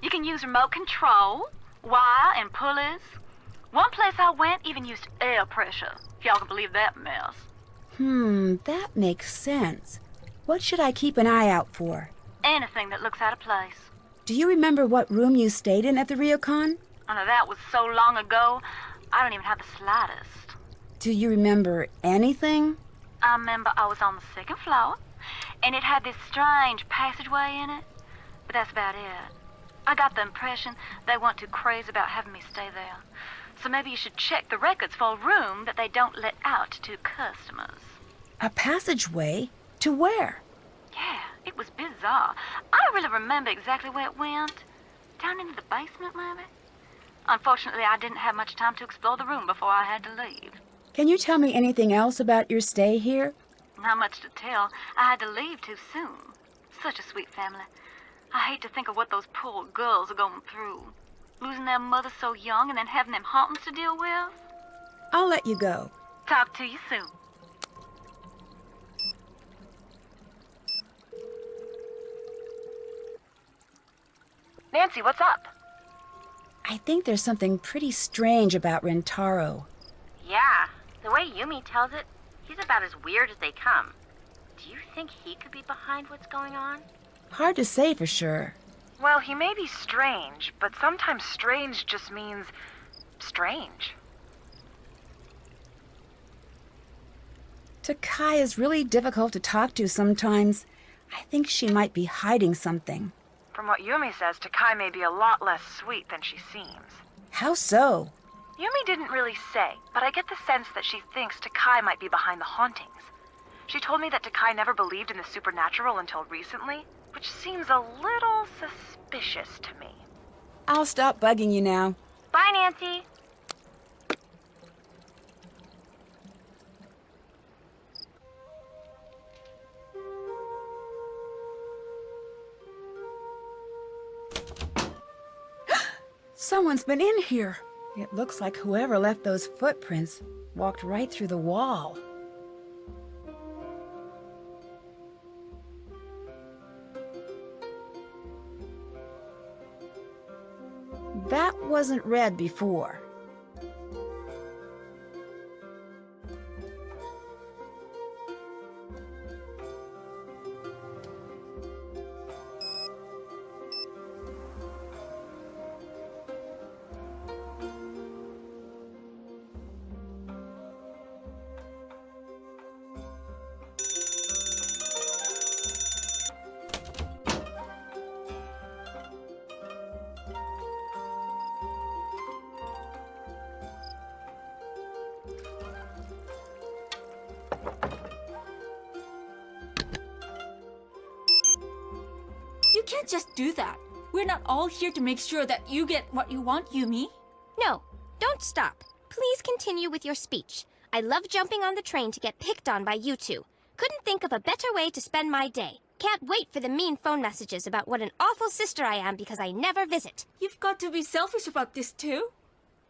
You can use remote control, wire, and pulleys. One place I went even used air pressure, if y'all can believe that mess. That makes sense. What should I keep an eye out for? Anything that looks out of place. Do you remember what room you stayed in at the ryokan? I know that was so long ago, I don't even have the slightest. Do you remember anything? I remember I was on the second floor, and it had this strange passageway in it, but that's about it. I got the impression they weren't too crazy about having me stay there. So maybe you should check the records for a room that they don't let out to customers. A passageway? To where? Yeah, it was bizarre. I don't really remember exactly where it went. Down into the basement, maybe? Unfortunately, I didn't have much time to explore the room before I had to leave. Can you tell me anything else about your stay here? Not much to tell. I had to leave too soon. Such a sweet family. I hate to think of what those poor girls are going through. Losing their mother so young and then having them hauntings to deal with. I'll let you go. Talk to you soon. Nancy, what's up? I think there's something pretty strange about Rentaro. Yeah, the way Yumi tells it, he's about as weird as they come. Do you think he could be behind what's going on? Hard to say for sure. Well, he may be strange, but sometimes strange just means strange. Takai is really difficult to talk to sometimes. I think she might be hiding something. From what Yumi says, Takai may be a lot less sweet than she seems. How so? Yumi didn't really say, but I get the sense that she thinks Takai might be behind the hauntings. She told me that Takai never believed in the supernatural until recently, which seems a little suspicious to me. I'll stop bugging you now. Bye, Nancy. Someone's been in here. It looks like whoever left those footprints walked right through the wall. That wasn't read before. You can't just do that. We're not all here to make sure that you get what you want, Yumi. No, don't stop. Please continue with your speech. I love jumping on the train to get picked on by you two. Couldn't think of a better way to spend my day. Can't wait for the mean phone messages about what an awful sister I am because I never visit. You've got to be selfish about this too.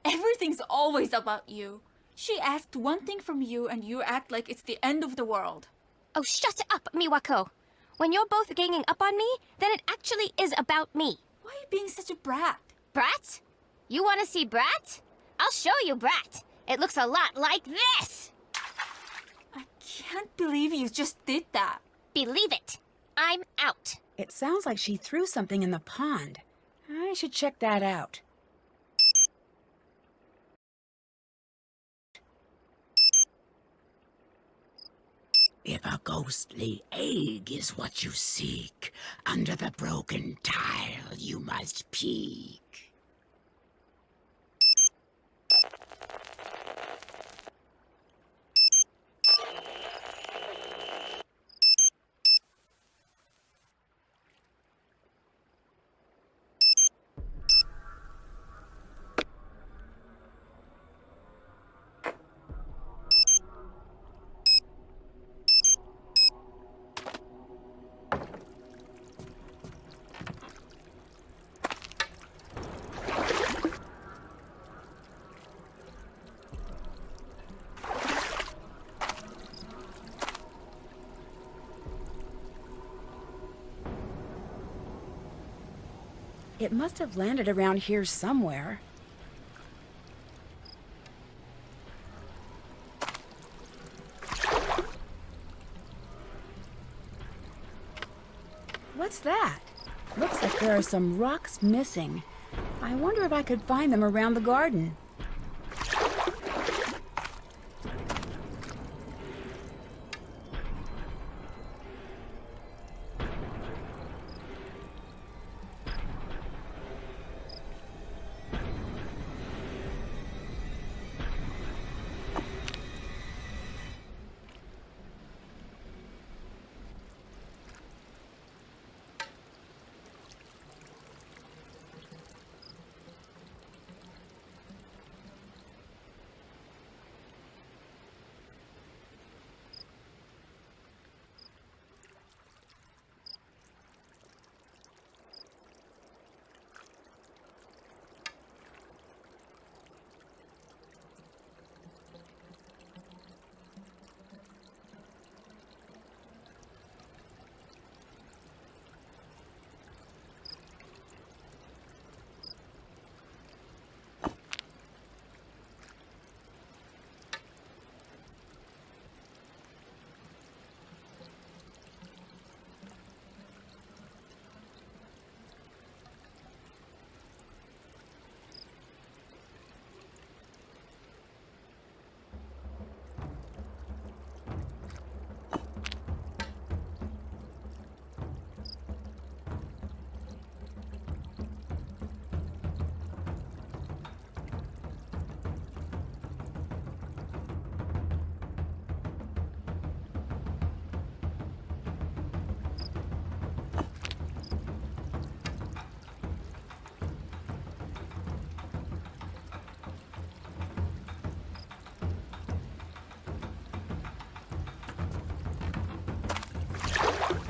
Everything's always about you. She asked one thing from you and you act like it's the end of the world. Oh, shut up, Miwako. When you're both ganging up on me, then it actually is about me. Why are you being such a brat? Brat? You want to see Brat? I'll show you Brat. It looks a lot like this. I can't believe you just did that. Believe it. I'm out. It sounds like she threw something in the pond. I should check that out. If a ghostly egg is what you seek, under the broken tile you must peek. It must have landed around here somewhere. What's that? Looks like there are some rocks missing. I wonder if I could find them around the garden.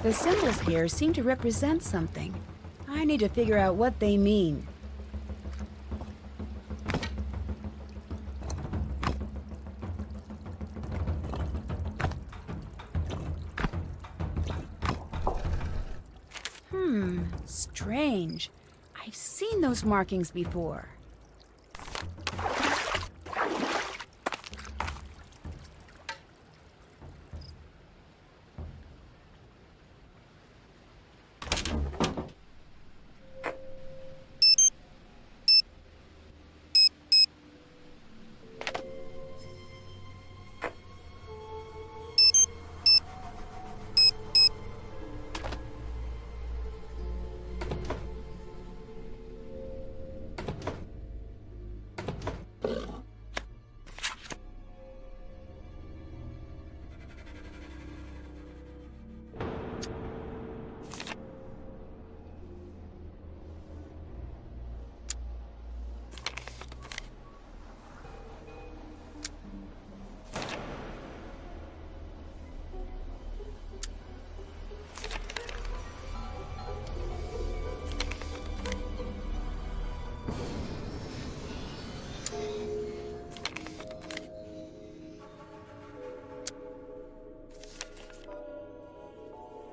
The symbols here seem to represent something. I need to figure out what they mean. Strange. I've seen those markings before.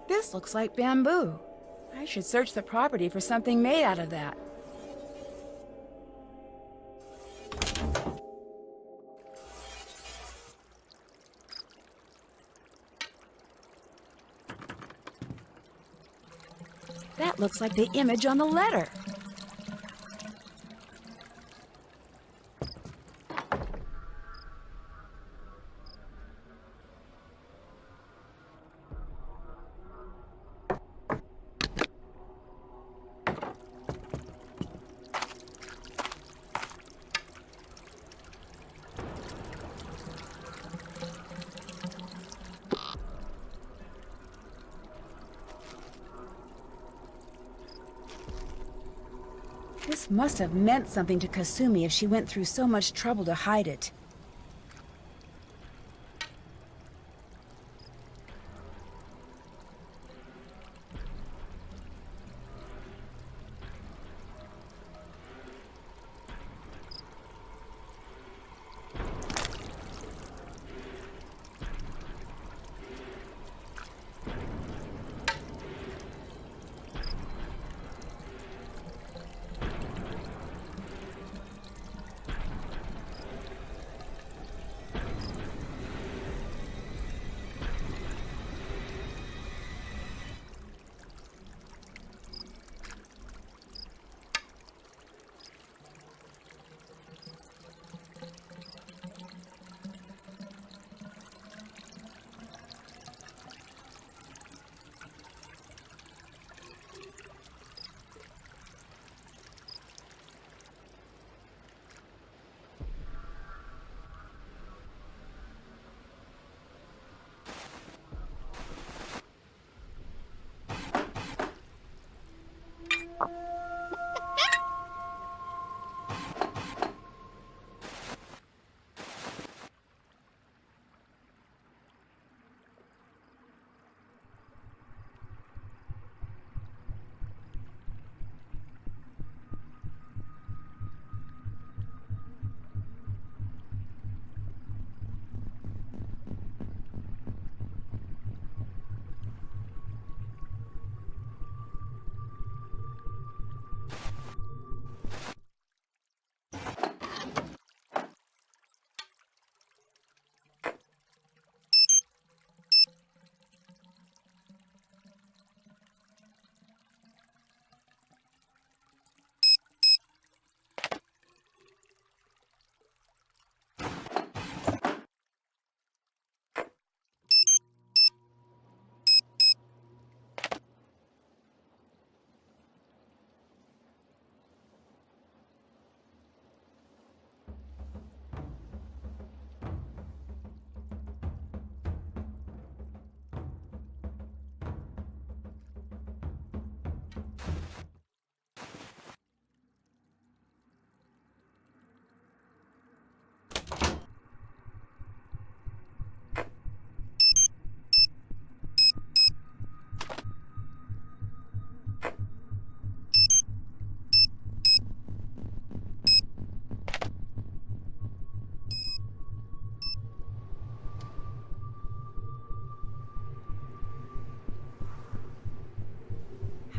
This looks like bamboo. I should search the property for something made out of that. That looks like the image on the letter. This must have meant something to Kasumi if she went through so much trouble to hide it.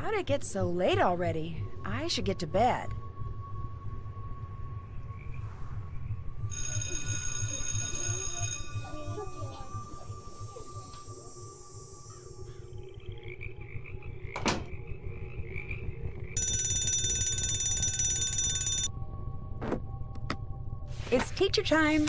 How'd it get so late already? I should get to bed. It's teacher time.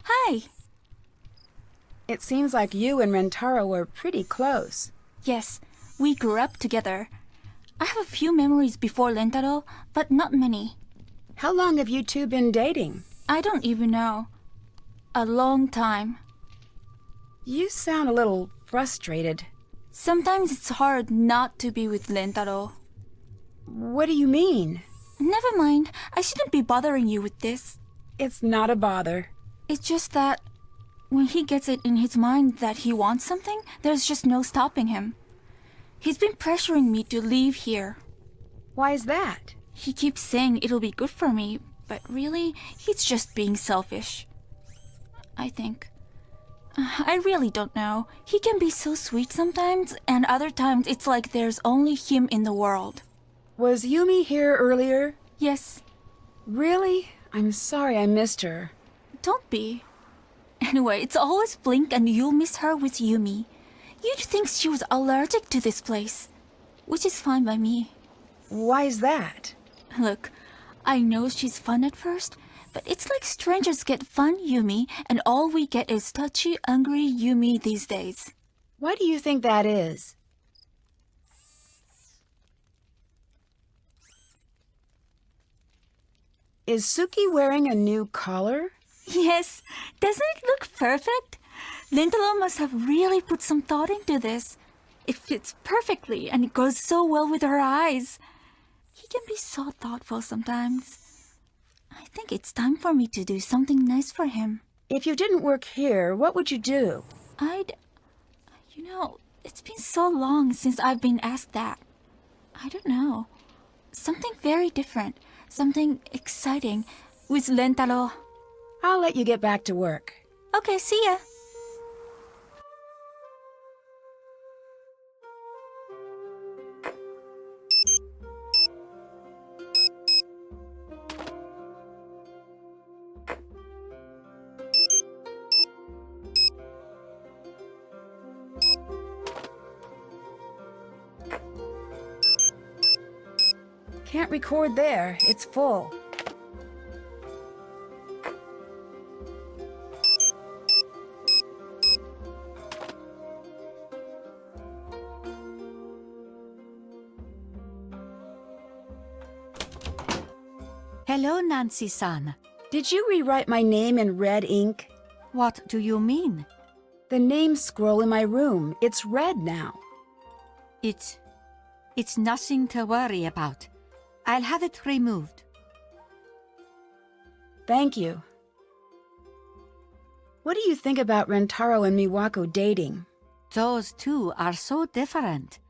Hi. It seems like you and Rentaro were pretty close. Yes, we grew up together. I have a few memories before Rentaro, but not many. How long have you two been dating? I don't even know. A long time. You sound a little frustrated. Sometimes it's hard not to be with Rentaro. What do you mean? Never mind. I shouldn't be bothering you with this. It's not a bother. It's just that when he gets it in his mind that he wants something, there's just no stopping him. He's been pressuring me to leave here. Why is that? He keeps saying it'll be good for me, but really, he's just being selfish. I think. I really don't know. He can be so sweet sometimes, and other times it's like there's only him in the world. Was Yumi here earlier? Yes. Really? I'm sorry I missed her. Don't be. Anyway, it's always Blink and you'll miss her with Yumi. You'd think she was allergic to this place, which is fine by me. Why is that? Look, I know she's fun at first, but it's like strangers get fun Yumi, and all we get is touchy, angry Yumi these days. Why do you think that is? Is Suki wearing a new collar? Yes, doesn't it look perfect? Rentaro must have really put some thought into this. It fits perfectly and it goes so well with her eyes. He can be so thoughtful sometimes. I think it's time for me to do something nice for him. If you didn't work here, what would you do? It's been so long since I've been asked that. I don't know. Something very different. Something exciting with Rentaro. I'll let you get back to work. Okay, see ya. Can't record there. It's full. Hello, Nancy-san. Did you rewrite my name in red ink? What do you mean? The name scroll in my room. It's red now. It's nothing to worry about. I'll have it removed. Thank you. What do you think about Rentaro and Miwako dating? Those two are so different.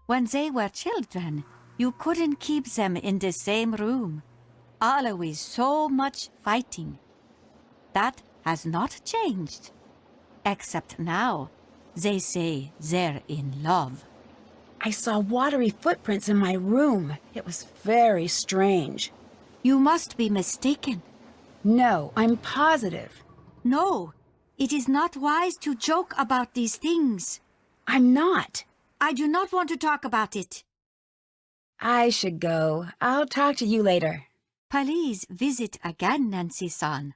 When they were children, you couldn't keep them in the same room. Always so much fighting. That has not changed. Except now, they say they're in love. I saw watery footprints in my room. It was very strange. You must be mistaken. No, I'm positive. No, it is not wise to joke about these things. I'm not. I do not want to talk about it. I should go. I'll talk to you later. Please visit again, Nancy-san.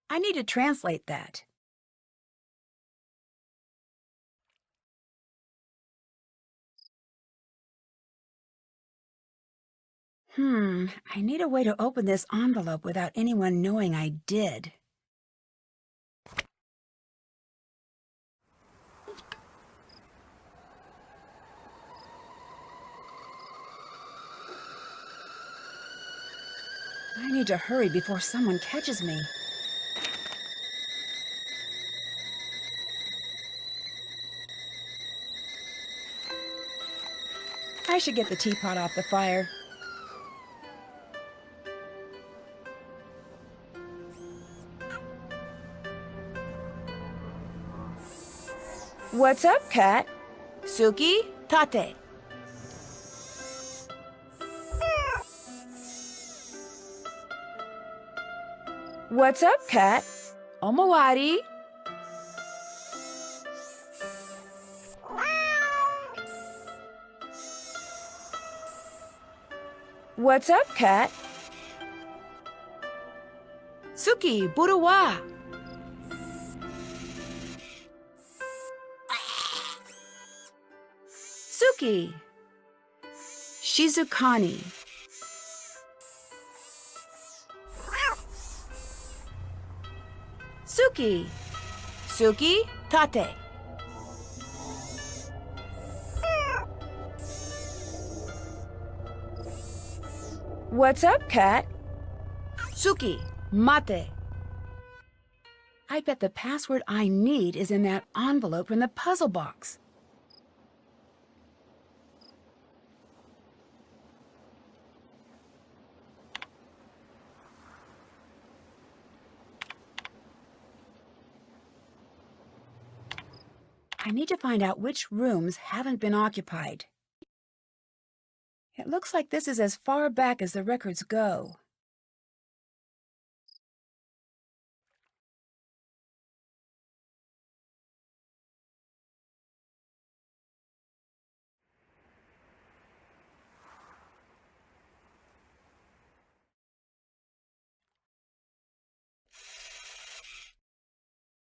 I need to translate that. I need a way to open this envelope without anyone knowing I did. I need to hurry before someone catches me. I should get the teapot off the fire. What's up, cat? Suki, tate. What's up, cat? Omawari. What's up, cat? Suki, buruwa. Suki. Shizukani. Suki. Suki, tate. What's up, cat? Suki, mate. I bet the password I need is in that envelope in the puzzle box. I need to find out which rooms haven't been occupied. It looks like this is as far back as the records go.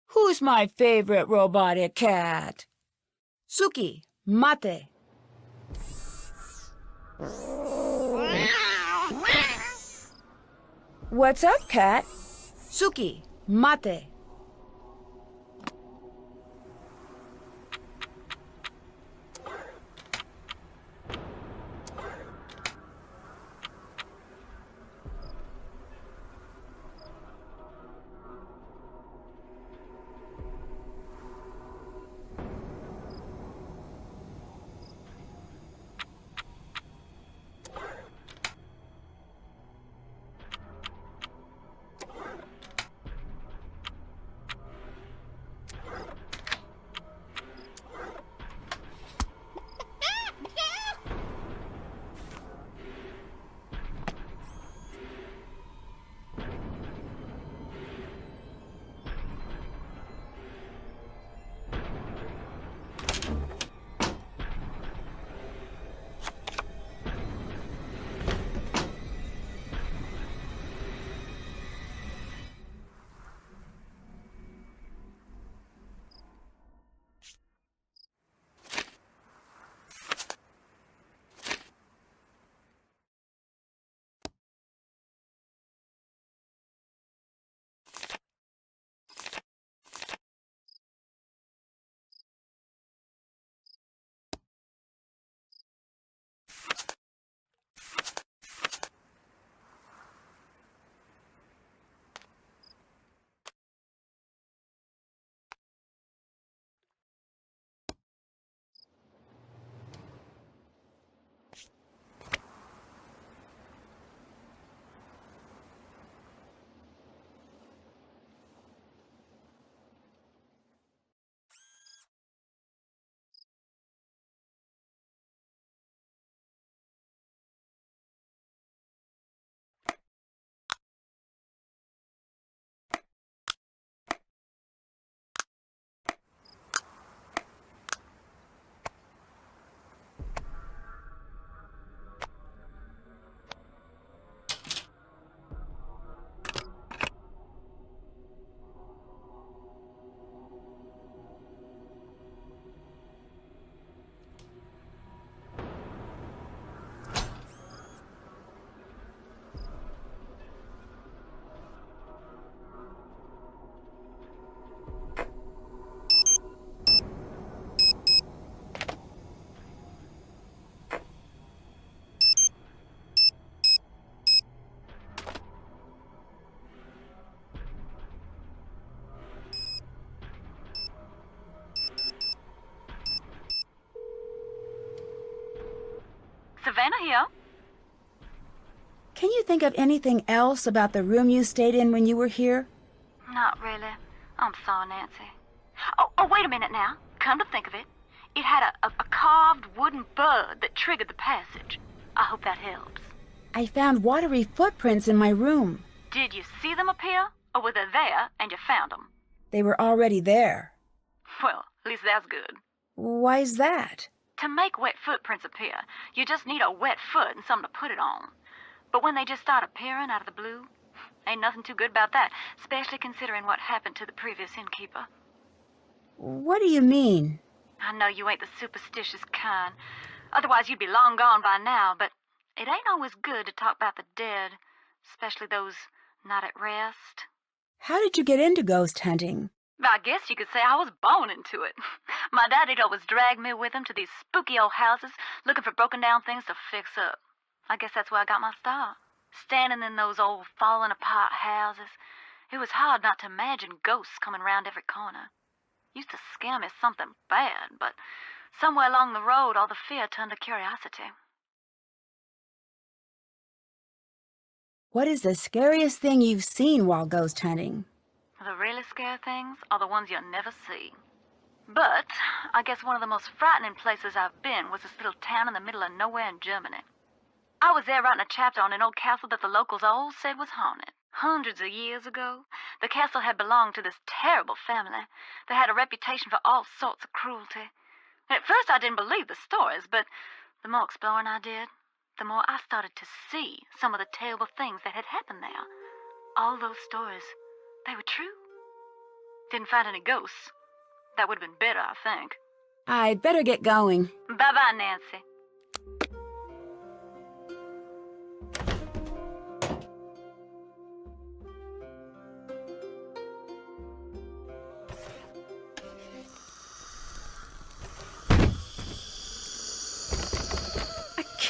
Who's my favorite robotic cat? Suki, mate. What's up, cat? Suki, mate. Savannah here. Can you think of anything else about the room you stayed in when you were here? Not really. I'm sorry, Nancy. Oh, wait a minute now. Come to think of it, it had a carved wooden bird that triggered the passage. I hope that helps. I found watery footprints in my room. Did you see them appear, or were they there and you found them? They were already there. Well, at least that's good. Why's that? To make wet footprints appear, you just need a wet foot and something to put it on. But when they just start appearing out of the blue, ain't nothing too good about that, especially considering what happened to the previous innkeeper. What do you mean? I know you ain't the superstitious kind. Otherwise you'd be long gone by now, but it ain't always good to talk about the dead, especially those not at rest. How did you get into ghost hunting? I guess you could say I was born into it. My daddy'd always drag me with him to these spooky old houses, looking for broken down things to fix up. I guess that's where I got my start. Standing in those old falling apart houses, it was hard not to imagine ghosts coming round every corner. Used to scare me something bad, but somewhere along the road all the fear turned to curiosity. What is the scariest thing you've seen while ghost hunting? The really scary things are the ones you'll never see. But I guess one of the most frightening places I've been was this little town in the middle of nowhere in Germany. I was there writing a chapter on an old castle that the locals all said was haunted. Hundreds of years ago, the castle had belonged to this terrible family that had a reputation for all sorts of cruelty. And at first I didn't believe the stories, but the more exploring I did, the more I started to see some of the terrible things that had happened there. All those stories, they were true. Didn't find any ghosts. That would have been better, I think. I'd better get going. Bye-bye, Nancy.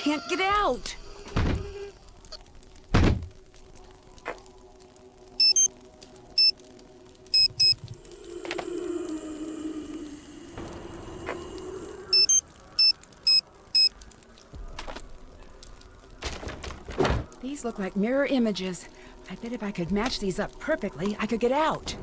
can't get out. These look like mirror images. I bet if I could match these up perfectly, I could get out.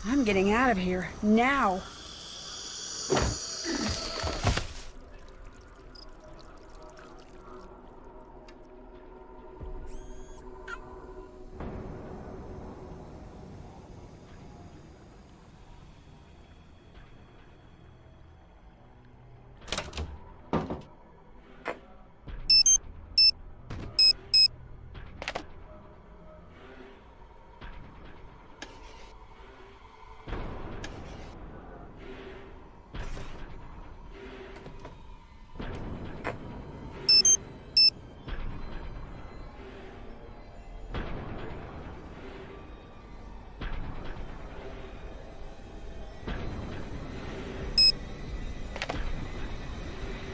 I'm getting out of here, now.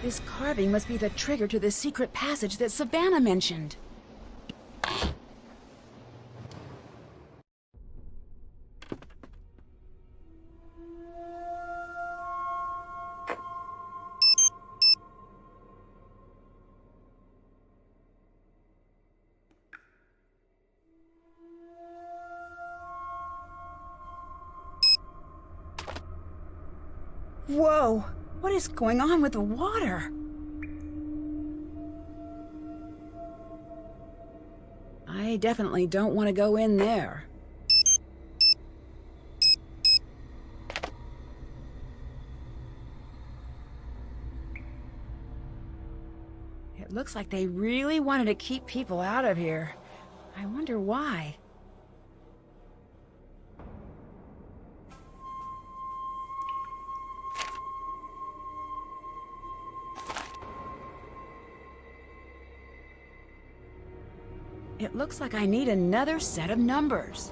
This carving must be the trigger to the secret passage that Savannah mentioned. Whoa! What is going on with the water? I definitely don't want to go in there. It looks like they really wanted to keep people out of here. I wonder why. It looks like I need another set of numbers.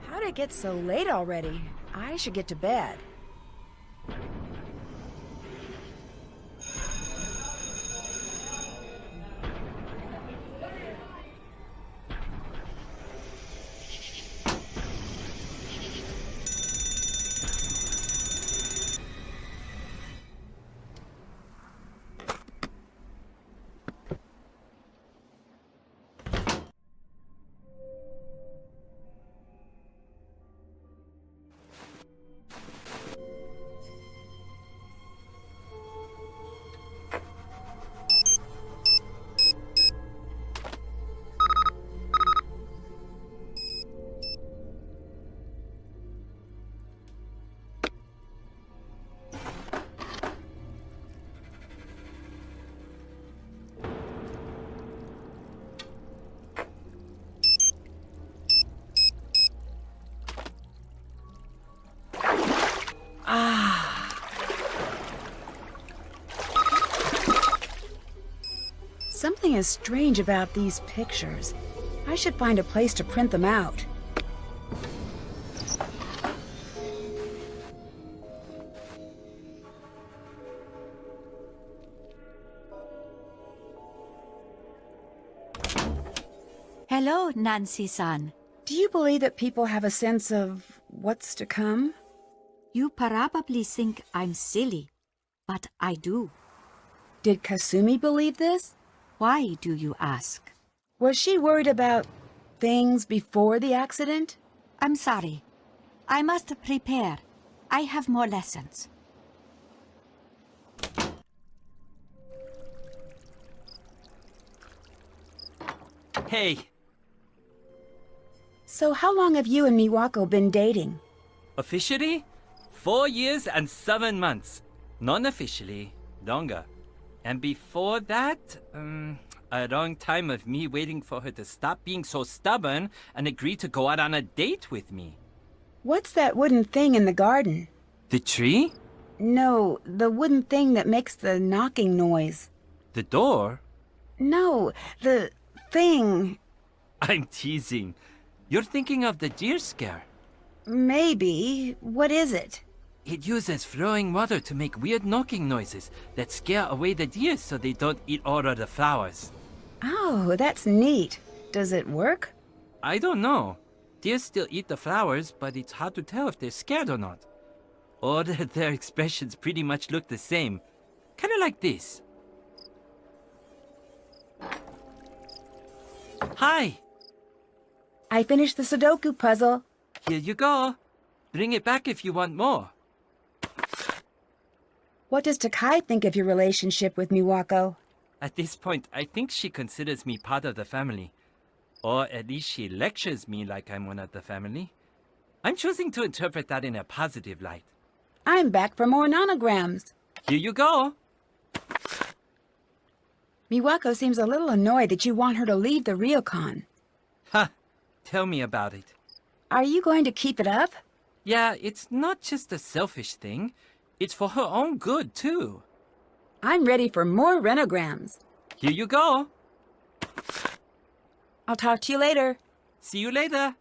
How'd it get so late already? I should get to bed. Something is strange about these pictures. I should find a place to print them out. Hello, Nancy-san. Do you believe that people have a sense of what's to come? You probably think I'm silly, but I do. Did Kasumi believe this? Why do you ask? Was she worried about things before the accident? I'm sorry. I must prepare. I have more lessons. Hey, So how long have you and Miwako been dating? officially, 4 years and 7 months. Non-officially, longer. And before that, a long time of me waiting for her to stop being so stubborn and agree to go out on a date with me. What's that wooden thing in the garden? The tree? No, the wooden thing that makes the knocking noise. The door? No, the thing. I'm teasing. You're thinking of the deer scare. Maybe. What is it? It uses flowing water to make weird knocking noises that scare away the deer so they don't eat all of the flowers. Oh, that's neat. Does it work? I don't know. Deer still eat the flowers, but it's hard to tell if they're scared or not. All their expressions pretty much look the same. Kind of like this. Hi! I finished the Sudoku puzzle. Here you go. Bring it back if you want more. What does Takai think of your relationship with Miwako? At this point, I think she considers me part of the family. Or at least she lectures me like I'm one of the family. I'm choosing to interpret that in a positive light. I'm back for more nanograms. Here you go. Miwako seems a little annoyed that you want her to leave the ryokan. Ha! Tell me about it. Are you going to keep it up? Yeah, it's not just a selfish thing. It's for her own good, too. I'm ready for more renograms. Here you go. I'll talk to you later. See you later.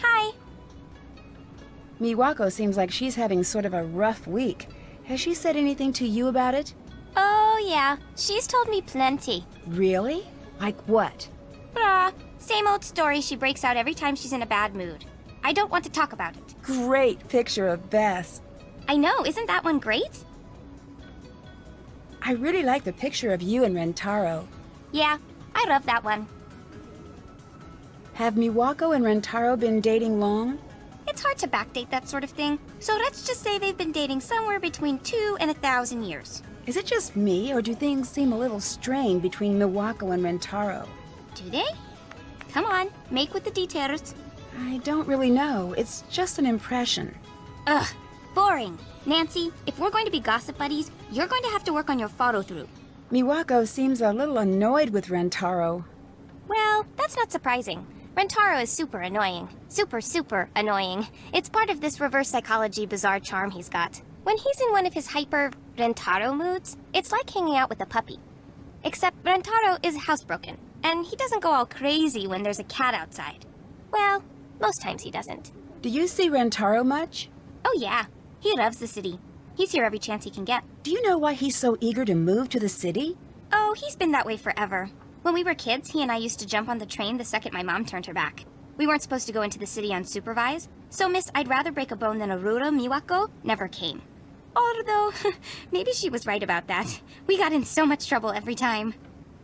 Hi. Miwako seems like she's having sort of a rough week. Has she said anything to you about it? Oh, yeah. She's told me plenty. Really? Like what? Same old story she breaks out every time she's in a bad mood. I don't want to talk about it. Great picture of Bess. I know, isn't that one great? I really like the picture of you and Rentaro. Yeah, I love that one. Have Miwako and Rentaro been dating long? It's hard to backdate that sort of thing, so let's just say they've been dating somewhere between 2 and 1,000 years. Is it just me, or do things seem a little strained between Miwako and Rentaro? Do they? Come on, make with the details. I don't really know. It's just an impression. Ugh, boring. Nancy, if we're going to be gossip buddies, you're going to have to work on your follow-through. Miwako seems a little annoyed with Rentaro. Well, that's not surprising. Rentaro is super annoying. Super annoying. It's part of this reverse psychology bizarre charm he's got. When he's in one of his hyper Rentaro moods, it's like hanging out with a puppy. Except Rentaro is housebroken, and he doesn't go all crazy when there's a cat outside. Well, most times he doesn't. Do you see Rentaro much? Oh yeah, he loves the city. He's here every chance he can get. Do you know why he's so eager to move to the city? Oh, he's been that way forever. When we were kids, he and I used to jump on the train the second my mom turned her back. We weren't supposed to go into the city unsupervised, so Miss I'd rather break a bone than Arura Miwako never came. Although, maybe she was right about that. We got in so much trouble every time.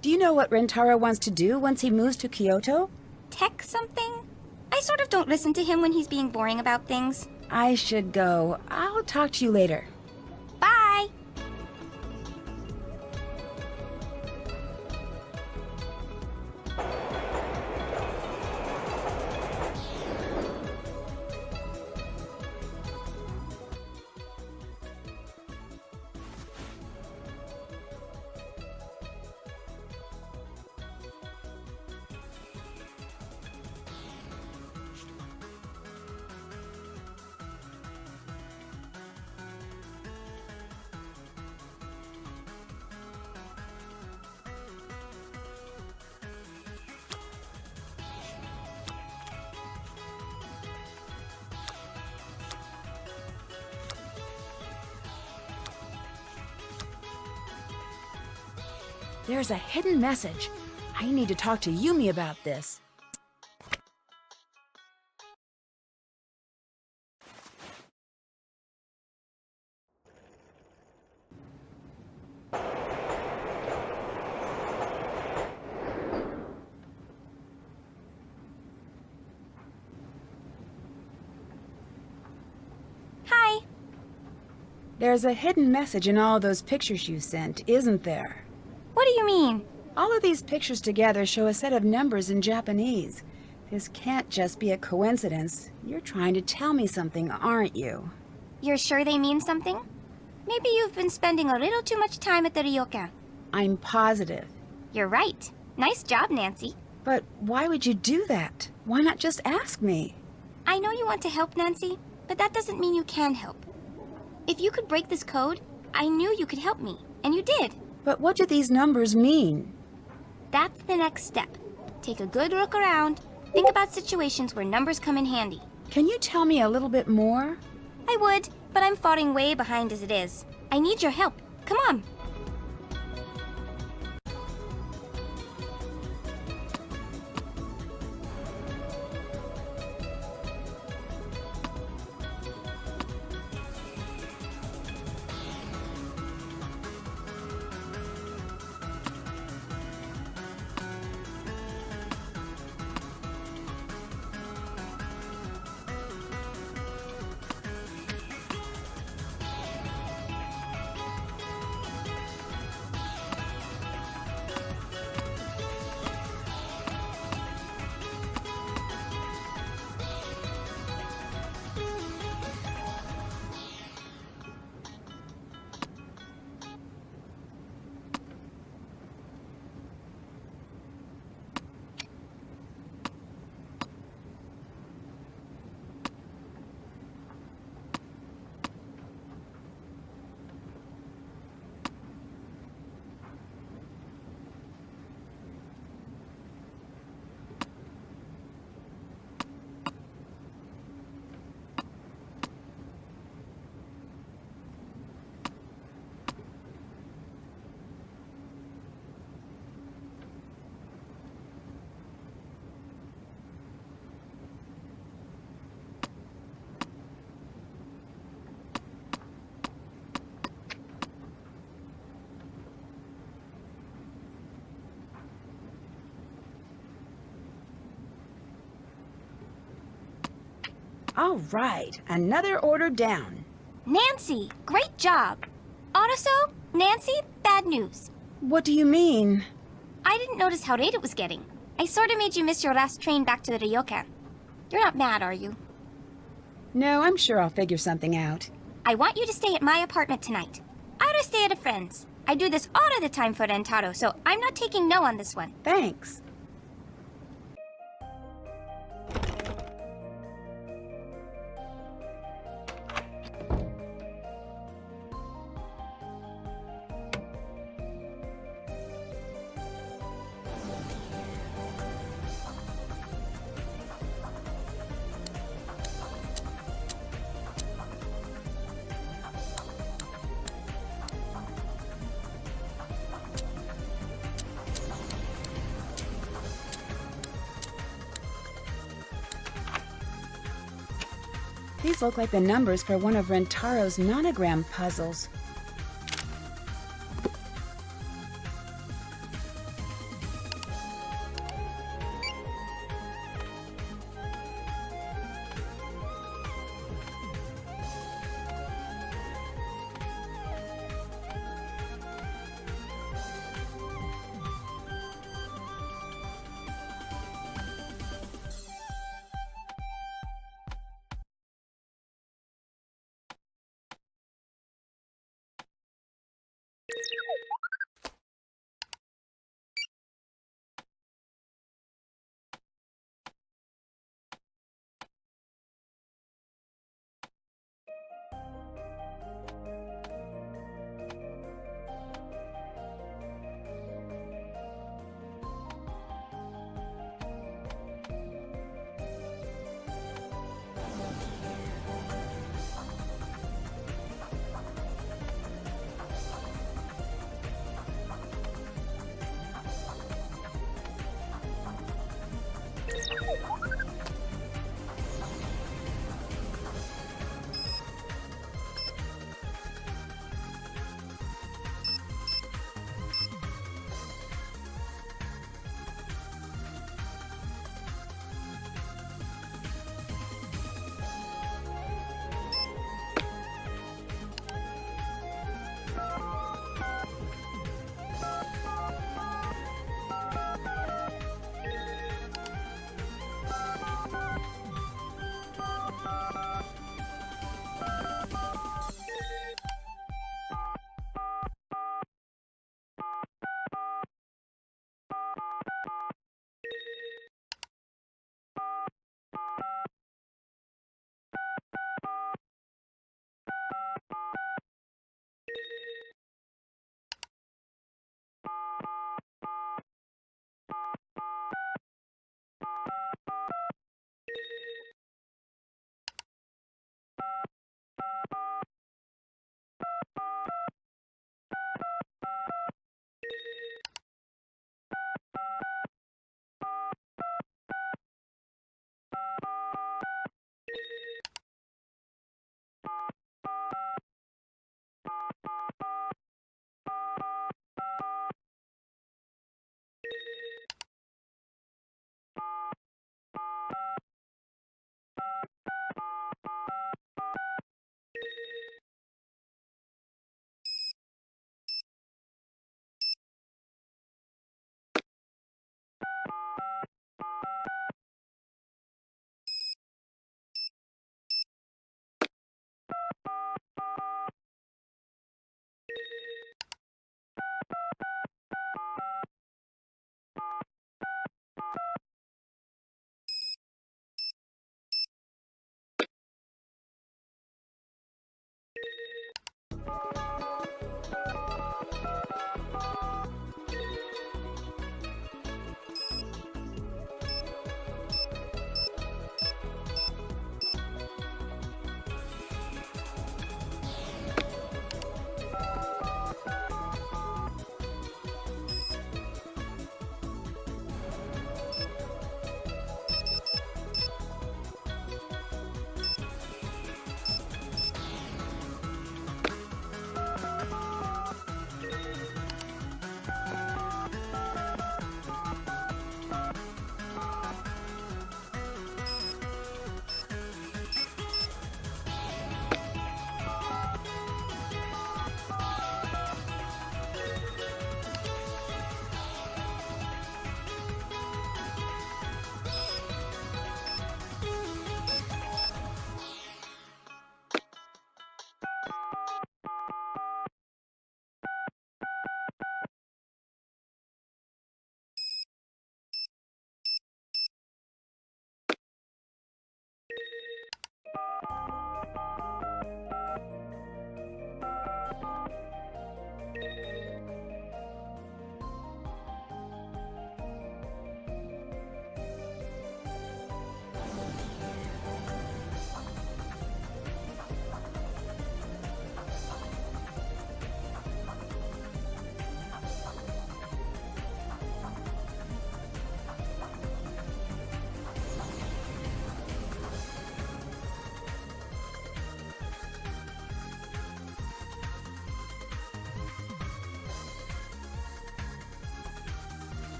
Do you know what Rentaro wants to do once he moves to Kyoto? Tech something? I sort of don't listen to him when he's being boring about things. I should go. I'll talk to you later. Bye! There's a hidden message. I need to talk to Yumi about this. Hi. There's a hidden message in all those pictures you sent, isn't there? What do you mean? All of these pictures together show a set of numbers in Japanese. This can't just be a coincidence. You're trying to tell me something, aren't you? You're sure they mean something? Maybe you've been spending a little too much time at the ryokan. I'm positive. You're right. Nice job, Nancy. But why would you do that? Why not just ask me? I know you want to help, Nancy, but that doesn't mean you can help. If you could break this code, I knew you could help me, and you did. But what do these numbers mean? That's the next step. Take a good look around. Think about situations where numbers come in handy. Can you tell me a little bit more? I would, but I'm falling way behind as it is. I need your help. Come on. All right, another order down. Nancy, great job. Also, Nancy, bad news. What do you mean? I didn't notice how late it was getting. I sort of made you miss your last train back to the ryokan. You're not mad, are you? No, I'm sure I'll figure something out. I want you to stay at my apartment tonight. I ought to stay at a friend's. I do this all of the time for Rentaro, so I'm not taking no on this one. Thanks. These look like the numbers for one of Rentaro's nonogram puzzles.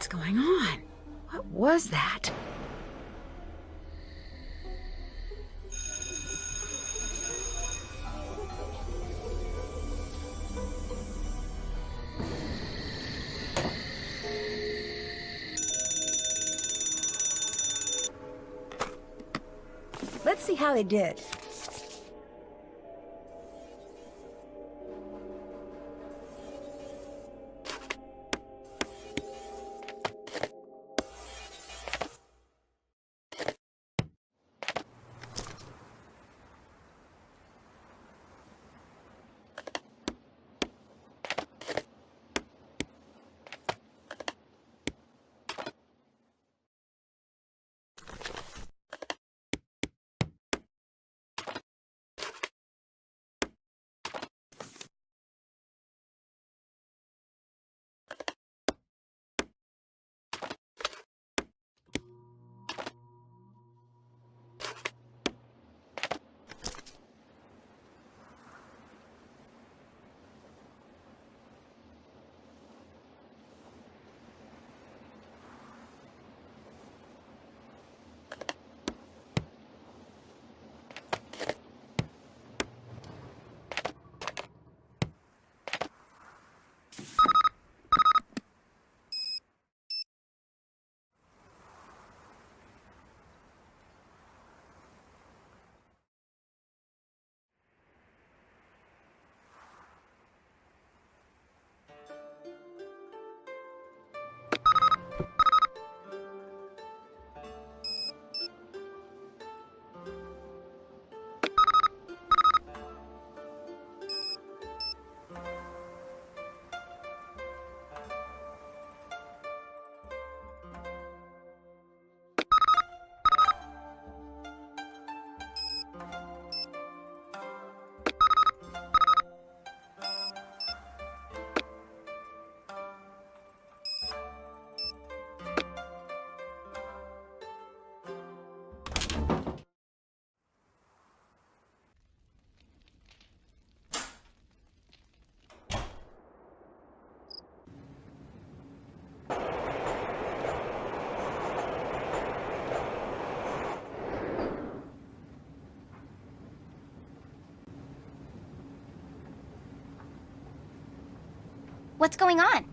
What's going on? What was that? Let's see how they did. What's going on?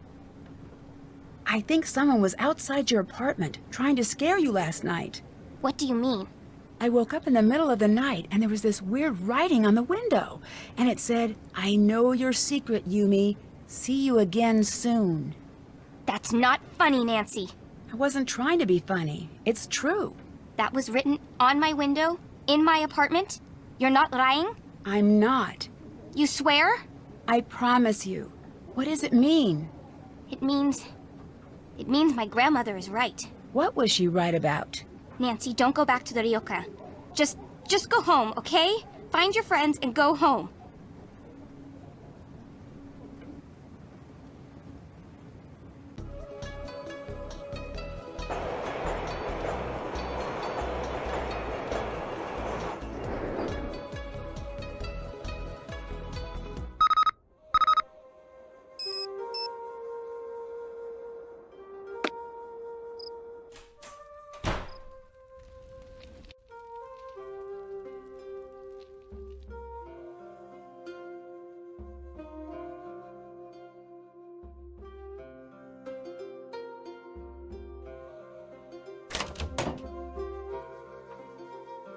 I think someone was outside your apartment trying to scare you last night. What do you mean? I woke up in the middle of the night and there was this weird writing on the window. And it said, "I know your secret, Yumi. See you again soon." That's not funny, Nancy. I wasn't trying to be funny. It's true. That was written on my window, in my apartment? You're not lying? I'm not. You swear? I promise you. What does it mean? It means my grandmother is right. What was she right about? Nancy, don't go back to the ryokan. Just go home, okay? Find your friends and go home.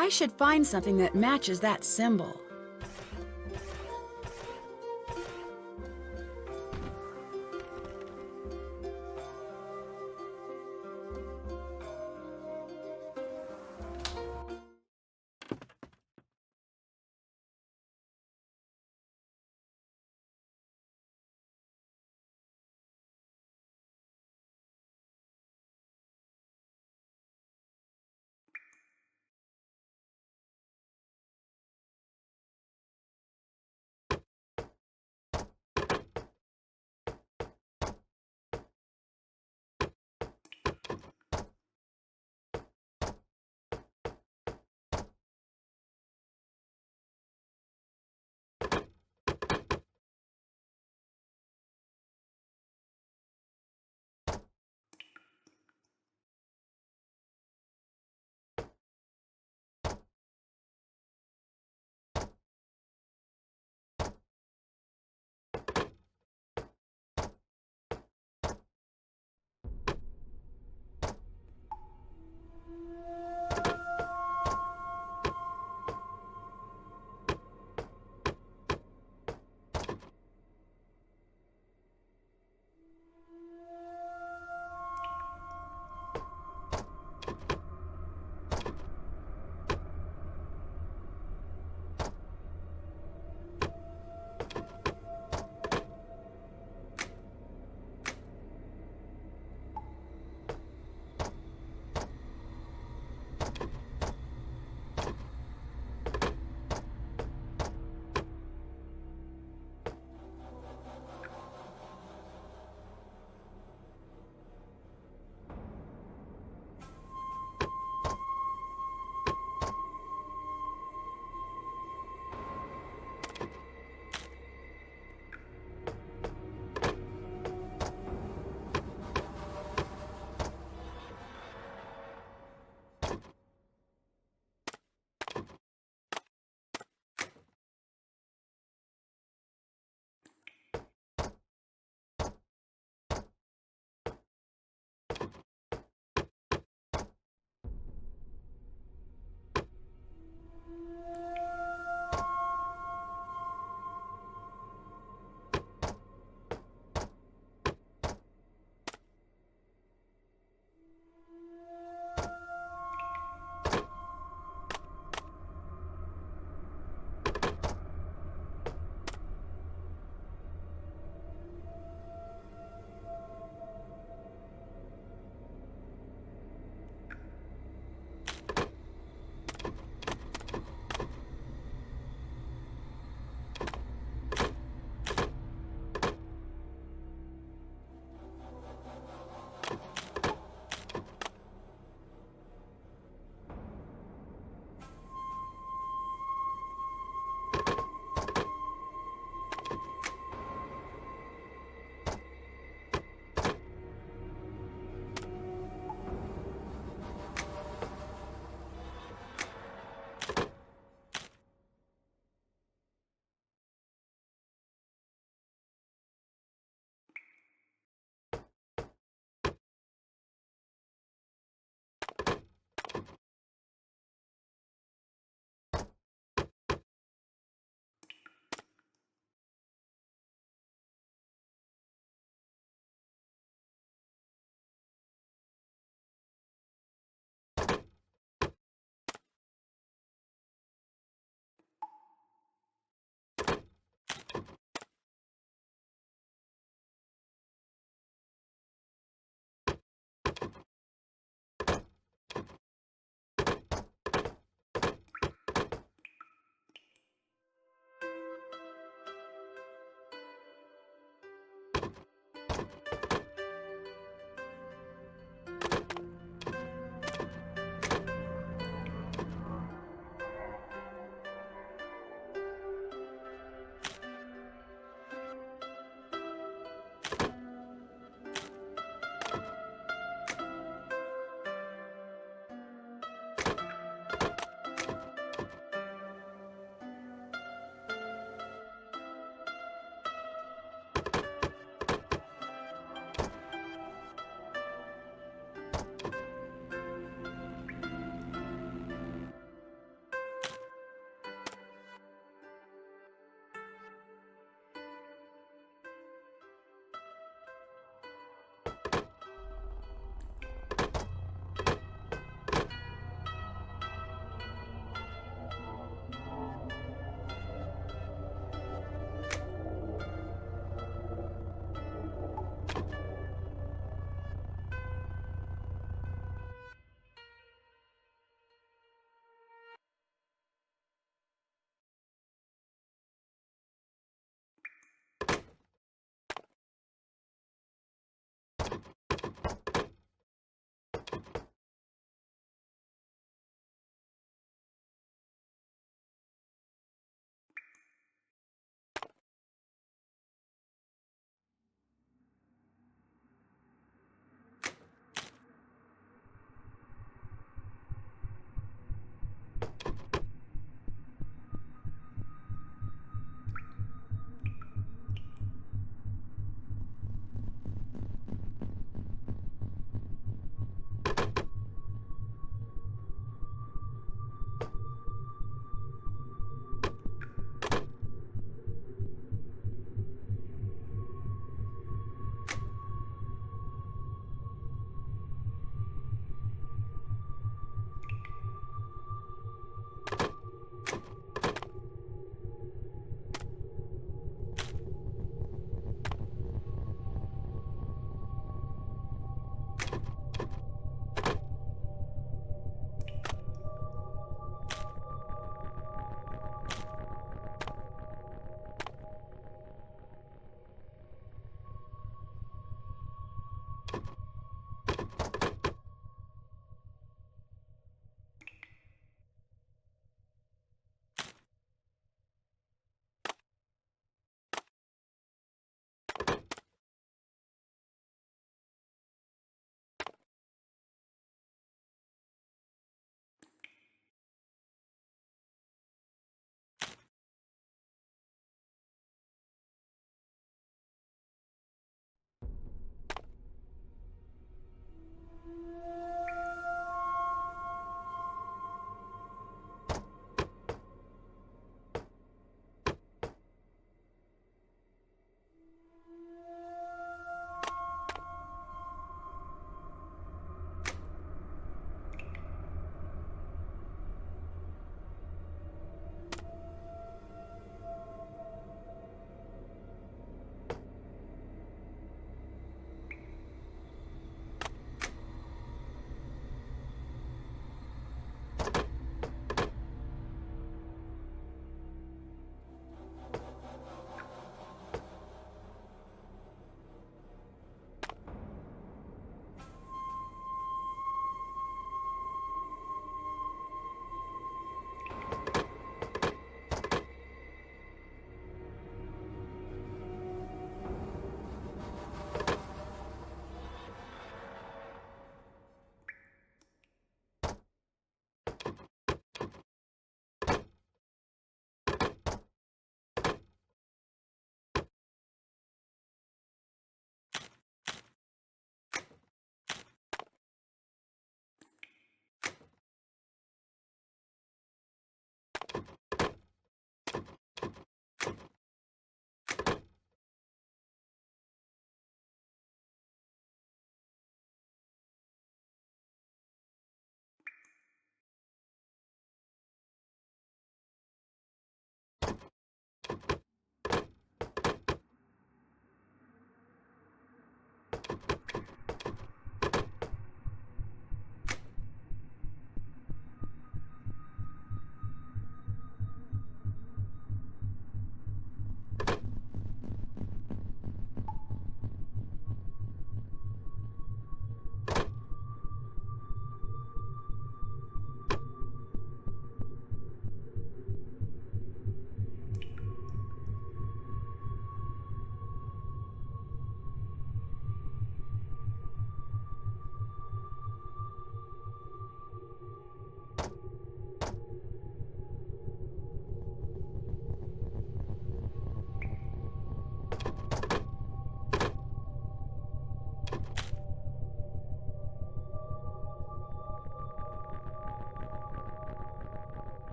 I should find something that matches that symbol.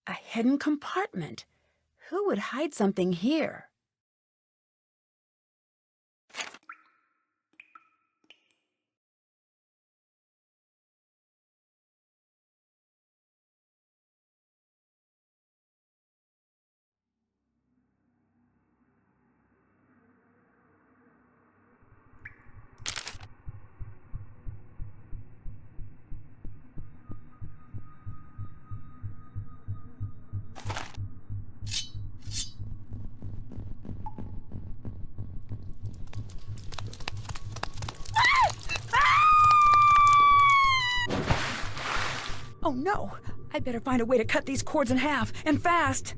A hidden compartment. Who would hide something here? Oh no! I better find a way to cut these cords in half, and fast!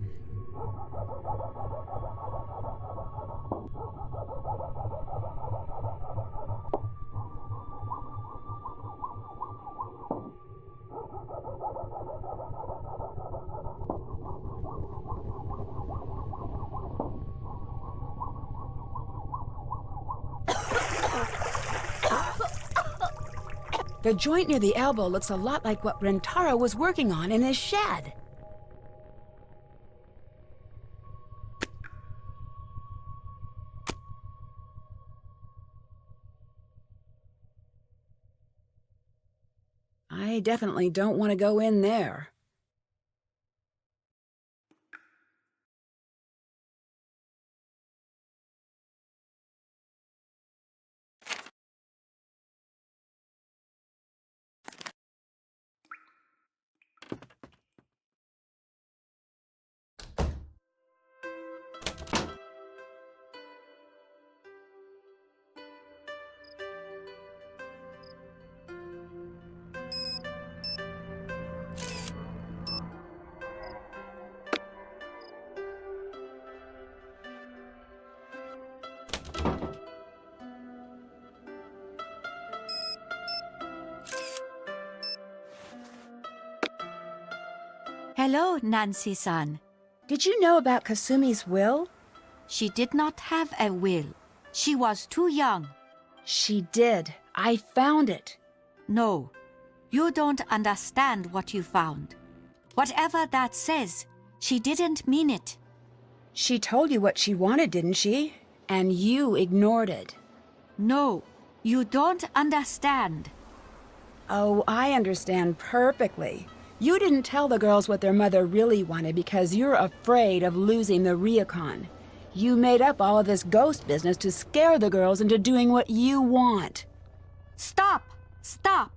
The joint near the elbow looks a lot like what Rentaro was working on in his shed. I definitely don't want to go in there. Hello, Nancy-san. Did you know about Kasumi's will? She did not have a will. She was too young. She did. I found it. No, you don't understand what you found. Whatever that says, she didn't mean it. She told you what she wanted, didn't she? And you ignored it. No, you don't understand. Oh, I understand perfectly. You didn't tell the girls what their mother really wanted because you're afraid of losing the ryokan. You made up all of this ghost business to scare the girls into doing what you want. Stop! Stop!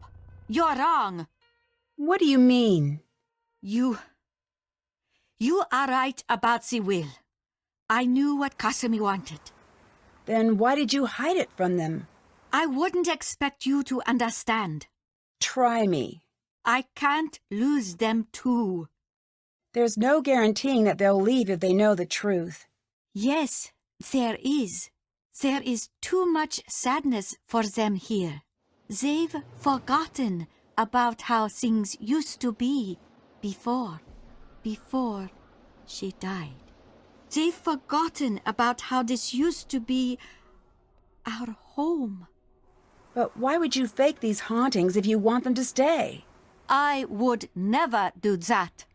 You're wrong. What do you mean? You are right about the will. I knew what Kasumi wanted. Then why did you hide it from them? I wouldn't expect you to understand. Try me. I can't lose them too. There's no guaranteeing that they'll leave if they know the truth. Yes, there is. There is too much sadness for them here. They've forgotten about how things used to be before she died. They've forgotten about how this used to be our home. But why would you fake these hauntings if you want them to stay? I would never do that.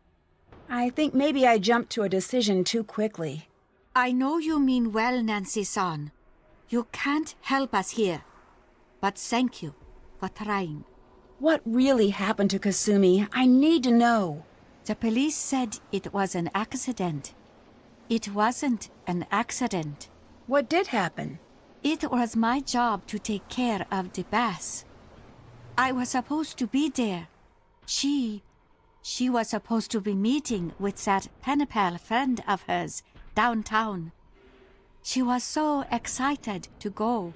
I think maybe I jumped to a decision too quickly. I know you mean well, Nancy-san. You can't help us here. But thank you for trying. What really happened to Kasumi? I need to know. The police said it was an accident. It wasn't an accident. What did happen? It was my job to take care of the Bess. I was supposed to be there. She was supposed to be meeting with that pen pal friend of hers downtown. She was so excited to go.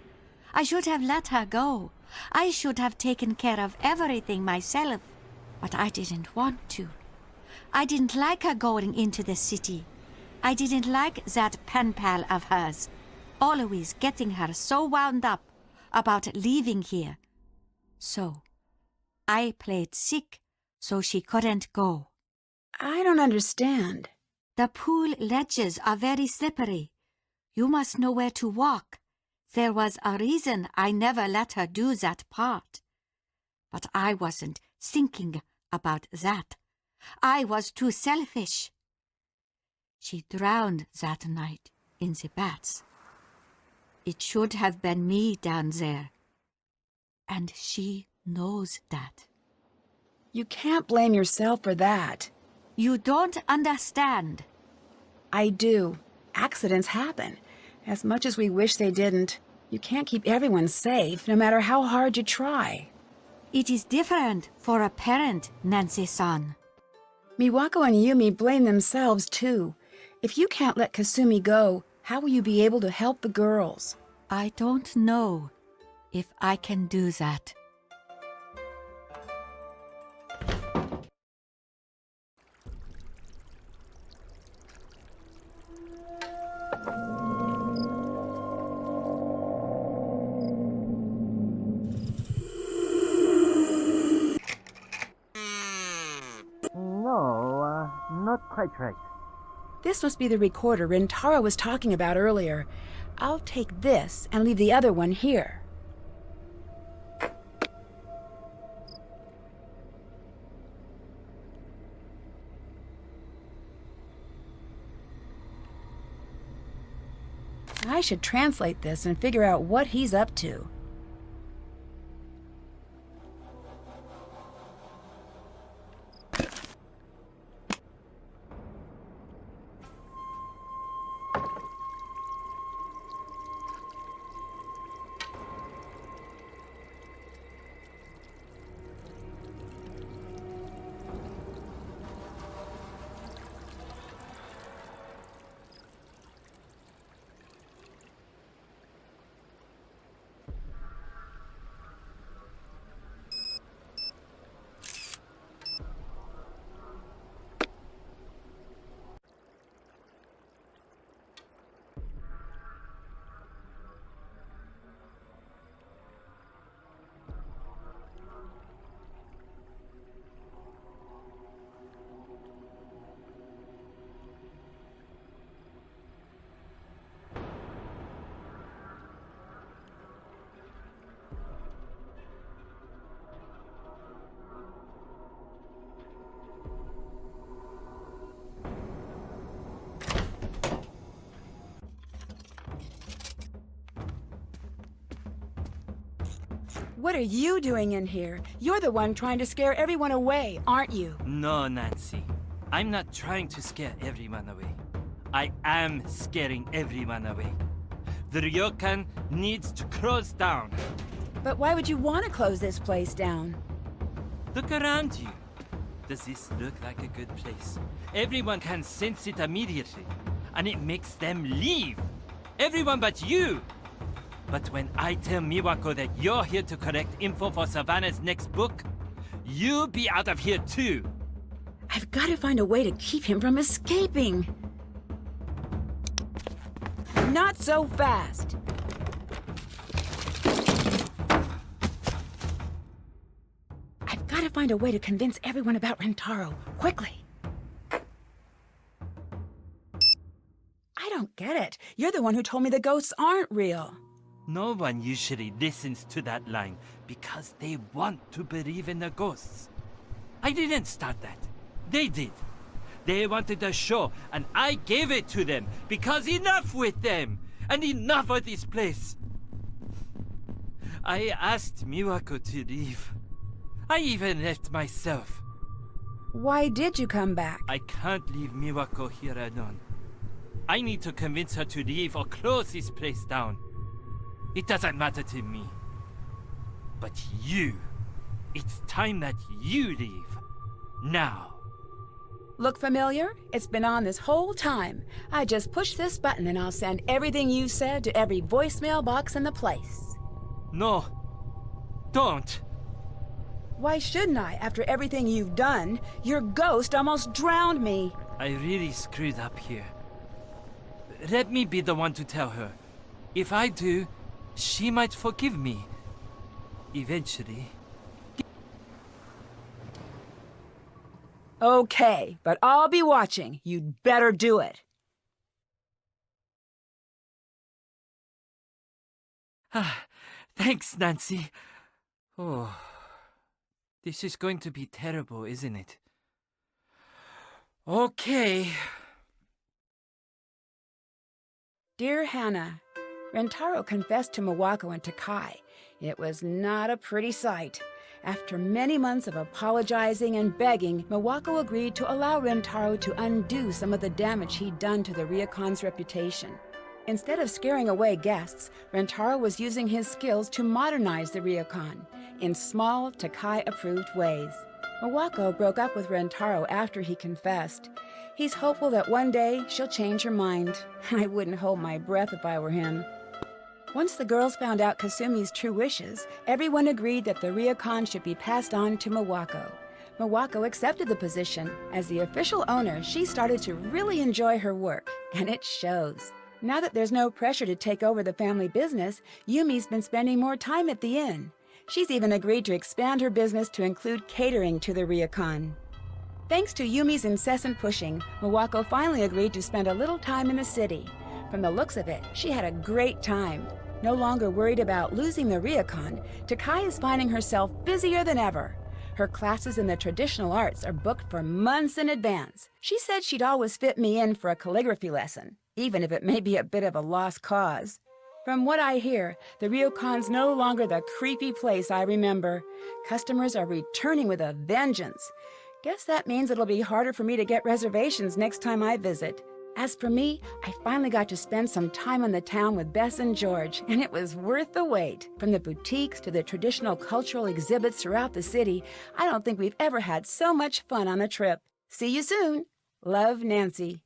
I should have let her go. I should have taken care of everything myself. But I didn't want to. I didn't like her going into the city. I didn't like that pen pal of hers, always getting her so wound up about leaving here. So, I played sick so she couldn't go. I don't understand. The pool ledges are very slippery. You must know where to walk. There was a reason I never let her do that part. But I wasn't thinking about that. I was too selfish. She drowned that night in the baths. It should have been me down there. And she knows that. You can't blame yourself for that. You don't understand. I do. Accidents happen. As much as we wish they didn't, you can't keep everyone safe, no matter how hard you try. It is different for a parent, Nancy-san. Miwako and Yumi blame themselves, too. If you can't let Kasumi go, how will you be able to help the girls? I don't know if I can do that. No, not quite right. This must be the recorder Rintaro was talking about earlier. I'll take this and leave the other one here. I should translate this and figure out what he's up to. What are you doing in here? You're the one trying to scare everyone away, aren't you? No, Nancy. I'm not trying to scare everyone away. I am scaring everyone away. The ryokan needs to close down. But why would you want to close this place down? Look around you. Does this look like a good place? Everyone can sense it immediately, and it makes them leave. Everyone but you. But when I tell Miwako that you're here to collect info for Savannah's next book, you'll be out of here too. I've got to find a way to keep him from escaping. Not so fast. I've got to find a way to convince everyone about Rintaro, quickly. I don't get it. You're the one who told me the ghosts aren't real. No one usually listens to that line because they want to believe in the ghosts. I didn't start that. They did. They wanted a show, and I gave it to them because enough with them and enough of this place. I asked Miwako to leave. I even left myself. Why did you come back? I can't leave Miwako here alone. I need to convince her to leave or close this place down. It doesn't matter to me. But you, it's time that you leave. Now. Look familiar? It's been on this whole time. I just push this button and I'll send everything you said to every voicemail box in the place. No. Don't. Why shouldn't I, after everything you've done? Your ghost almost drowned me. I really screwed up here. Let me be the one to tell her. If I do, she might forgive me. Eventually. Okay, but I'll be watching. You'd better do it. Thanks, Nancy. Oh, this is going to be terrible, isn't it? Okay. Dear Hannah, Rentaro confessed to Mawako and Takai. It was not a pretty sight. After many months of apologizing and begging, Mawako agreed to allow Rentaro to undo some of the damage he'd done to the ryokan's reputation. Instead of scaring away guests, Rentaro was using his skills to modernize the ryokan in small, Takai-approved ways. Mawako broke up with Rentaro after he confessed. He's hopeful that one day she'll change her mind. I wouldn't hold my breath if I were him. Once the girls found out Kasumi's true wishes, everyone agreed that the ryokan should be passed on to Mawako. Mawako accepted the position. As the official owner, she started to really enjoy her work, and it shows. Now that there's no pressure to take over the family business, Yumi's been spending more time at the inn. She's even agreed to expand her business to include catering to the ryokan. Thanks to Yumi's incessant pushing, Mawako finally agreed to spend a little time in the city. From the looks of it, she had a great time. No longer worried about losing the ryokan, Takai is finding herself busier than ever. Her classes in the traditional arts are booked for months in advance. She said she'd always fit me in for a calligraphy lesson, even if it may be a bit of a lost cause. From what I hear, the ryokan's no longer the creepy place I remember. Customers are returning with a vengeance. Guess that means it'll be harder for me to get reservations next time I visit. As for me, I finally got to spend some time in the town with Bess and George, and it was worth the wait. From the boutiques to the traditional cultural exhibits throughout the city, I don't think we've ever had so much fun on a trip. See you soon. Love, Nancy.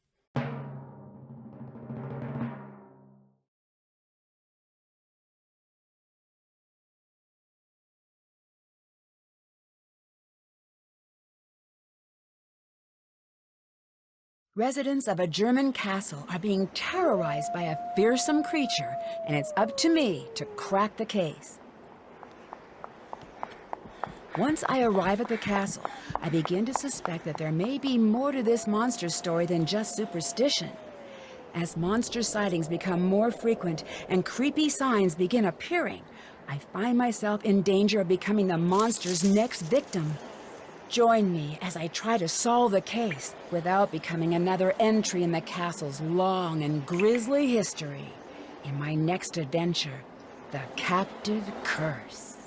Residents of a German castle are being terrorized by a fearsome creature, and it's up to me to crack the case. Once I arrive at the castle, I begin to suspect that there may be more to this monster story than just superstition. As monster sightings become more frequent and creepy signs begin appearing, I find myself in danger of becoming the monster's next victim. Join me as I try to solve the case without becoming another entry in the castle's long and grisly history. In my next adventure, The Captive Curse.